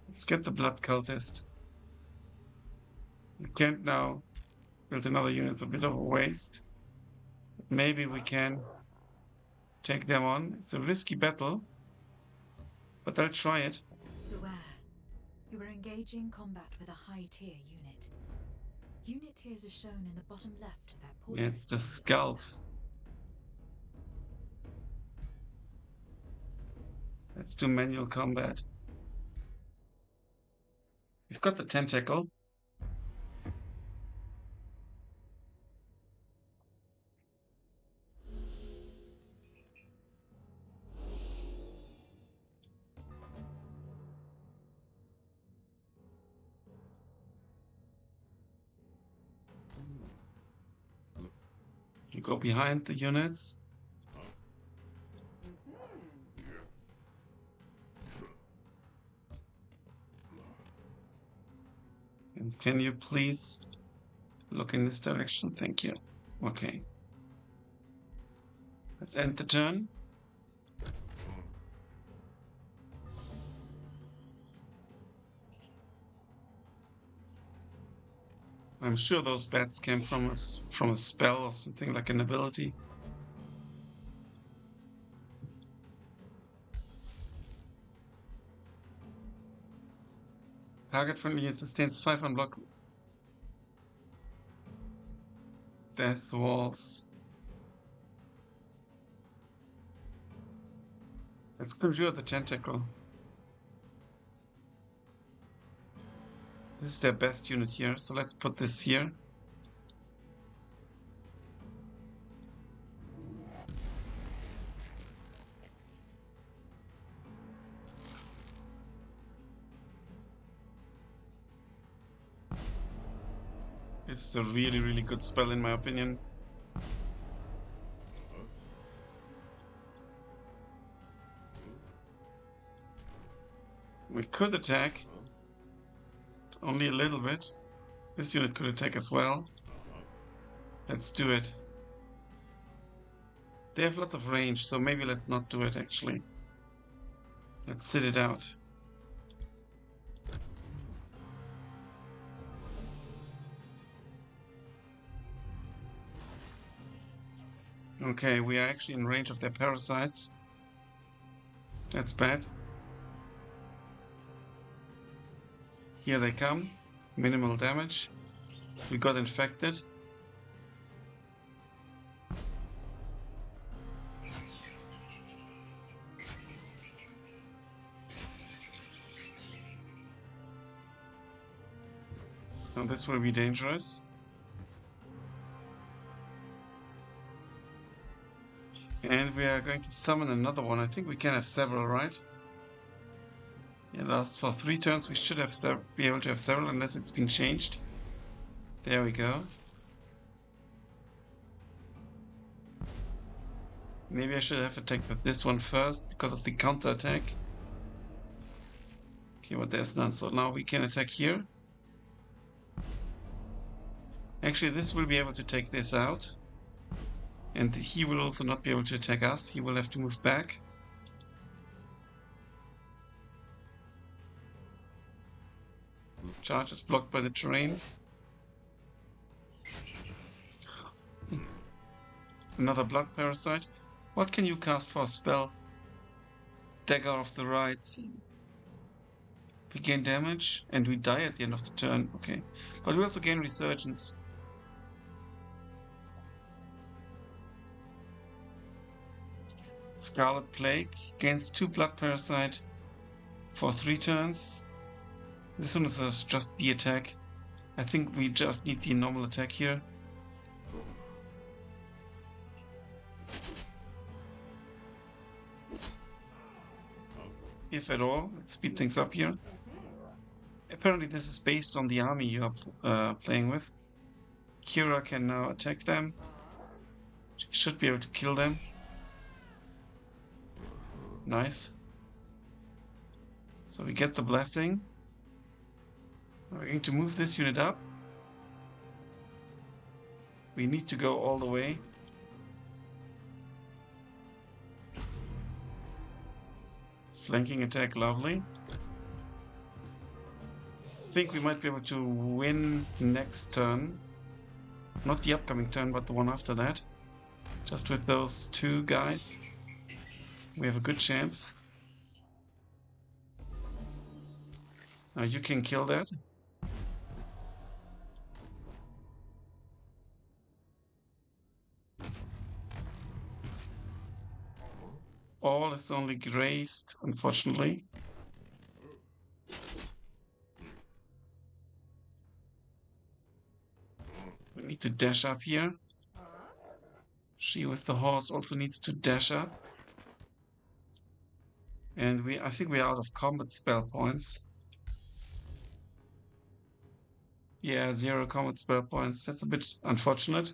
Let's get the blood cultist. We can't now build another unit. It's a bit of a waste. But maybe we can take them on. It's a risky battle, but I'll try it. Beware. You are engaging combat with a high-tier unit. Unit tiers are shown in the bottom left of that portrait. Yeah, it's the Skald. Let's do manual combat. We've got the tentacle. You go behind the units. And can you please look in this direction? Thank you. Okay. Let's end the turn. I'm sure those bats came from a spell or something like an ability. Target friendly unit sustains 5 unblock. Death walls. Let's conjure the tentacle. This is their best unit here, so let's put this here. This is a really, really good spell in my opinion. We could attack. Only a little bit. This unit could attack as well. Let's do it. They have lots of range, so maybe let's not do it actually. Let's sit it out. Okay, we are actually in range of their parasites. That's bad. Here they come. Minimal damage. We got infected. Now this will be dangerous. And we are going to summon another one. I think we can have several, right? Yeah, lasts for 3 turns. We should have be able to have several unless it's been changed. There we go. Maybe I should have attacked with this one first because of the counter attack. Okay, but there's none. So now we can attack here. Actually, this will be able to take this out. And he will also not be able to attack us. He will have to move back. Charge is blocked by the terrain. Another blood parasite. What can you cast for a spell? Dagger of the Rites. We gain damage and we die at the end of the turn. Okay. But we also gain resurgence. Scarlet Plague gains 2 blood parasite for 3 turns. This one is just the attack. I think we just need the normal attack here. If at all, let's speed things up here. Apparently this is based on the army you are playing with. Kira can now attack them. She should be able to kill them. Nice. So we get the blessing. We're going to move this unit up. We need to go all the way. Flanking attack, lovely. I think we might be able to win next turn. Not the upcoming turn, but the one after that. Just with those 2 guys. We have a good chance. Now you can kill that. All is only grazed, unfortunately. We need to dash up here. She with the horse also needs to dash up. And I think we are out of combat spell points. Yeah, 0 combat spell points. That's a bit unfortunate.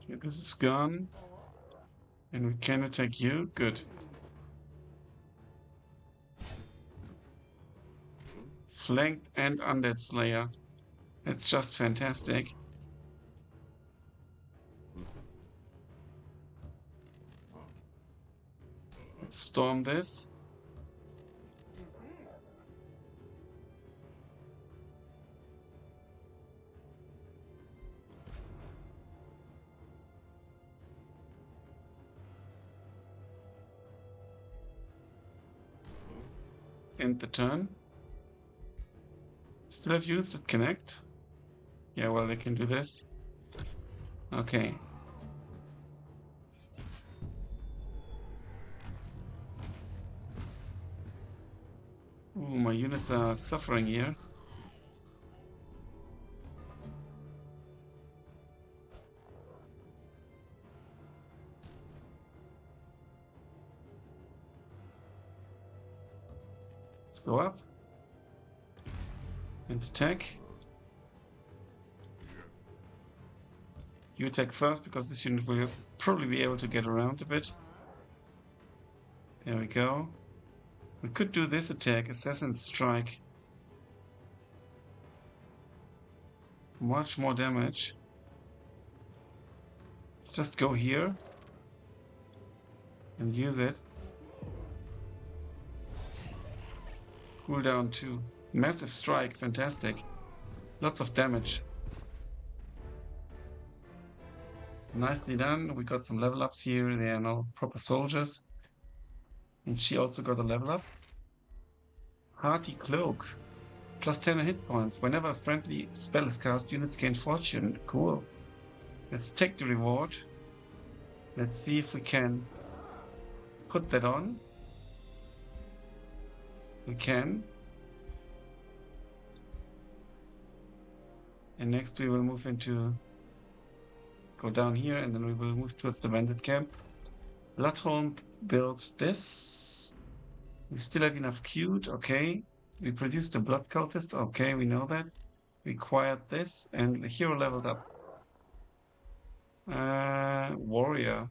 Okay, this is gone. And we can attack you. Good. Flanked and Undead Slayer. That's just fantastic. Let's storm this. End the turn. Still have units that connect? Yeah, well, they can do this. Okay. Ooh, my units are suffering here. Let's go up. And attack. You attack first because this unit will probably be able to get around a bit. There we go. We could do this attack, Assassin's Strike. Much more damage. Let's just go here and use it. cooldown too. Massive strike, fantastic. Lots of damage. Nicely done. We got some level ups here. They are now proper soldiers. And she also got a level up. Hearty Cloak. Plus 10 hit points. Whenever a friendly spell is cast, units gain fortune. Cool. Let's take the reward. Let's see if we can put that on. We can. And next we will move into... Go down here and then we will move towards the bandit camp. Bloodhorn builds this. We still have enough cute. Okay. We produced a blood cultist. Okay, we know that. We acquired this and the hero leveled up. Warrior.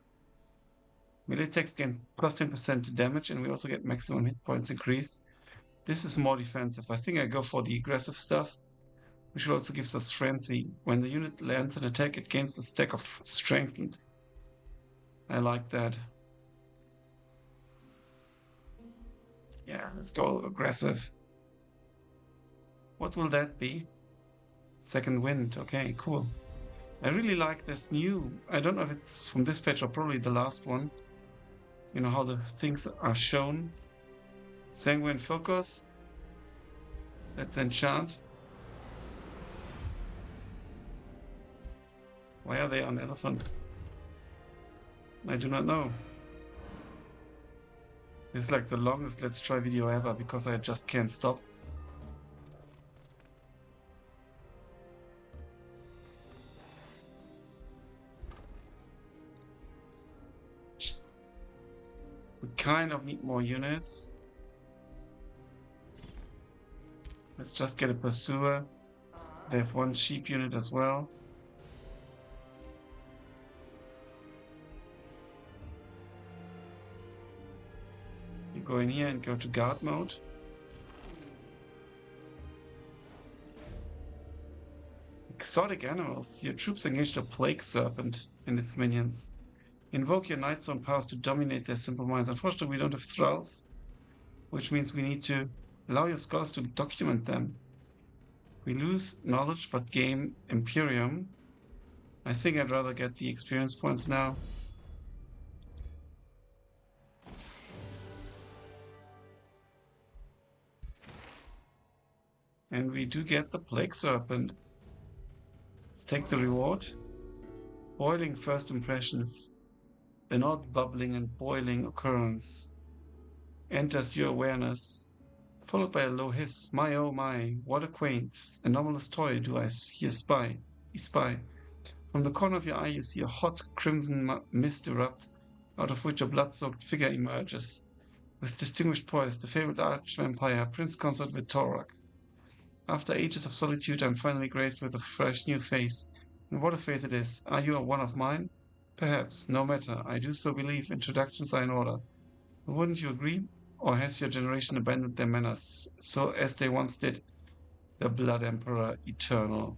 Melee attacks gain plus 10% damage and we also get maximum hit points increased. This is more defensive. I think I go for the aggressive stuff, which also gives us frenzy. When the unit lands an attack, it gains a stack of strengthened. I like that. Yeah, let's go aggressive. What will that be? Second wind. Okay, cool. I really like this new... I don't know if it's from this patch or probably the last one. You know how the things are shown. Sanguine Focus. Let's enchant. Why are they on elephants? I do not know. This is like the longest Let's Try video ever because I just can't stop. We kind of need more units. Let's just get a pursuer. They have one sheep unit as well. You go in here and go to guard mode. Exotic animals. Your troops engaged a plague serpent and its minions. Invoke your Night Zone powers to dominate their simple minds. Unfortunately, we don't have thralls, which means we need to allow your scholars to document them. We lose knowledge but gain Imperium. I think I'd rather get the experience points now. And we do get the Plague Serpent. Let's take the reward. Boiling first impressions. An odd bubbling and boiling occurrence enters your awareness, followed by a low hiss. My oh my, what a quaint, anomalous toy do I here spy. From the corner of your eye you see a hot crimson mist erupt, out of which a blood-soaked figure emerges. With distinguished poise, the fabled arch-vampire, Prince Consort Vitorak. After ages of solitude, I'm finally graced with a fresh new face. And what a face it is. Are you one of mine? Perhaps. No matter. I do so believe introductions are in order. Wouldn't you agree? Or has your generation abandoned their manners, so as they once did the Blood Emperor Eternal?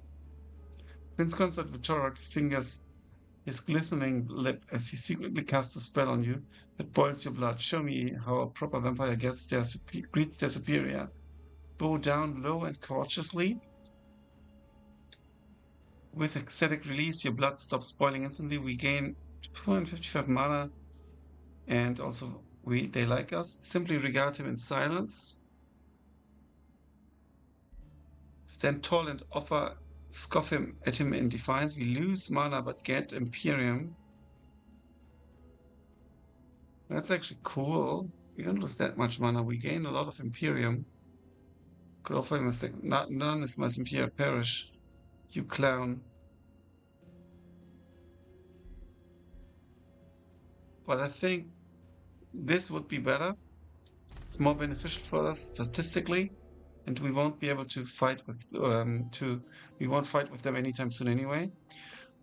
Prince Consort Vitorak fingers his glistening lip as he secretly casts a spell on you that boils your blood. Show me how a proper vampire greets their superior. Bow down low and cautiously. With ecstatic release, your blood stops boiling instantly. We gain 255 mana, and also they like us. Simply regard him in silence. Stand tall and scoff at him in defiance. We lose mana but get Imperium. That's actually cool. We don't lose that much mana. We gain a lot of Imperium. Could offer him a second. None is my Imperial perish. You clown. But I think this would be better. It's more beneficial for us statistically, and we won't be able to fight with we won't fight with them anytime soon anyway.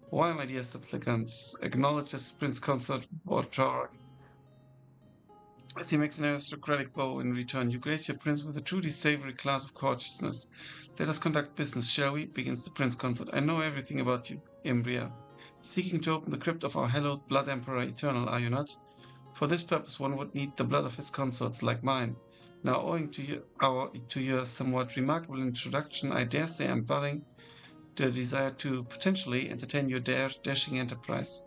Why, my dear supplicant, acknowledge this Prince Consort Vitorak. As he makes an aristocratic bow in return, you grace your prince with a truly savory class of courteousness. Let us conduct business, shall we? Begins the Prince Consort. I know everything about you, Imbria. Seeking to open the crypt of our hallowed Blood Emperor Eternal, are you not? For this purpose one would need the blood of his consorts, like mine. Now, owing to your somewhat remarkable introduction, I dare say I'm budding the desire to potentially entertain your dashing enterprise,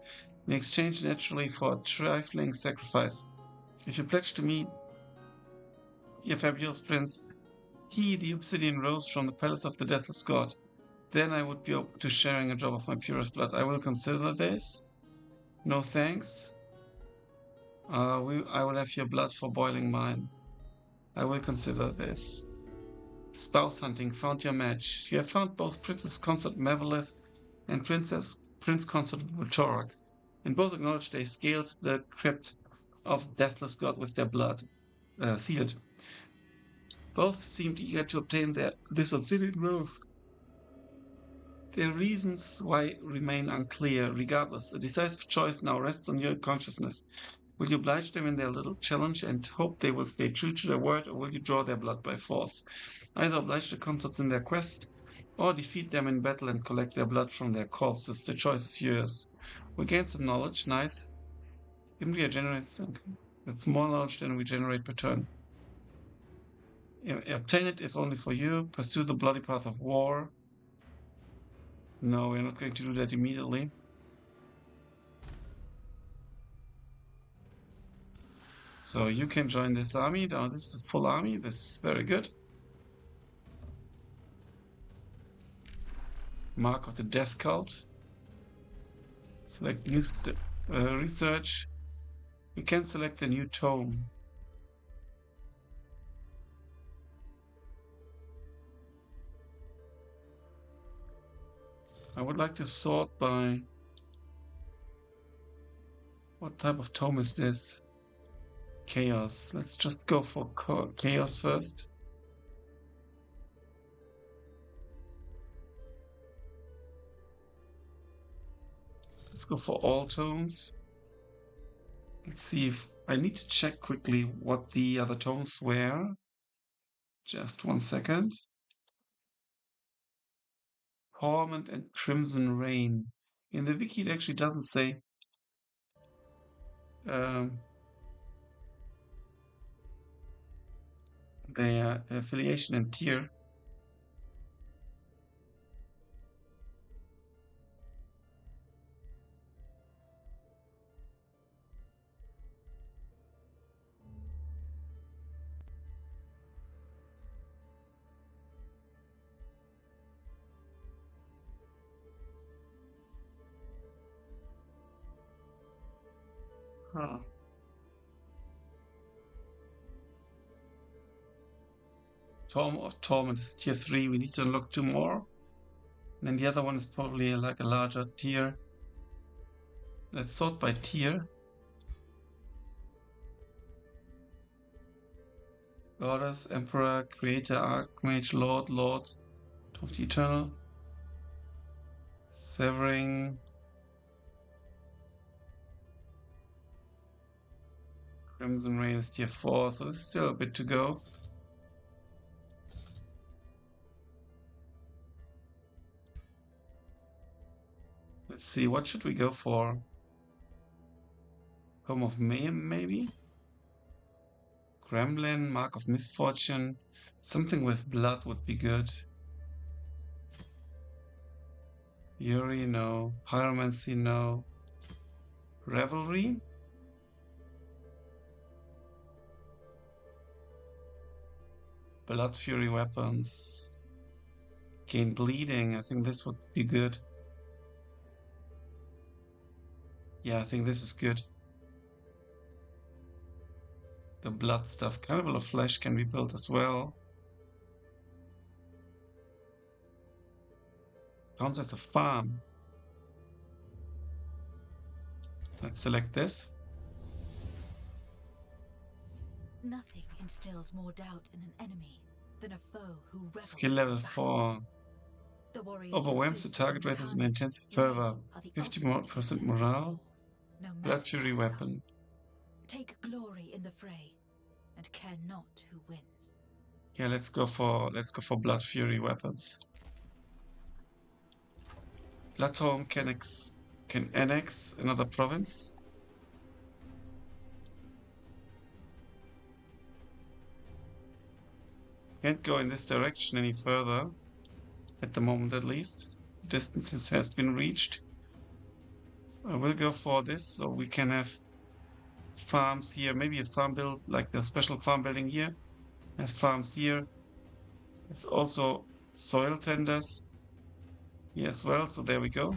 in exchange naturally for a trifling sacrifice. If you pledge to me, your fabulous prince, the obsidian rose from the palace of the deathless god, then I would be open to sharing a drop of my purest blood. I will consider this. No thanks. I will have your blood for boiling mine. I will consider this. Spouse hunting, found your match. You have found both Princess Consort Mavelith and Prince Consort Voltorok, and both acknowledge they scaled the crypt of Deathless God with their blood sealed. Both seemed eager to obtain this obsidian rose. Their reasons why remain unclear. Regardless, a decisive choice now rests on your consciousness. Will you oblige them in their little challenge and hope they will stay true to their word, or will you draw their blood by force? Either oblige the consorts in their quest, or defeat them in battle and collect their blood from their corpses. The choice is yours. We gain some knowledge, nice. Didn't we generate something? That's more knowledge than we generate per turn. Obtain it if only for you. Pursue the bloody path of war. No, we're not going to do that immediately. So you can join this army. Now this is a full army. This is very good. Mark of the Death Cult. Select new research. We can select a new tome. I would like to sort by... What type of tome is this? Chaos. Let's just go for Chaos first. Let's go for all tomes. Let's see if... I need to check quickly what the other tomes were. Just 1 second. Torment and Crimson Rain. In the wiki it actually doesn't say their affiliation and tier. Huh. Tome of Torment is tier 3. We need to unlock 2 more. And then the other one is probably like a larger tier. Let's sort by tier. Goddess, Emperor, Creator, Archmage, Lord of the Eternal. Severing. Crimson Rain is tier 4, so there's still a bit to go. Let's see, what should we go for? Home of Mayhem, maybe? Gremlin, Mark of Misfortune. Something with blood would be good. Fury, no. Pyromancy, no. Revelry? Blood Fury weapons. Gain bleeding. I think this would be good. Yeah, I think this is good. The blood stuff. Carnival of Flesh can be built as well. Counts as a farm. Let's select this. Nothing instills more doubt in an enemy than a foe who revels Skill level in battle. 4. The warriors Overwhelms the who target face with an the intensive carnage fervor. are the 50% ultimate morale. no matter Blood Fury the outcome. weapon. Take glory in the fray, and care not who wins. Yeah, let's go for Blood Fury weapons. Bloodhorn can annex another province. Can't go in this direction any further, at the moment at least. The distances has been reached. So I will go for this, so we can have farms here, maybe a farm build, like the special farm building here. Have farms here. It's also soil tenders here as well, so there we go.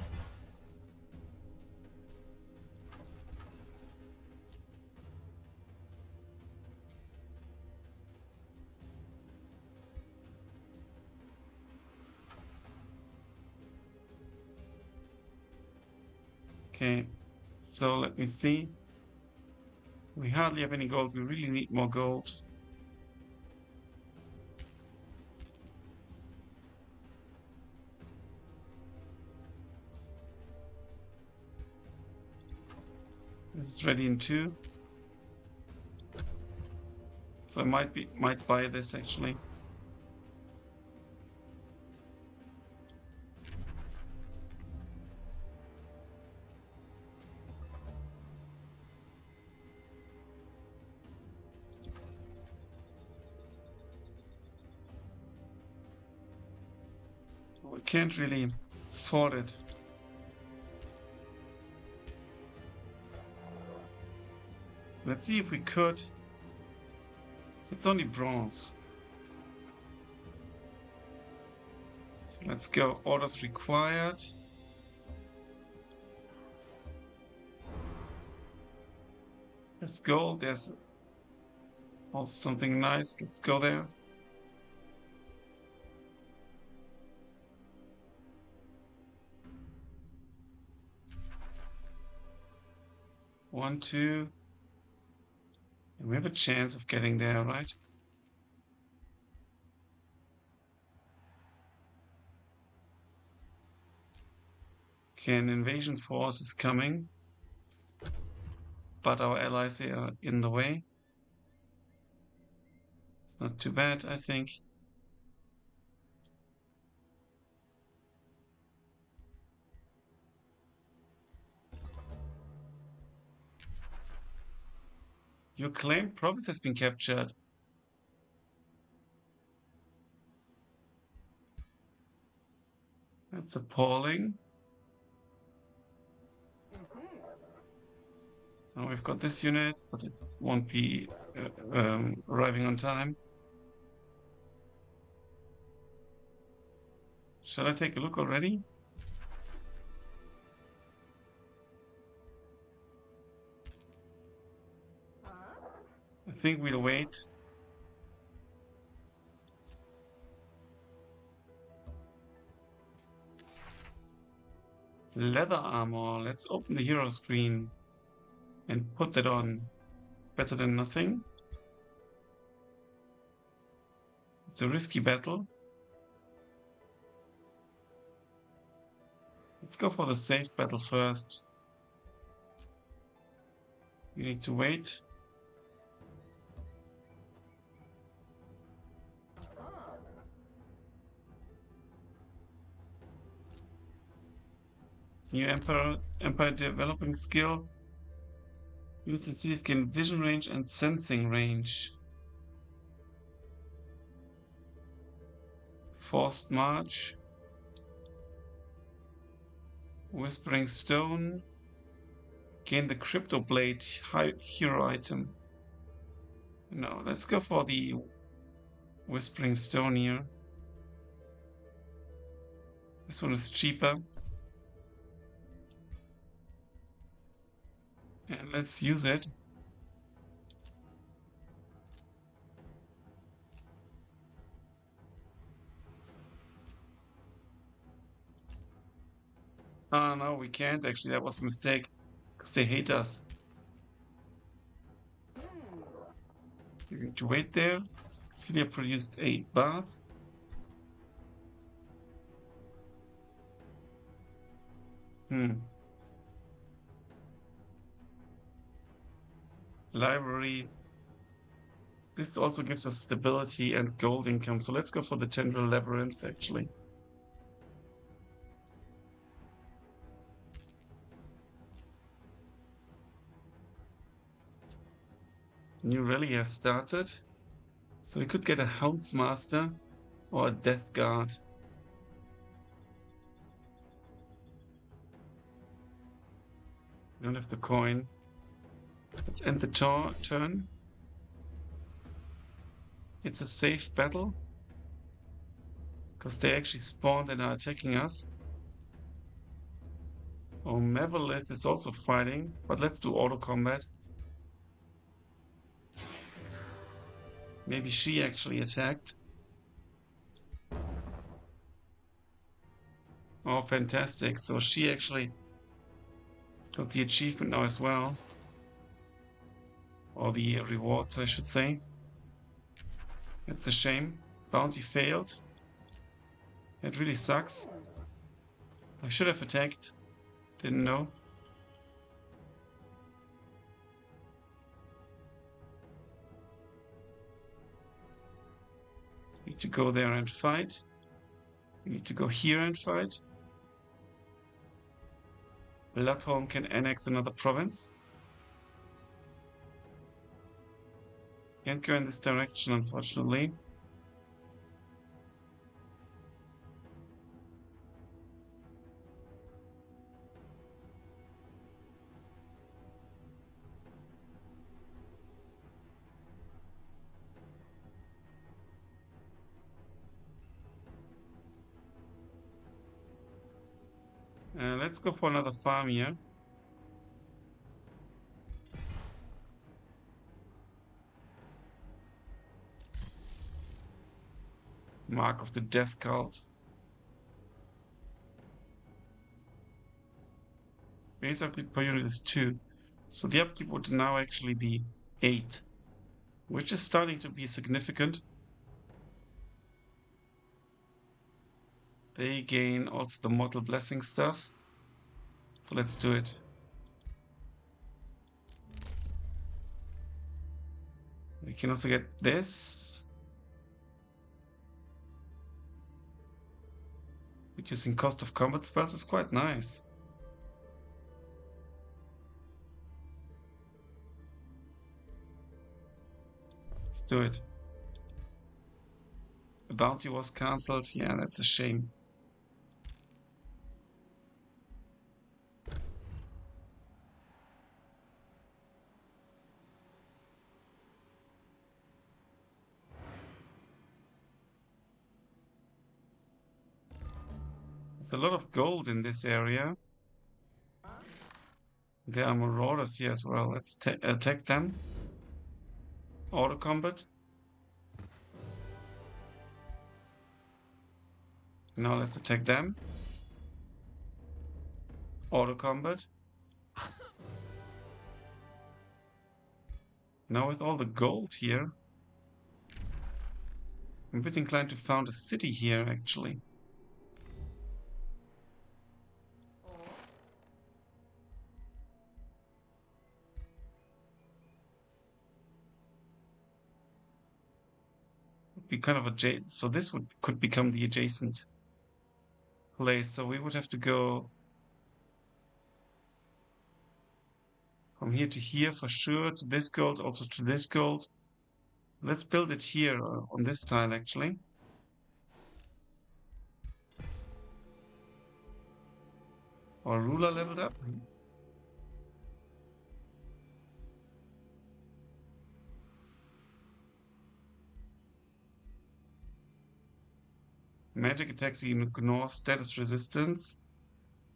Okay, so let me see. We hardly have any gold. We really need more gold. This is ready in 2. So I might buy this actually. We can't really afford it. Let's see if we could. It's only bronze. So let's go. Orders required. There's gold. There's also something nice. Let's go there. One, 2. And we have a chance of getting there, right? Okay, an invasion force is coming. But our allies are in the way. It's not too bad, I think. Your claimed province has been captured. That's appalling. Now we've got this unit, but it won't be arriving on time. Shall I take a look already? I think we'll wait. Leather armor. Let's open the hero screen and put that on. Better than nothing. It's a risky battle. Let's go for the safe battle first. We need to wait. New Empire developing skill. Use the cities gain vision range and sensing range. Forced March. Whispering Stone. Gain the Crypto Blade hero item. No, let's go for the Whispering Stone here. This one is cheaper. And let's use it. Oh no, we can't actually. That was a mistake. Because they hate us. You need to wait there. Philia produced a bath. Library. This also gives us stability and gold income. So let's go for the Tendril Labyrinth actually. New rally has started. So we could get a Houndsmaster or a Death Guard. We don't have the coin. Let's end the turn. It's a safe battle. Because they actually spawned and are attacking us. Oh, Mavelith is also fighting. But let's do auto combat. Maybe she actually attacked. Oh, fantastic. So she actually got the achievement now as well. Or the reward, I should say. That's a shame. Bounty failed. It really sucks. I should have attacked. Didn't know. Need to go there and fight. We need to go here and fight. Bloodhome can annex another province. Can't go in this direction, unfortunately. Let's go for another farm here. Mark of the Death Cult. Base upkeep per unit is 2. So the upkeep would now actually be 8. Which is starting to be significant. They gain also the Mortal Blessing stuff. So let's do it. We can also get this. Reducing cost of combat spells is quite nice. Let's do it. The bounty was cancelled. Yeah, that's a shame. There's a lot of gold in this area. There are marauders here as well. Let's attack them. Auto combat. Now let's attack them. Auto combat. Now with all the gold here, I'm a bit inclined to found a city here actually. Be kind of so this could become the adjacent place. So we would have to go from here to here for sure, to this gold, also to this gold. Let's build it here on this tile actually. Our ruler leveled up. Magic attacks ignore status resistance.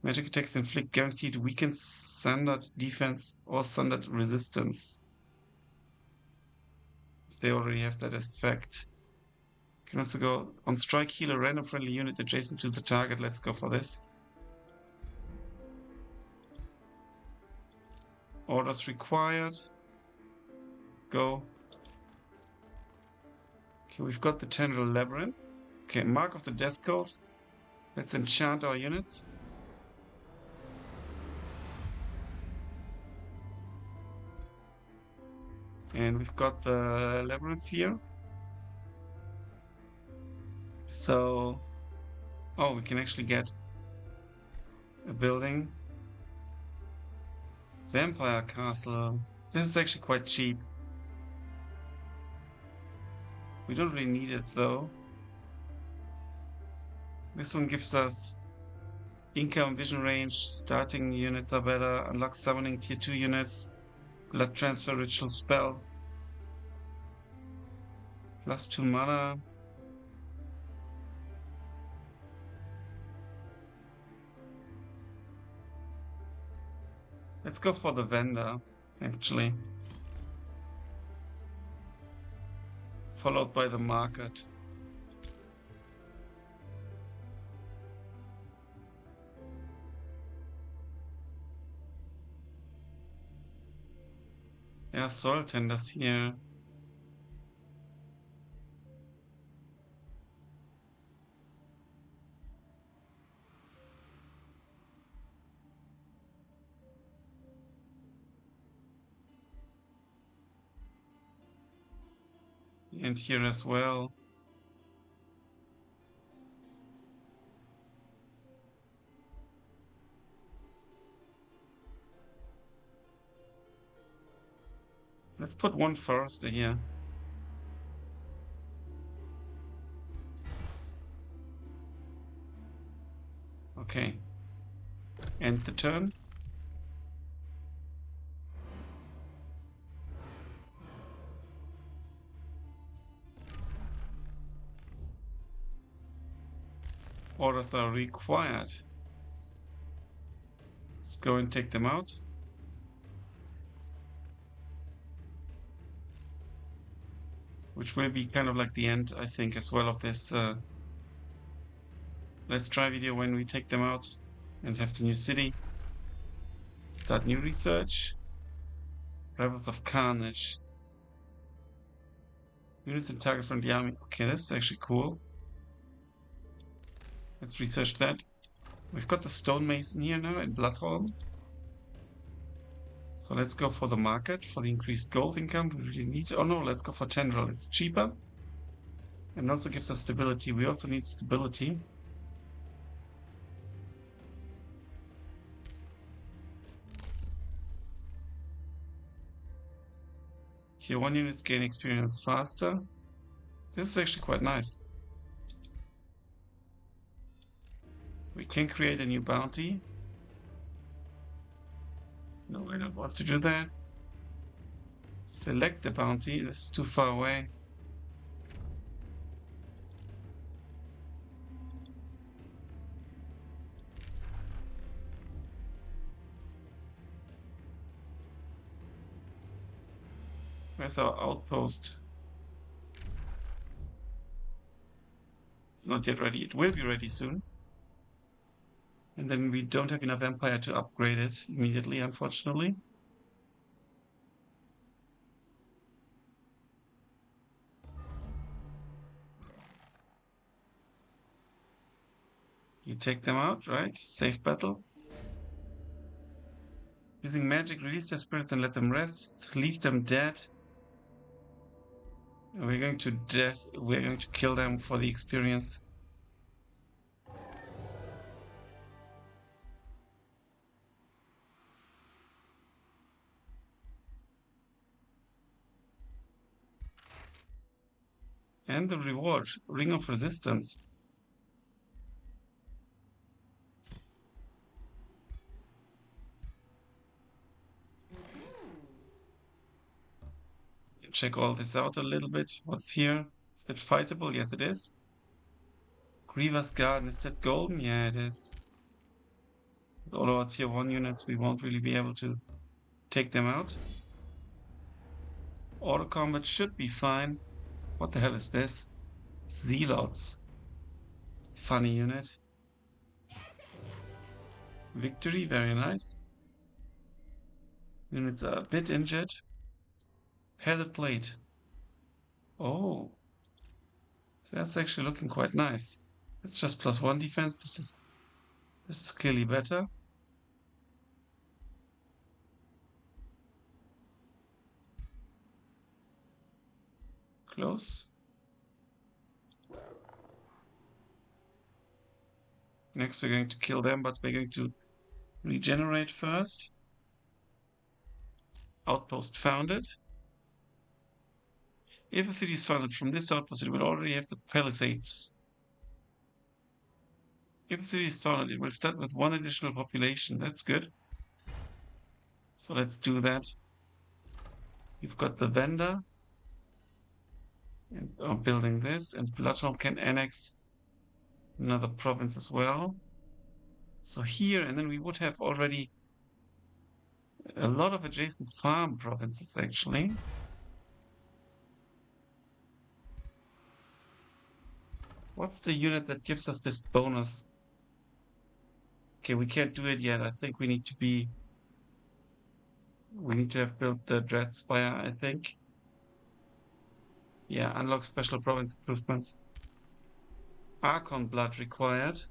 Magic attacks inflict guaranteed weakened standard defense or standard resistance. If they already have that effect. Can also go on strike, heal a random friendly unit adjacent to the target. Let's go for this. Orders required. Go. Okay, we've got the Tendril Labyrinth. Okay, Mark of the Death Cult. Let's enchant our units. And we've got the Labyrinth here. So, oh, we can actually get a building. Vampire Castle. This is actually quite cheap. We don't really need it though. This one gives us income, vision range, starting units are better, unlock summoning tier 2 units, blood transfer ritual spell, +2 mana. Let's go for the vendor, actually. Followed by the market. Yeah, soil tenders here. And here as well. Let's put one forester here. Okay. End the turn. Orders are required. Let's go and take them out. Which will be kind of like the end, I think, as well of this Let's Try video when we take them out and have the new city. Start new research. Rebels of Carnage. Units and target from the army. Okay, this is actually cool. Let's research that. We've got the stonemason here now in Bloodholm. So let's go for the market for the increased gold income. We really need. Oh no, let's go for Tendril. It's cheaper. And also gives us stability. We also need stability. Tier 1 units gain experience faster. This is actually quite nice. We can create a new bounty. No, I don't want to do that. Select the bounty. This is too far away. Where's our outpost? It's not yet ready. It will be ready soon. And then we don't have enough empire to upgrade it immediately, unfortunately. You take them out, right? Safe battle. Using magic, release their spirits and let them rest. Leave them dead. We're going to kill them for the experience. And the reward, Ring of Resistance. Check all this out a little bit. What's here? Is it fightable? Yes, it is. Griever's Garden, is that golden? Yeah, it is. With all our tier 1 units, we won't really be able to take them out. Auto combat should be fine. What the hell is this? Zealots. Funny unit. Victory, very nice. Units are a bit injured. Headed plate. Oh. That's actually looking quite nice. It's just +1 defense. This is clearly better. Close. Next we're going to kill them, but we're going to regenerate first. Outpost founded. If a city is founded from this outpost, it will already have the palisades. If the city is founded, it will start with 1 additional population. That's good. So let's do that. You've got the vendor and building this, and Bloodhorn can annex another province as well. So here, and then we would have already a lot of adjacent farm provinces, actually. What's the unit that gives us this bonus? Okay, we can't do it yet. I think we need to have built the Dread Spire, I think. Yeah, unlock special province improvements. Archon blood required.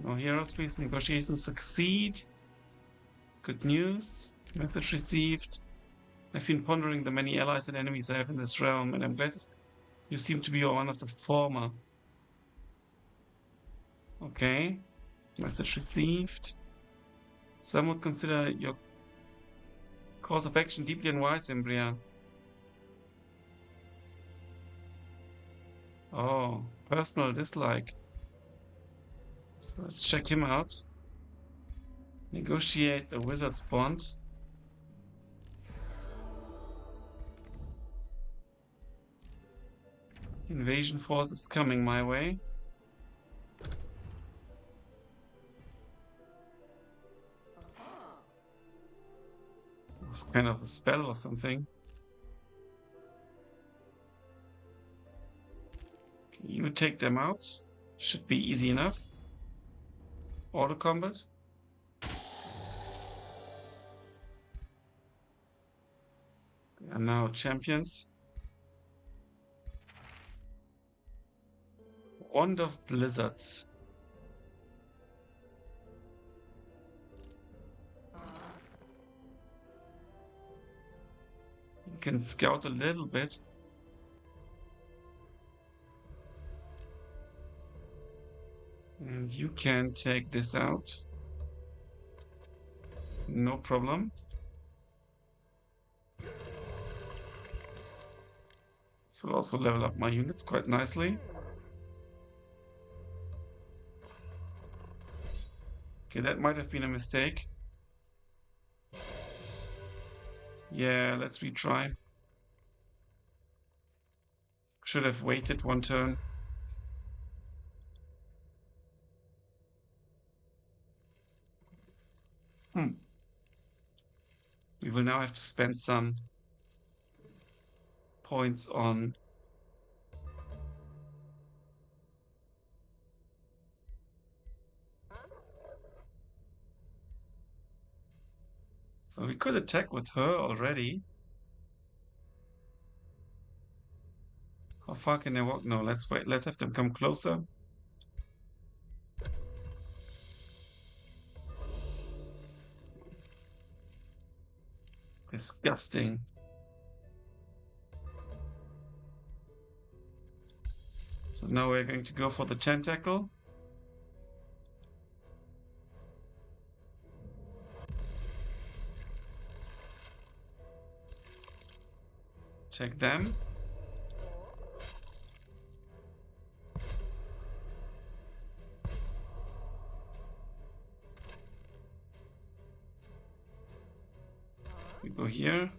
No heroes, please. Negotiations succeed. Good news. Message received. I've been pondering the many allies and enemies I have in this realm, and I'm glad you seem to be one of the former. Okay. Message received. Some would consider your course of action deeply unwise, Embria. Oh, personal dislike. So let's check him out. Negotiate the wizard's bond. Invasion force is coming my way. It's kind of a spell or something. Okay, you take them out. Should be easy enough. Auto combat. We are now champions. Wand of Blizzards. You can scout a little bit. And you can take this out. No problem. This will also level up my units quite nicely. Okay, that might have been a mistake. Yeah, let's retry. Should have waited one turn. We will now have to spend some points on well, we could attack with her already. How far can they walk? No, let's wait. Let's have them come closer. Disgusting. So now we're going to go for the tentacle. Check them. We go here.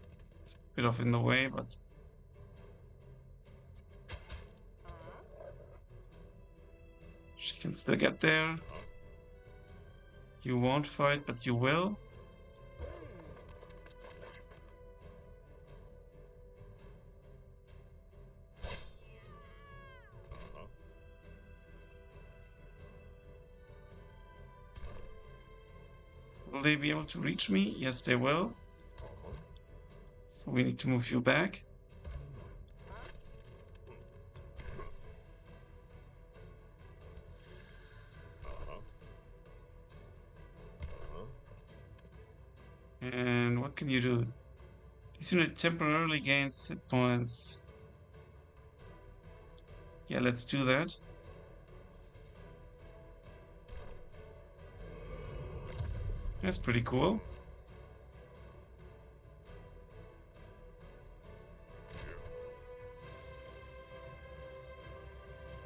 It's a bit of in the way, but she can still get there. You won't fight, but you will. Will they be able to reach me? Yes, they will. So we need to move you back. And what can you do? This unit temporarily gains hit points. Yeah, let's do that. That's pretty cool.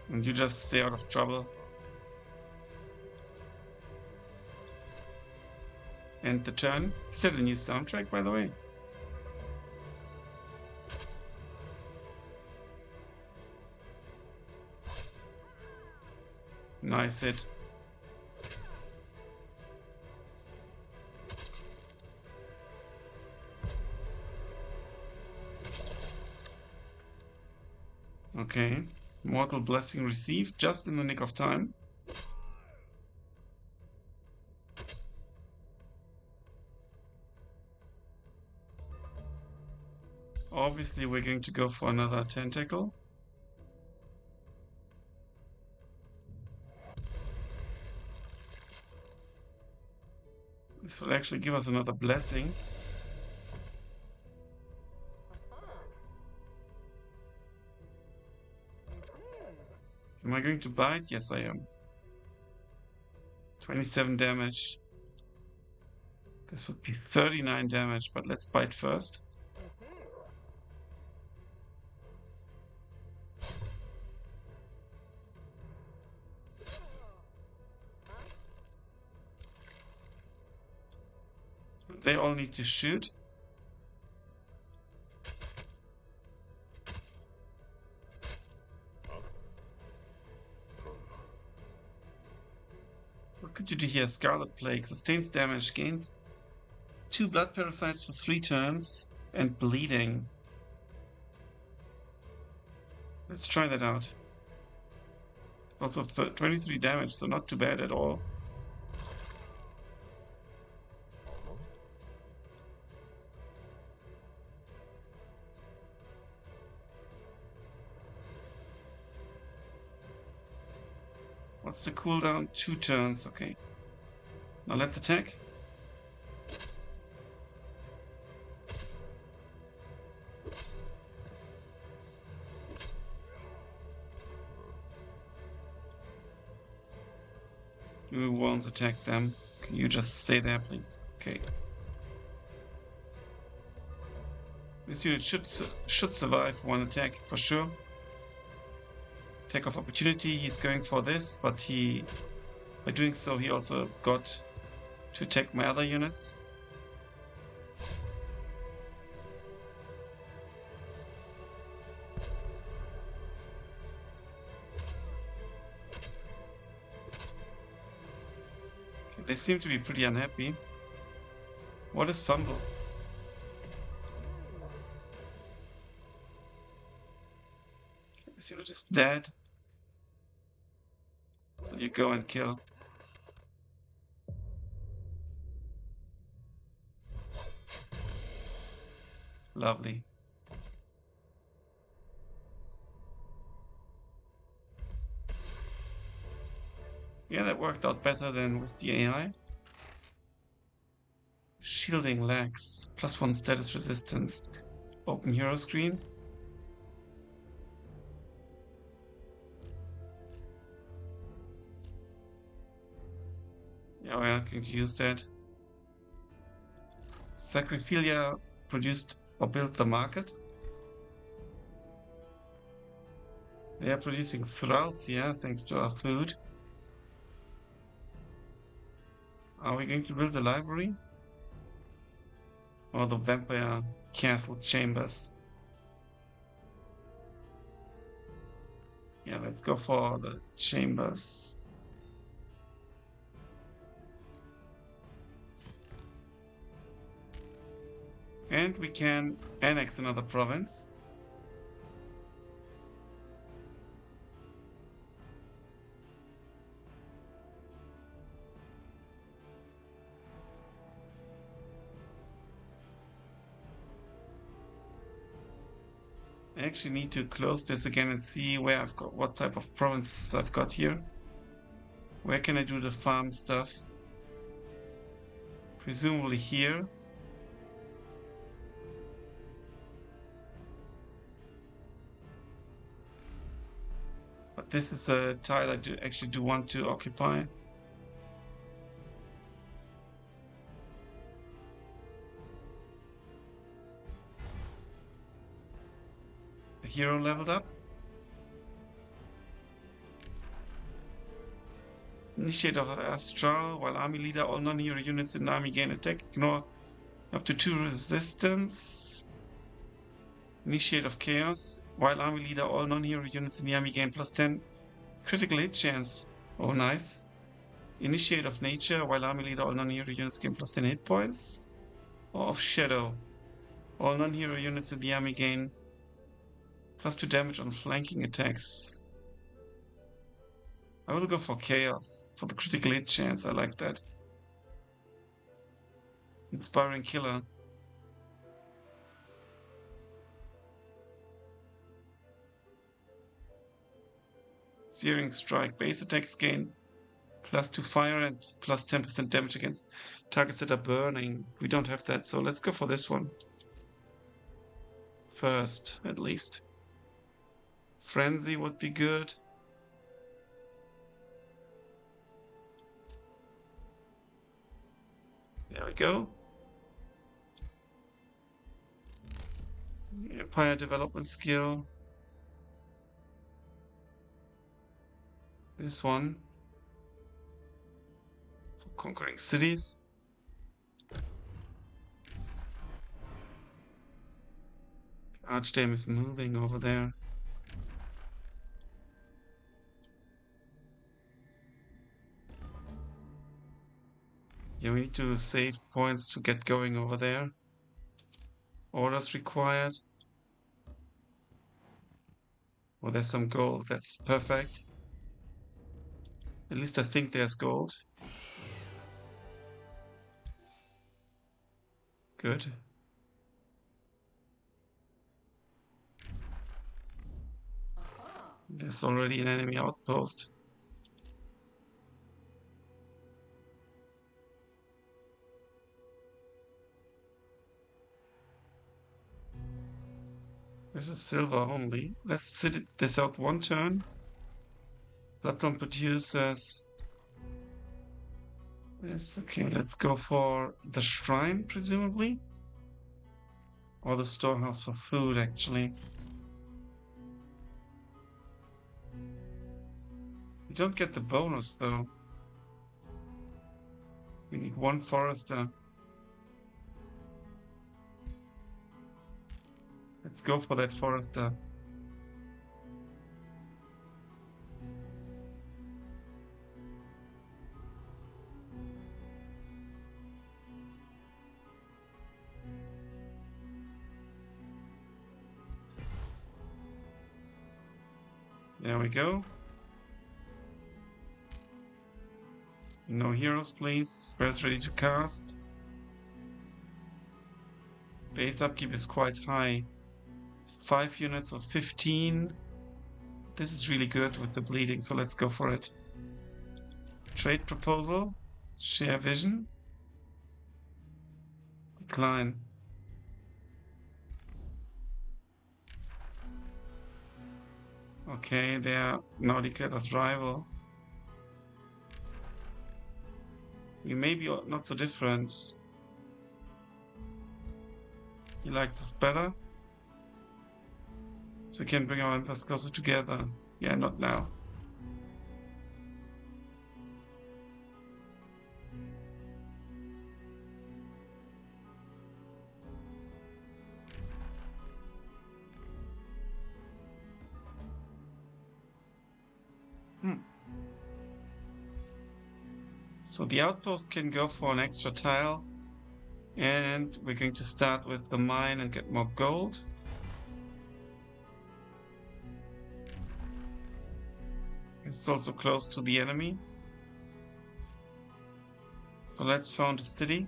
And you just stay out of trouble. End the turn. Still a new soundtrack, by the way. Nice hit. Okay. Mortal blessing received just in the nick of time. Obviously, we're going to go for another tentacle. This will actually give us another blessing. Am I going to bite? Yes, I am. 27 damage. This would be 39 damage, but let's bite first. They all need to shoot. What could you do here? Scarlet Plague. Sustains damage. Gains 2 blood parasites for 3 turns. And bleeding. Let's try that out. Also 23 damage, so not too bad at all. What's the cooldown? 2 turns, okay. Now let's attack. We won't attack them. Can you just stay there, please? Okay. This unit should survive one attack for sure. Attack of opportunity. He's going for this, but by doing so, he also got to attack my other units. Okay, they seem to be pretty unhappy. What is fumble? Okay, this unit is dead. So you go and kill. Lovely. Yeah, that worked out better than with the AI. Shielding lags. +1 status resistance. Open hero screen. Yeah, we're not going to use that. Sacrophilia produced or built the market. They are producing thralls here, thanks to our food. Are we going to build the library? Or the vampire castle chambers? Yeah, let's go for the chambers. And we can annex another province. I actually need to close this again and see where I've got, what type of provinces I've got here. Where can I do the farm stuff? Presumably here. But this is a tile I actually do want to occupy. hero leveled up. Initiate of Astral. While army leader, all non-hero units in the army gain attack. Ignore up to 2 resistance. Initiate of Chaos. While army leader, all non-hero units in the army gain +10 critical hit chance. Oh, nice. Initiate of Nature. While army leader, all non-hero units gain +10 hit points. Or of Shadow. All non-hero units in the army gain +2 damage on flanking attacks. I will go for Chaos for the critical hit chance. I like that. Inspiring Killer. Searing Strike. Base attacks gain +2 fire and +10% damage against targets that are burning. We don't have that, so let's go for this one. First, at least. Frenzy would be good. There we go. Empire development skill. This one. For conquering cities. Archdame is moving over there. Yeah, we need to save points to get going over there. Orders required. Oh, there's some gold. That's perfect. At least I think there's gold. Good. There's already an enemy outpost. This is silver only. Let's sit this out one turn. Bloodstone produces. Yes, okay, let's go for the shrine, presumably. Or the storehouse for food, actually. We don't get the bonus, though. We need one forester. Let's go for that forester. There we go. No heroes, please. Spells ready to cast. Base upkeep is quite high. 5 units of 15. This is really good with the bleeding, so let's go for it. Trade proposal. Share vision. Decline. Okay, they are now declared as rival. We may be not so different. He likes us better. So we can bring our empires closer together. Yeah, not now. So the outpost can go for an extra tile. And we're going to start with the mine and get more gold. It's also close to the enemy. So let's found a city.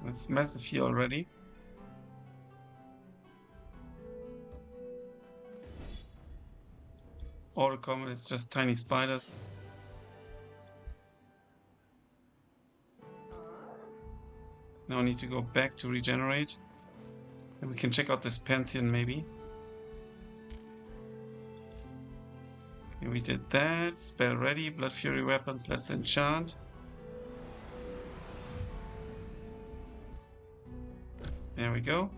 It's massive here already. Or common, it's just tiny spiders. Now I need to go back to regenerate. Then we can check out this Pantheon maybe. Okay, we did that. Spell ready. Blood Fury weapons. Let's enchant. There we go.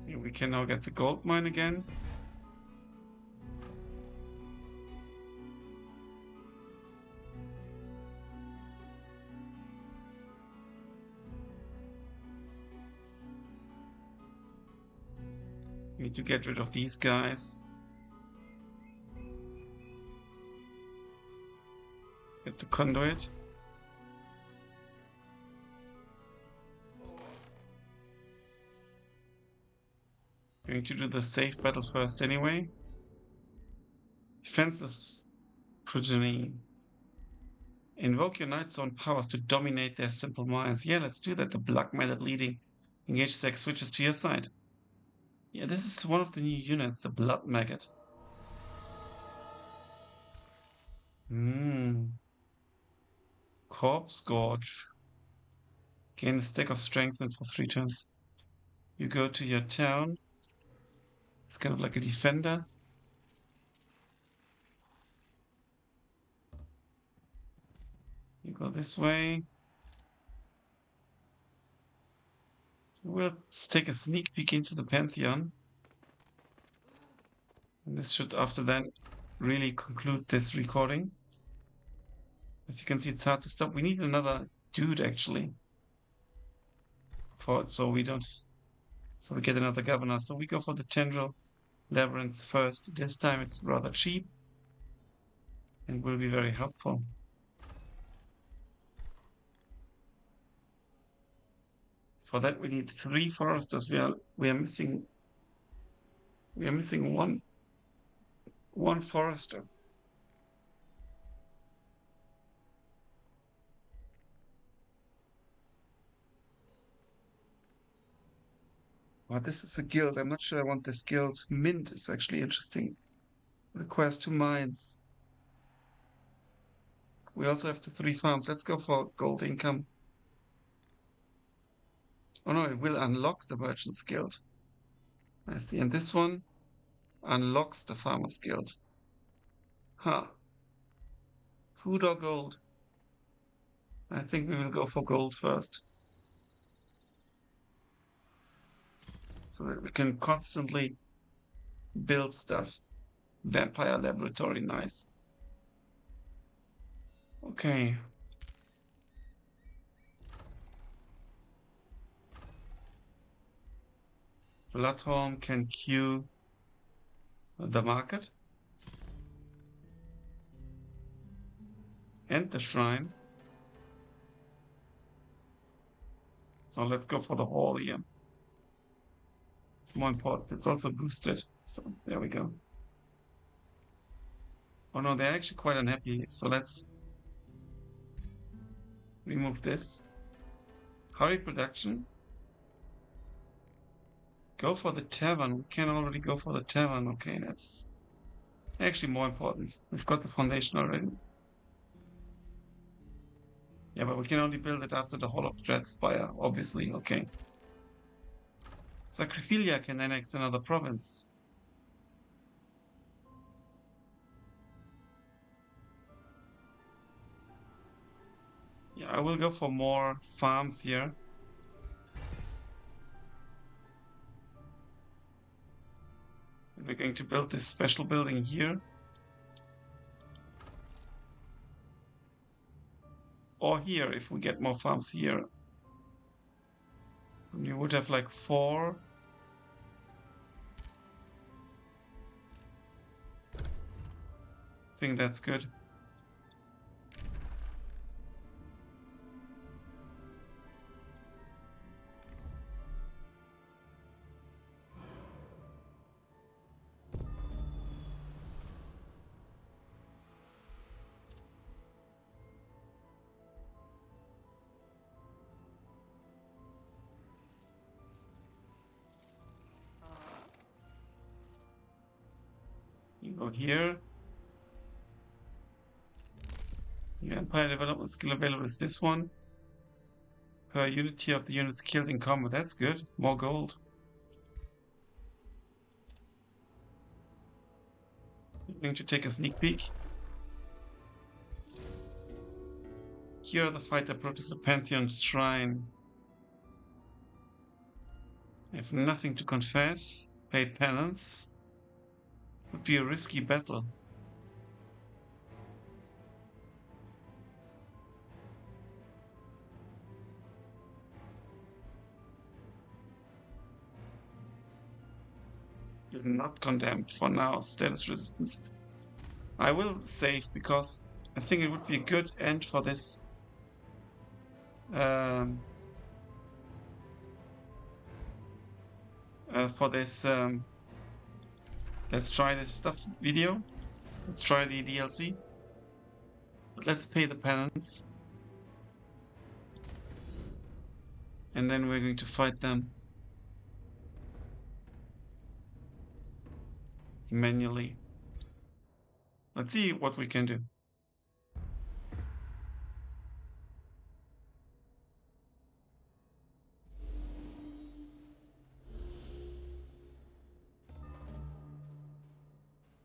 Here we can now get the gold mine again. Need to get rid of these guys. Get the conduit. Going to do the safe battle first anyway. Defenseless progeny. Invoke your Knight's own powers to dominate their simple minds. Yeah, let's do that. The blackmailer bleeding. Engage sex switches to your side. Yeah, this is one of the new units, the Blood Maggot. Corpse Gorge. Gain a stack of strength and for 3 turns. You go to your town. It's kind of like a defender. You go this way. We'll take a sneak peek into the Pantheon. And this should, after that, really conclude this recording. As you can see, it's hard to stop. We need another dude, actually. So we get another governor. So we go for the Tendril Labyrinth first. This time it's rather cheap and will be very helpful. For that we need 3 foresters. We are missing one forester. But this is a guild. I'm not sure I want this guild. Mint is actually interesting. Requires 2 mines. We also have the 3 farms. Let's go for gold income. Oh no, it will unlock the Merchant's Guild. I see. And this one unlocks the Farmer's Guild. Huh. Food or gold? I think we will go for gold first. So that we can constantly build stuff. Vampire Laboratory, nice. Okay. Bloodhorn can queue the market. And the shrine. So let's go for the hall here. It's more important. It's also boosted. So there we go. Oh no, they're actually quite unhappy. So let's remove this. Hurry production. Go for the tavern. We can already go for the tavern. Okay, that's actually more important. We've got the foundation already. Yeah, but we can only build it after the Hall of Dreadspire, obviously. Okay. Sacrophilia can annex another province. Yeah, I will go for more farms here. And we're going to build this special building here. Or here, if we get more farms here. And you would have like 4. I think that's good. Go here. The Empire development skill available is this one. Per unity of the units killed in combat. That's good. More gold. I'm going to take a sneak peek. Here the fighter approaches the Pantheon Shrine. I have nothing to confess. Pay penance. Would be a risky battle. You're not condemned for now. Status resistance. I will save because I think it would be a good end for this. Let's try this stuff video. Let's try the DLC. But let's pay the penance. And then we're going to fight them manually. Let's see what we can do.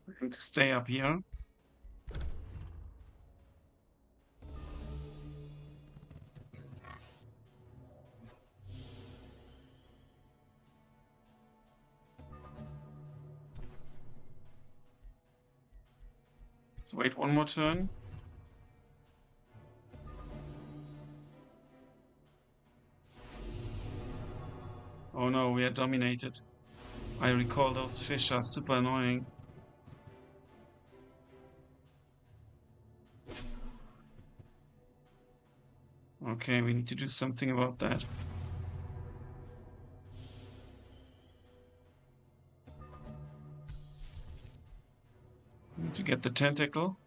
We're going to stay up here. Let's wait one more turn. Oh no, we are dominated. I recall those fish are super annoying. Okay, we need to do something about that. We need to get the tentacle.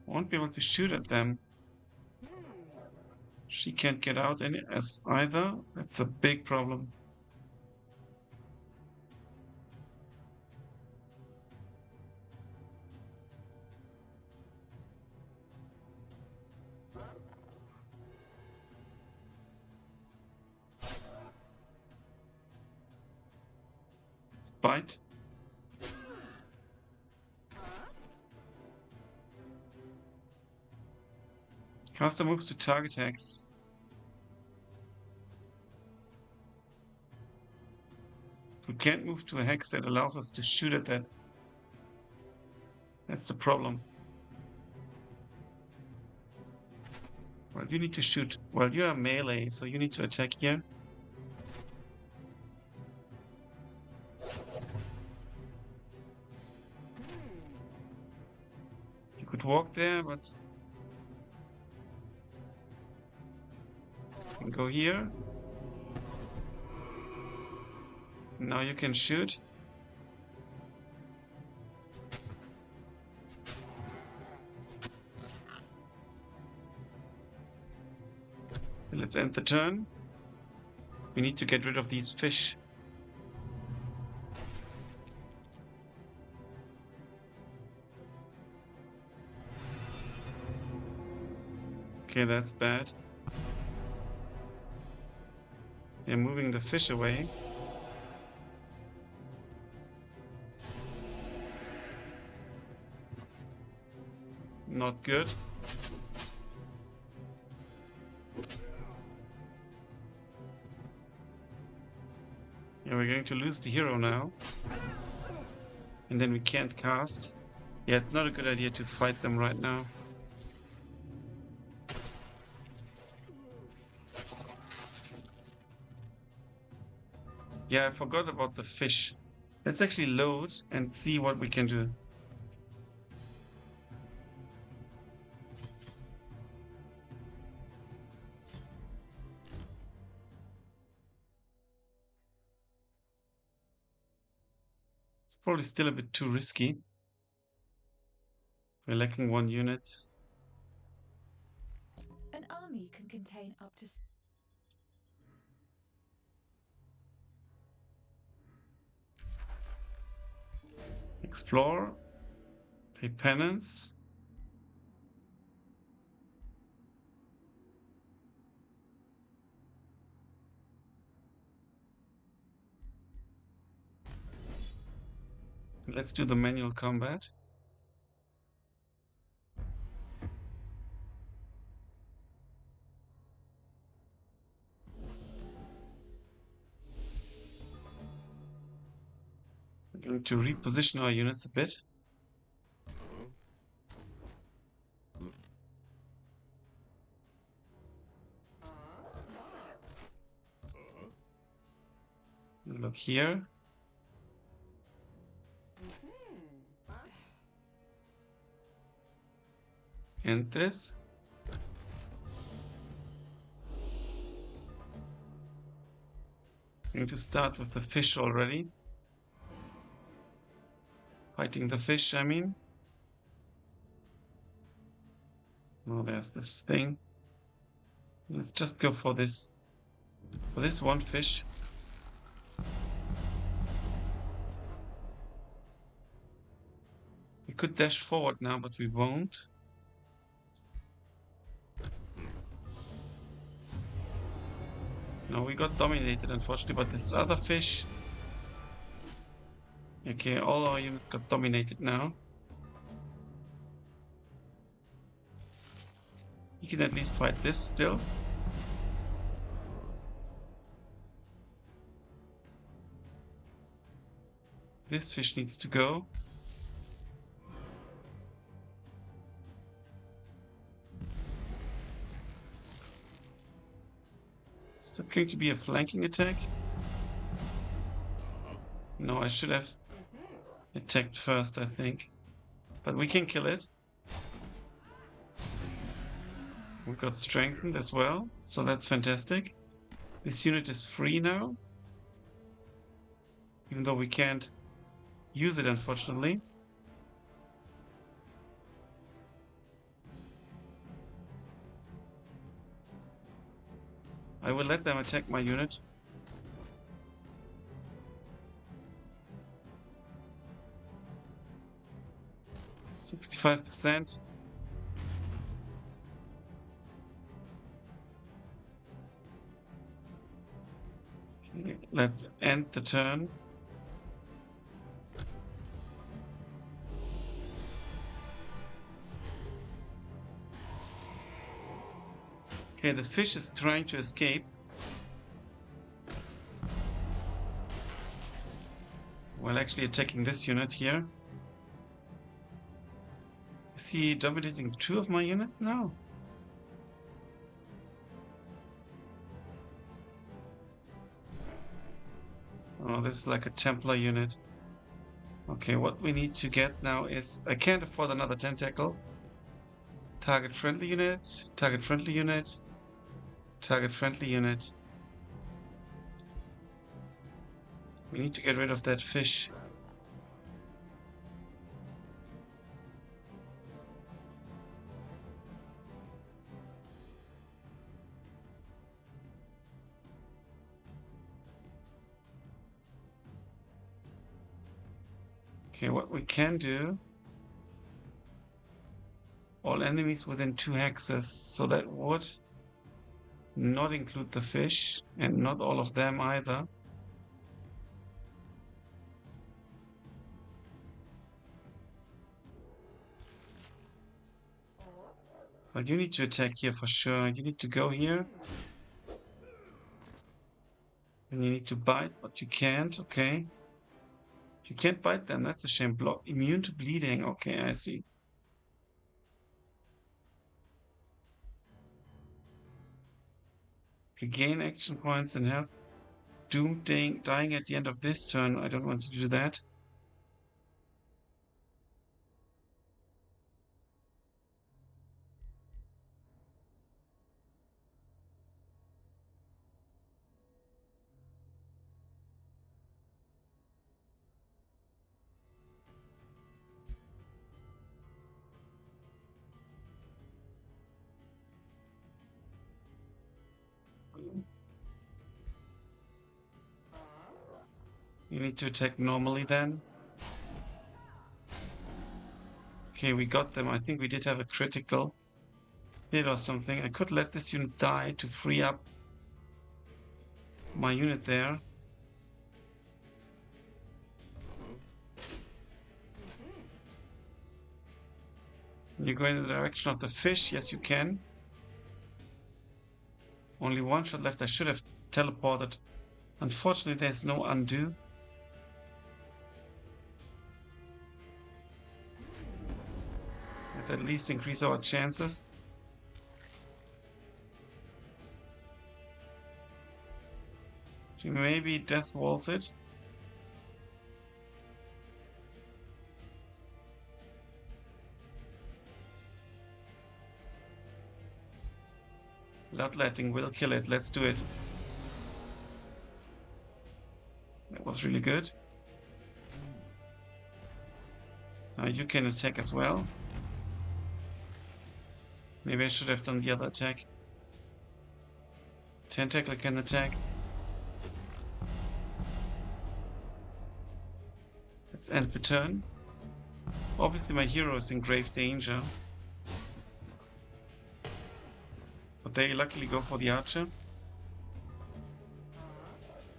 Won't be able to shoot at them. She can't get out either. That's a big problem. Let's bite. Caster moves to target hex. We can't move to a hex that allows us to shoot at that. That's the problem. Well, you need to shoot. Well, you are melee, so you need to attack here. You could walk there, but you can go here. Now you can shoot. Let's end the turn. We need to get rid of these fish. Okay, that's bad. They're moving the fish away. Not good. Yeah, we're going to lose the hero now. And then we can't cast. Yeah, it's not a good idea to fight them right now. Yeah, I forgot about the fish. Let's actually load and see what we can do. Probably still a bit too risky. We're lacking 1 unit. An army can contain up to... Explore. Pay penance. Let's do the manual combat. We're going to reposition our units a bit. Look here. And this. I'm going to start with the fish already. Fighting the fish, I mean. Oh, there's this thing. Let's just go for this. For this one fish. We could dash forward now, but we won't. No, we got dominated, unfortunately, but this other fish... Okay, all our units got dominated now. You can at least fight this still. This fish needs to go. Is that going to be a flanking attack? No, I should have attacked first, I think. But we can kill it. We got strengthened as well, so that's fantastic. This unit is free now. Even though we can't use it, unfortunately. I will let them attack my unit. %65%. Okay, let's end the turn. Okay, the fish is trying to escape. While actually attacking this unit here. Is he dominating 2 of my units now? Oh, this is like a Templar unit. Okay, what we need to get now is... I can't afford another tentacle. Target friendly unit, target friendly unit, target friendly unit. We need to get rid of that fish. Okay, what we can do... All enemies within 2 hexes, so that would not include the fish, and not all of them either. But you need to attack here for sure. You need to go here. And you need to bite, but you can't. Okay. You can't bite them. That's a shame. Block. Immune to bleeding. Okay, I see. Regain action points and help. Doomed dying at the end of this turn. I don't want to do that. You need to attack normally then. Okay, we got them. I think we did have a critical hit or something. I could let this unit die to free up my unit there. You go in the direction of the fish. Yes, you can. Only one shot left. I should have teleported. Unfortunately, there's no undo. Let's at least increase our chances. She maybe death walls it. Bloodletting will kill it. Let's do it. That was really good. Now you can attack as well. Maybe I should have done the other attack. Tentacle can attack. Let's end the turn. Obviously my hero is in grave danger. But they luckily go for the archer.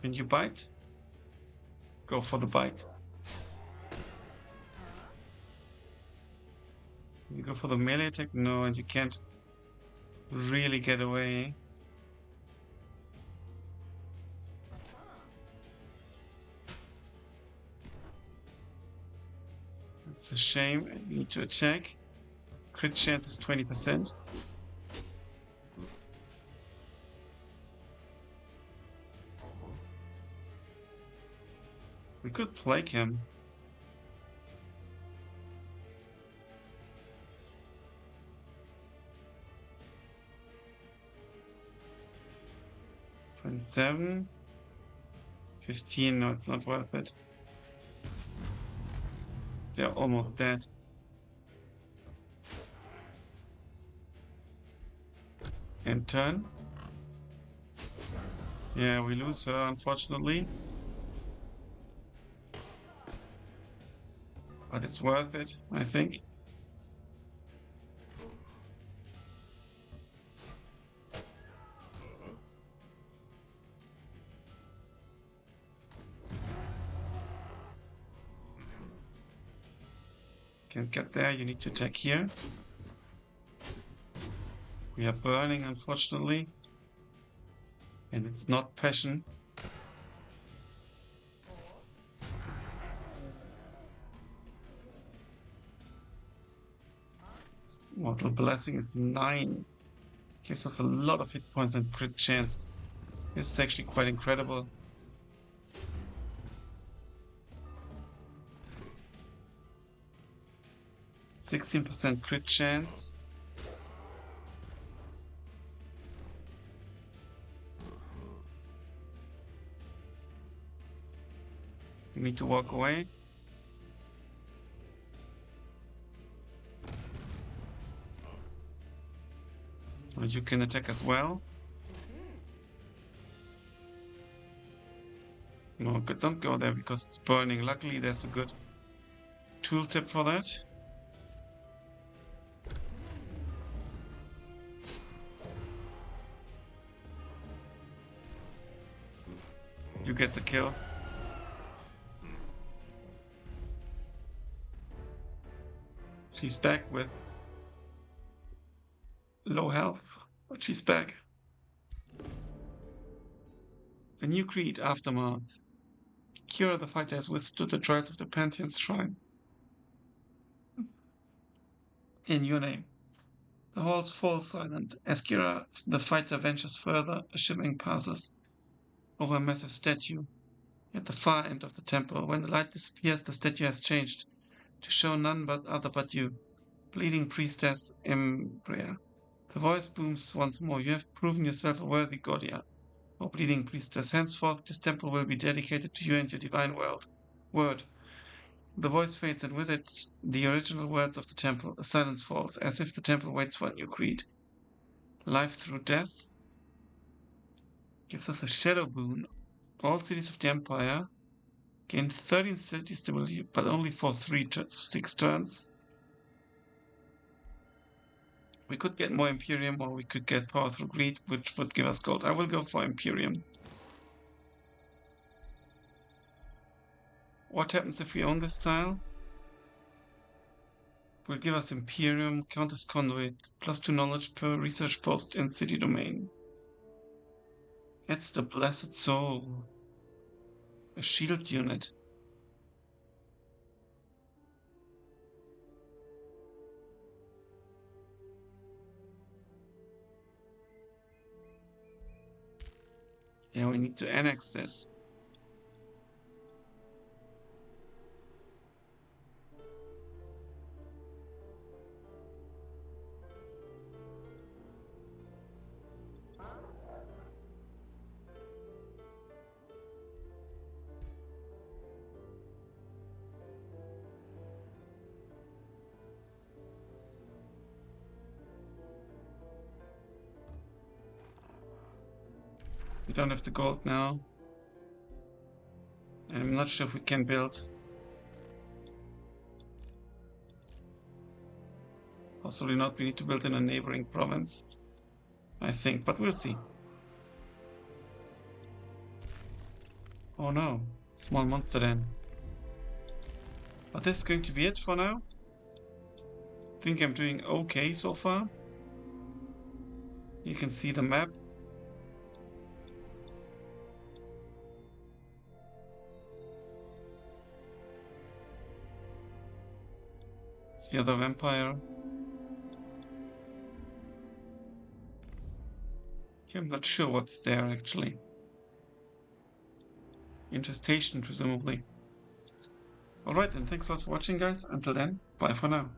When you bite, go for the bite. You go for the melee attack? No, and you can't really get away. It's a shame. You need to attack. Crit chance is 20%. We could plague him. $27, $15. No, it's not worth it. They're almost dead. And turn. Yeah, we lose her, unfortunately. But it's worth it, I think. Can't get there, you need to attack here. We are burning, unfortunately. And it's not passion. Mortal Blessing is 9. Gives us a lot of hit points and crit chance. This is actually quite incredible. %16 crit chance. You need to walk away. Or you can attack as well. No, don't go there because it's burning. Luckily, there's a good tooltip for that. You get the kill. She's back with low health, but she's back. A new creed, Aftermath. Kira the fighter has withstood the trials of the Pantheon's shrine. In your name. The halls fall silent. As Kira the fighter ventures further, a shimmering passes over a massive statue at the far end of the temple. When the light disappears, the statue has changed to show none but other but you, bleeding priestess Embria. The voice booms once more. You have proven yourself a worthy Godia, O bleeding priestess. Henceforth, this temple will be dedicated to you and your divine word. The voice fades, and with it, the original words of the temple. A silence falls, as if the temple waits for a new creed. Life through death. Gives us a shadow boon. All cities of the Empire gain 13 city stability, but only for 6 turns. We could get more Imperium, or we could get Power Through Greed, which would give us gold. I will go for Imperium. What happens if we own this tile? Will give us Imperium, counters Conduit, +2 knowledge per research post in city domain. It's the Blessed Soul. A shield unit. Yeah, we need to annex this. We don't have the gold now. I'm not sure if we can build. Possibly not. We need to build in a neighboring province, I think, but we'll see. Oh no, small monster then. But this is going to be it for now. I think I'm doing okay so far. You can see the map. It's the other vampire. I'm not sure what's there actually. Infestation, presumably. Alright then, thanks a lot for watching guys. Until then, bye for now.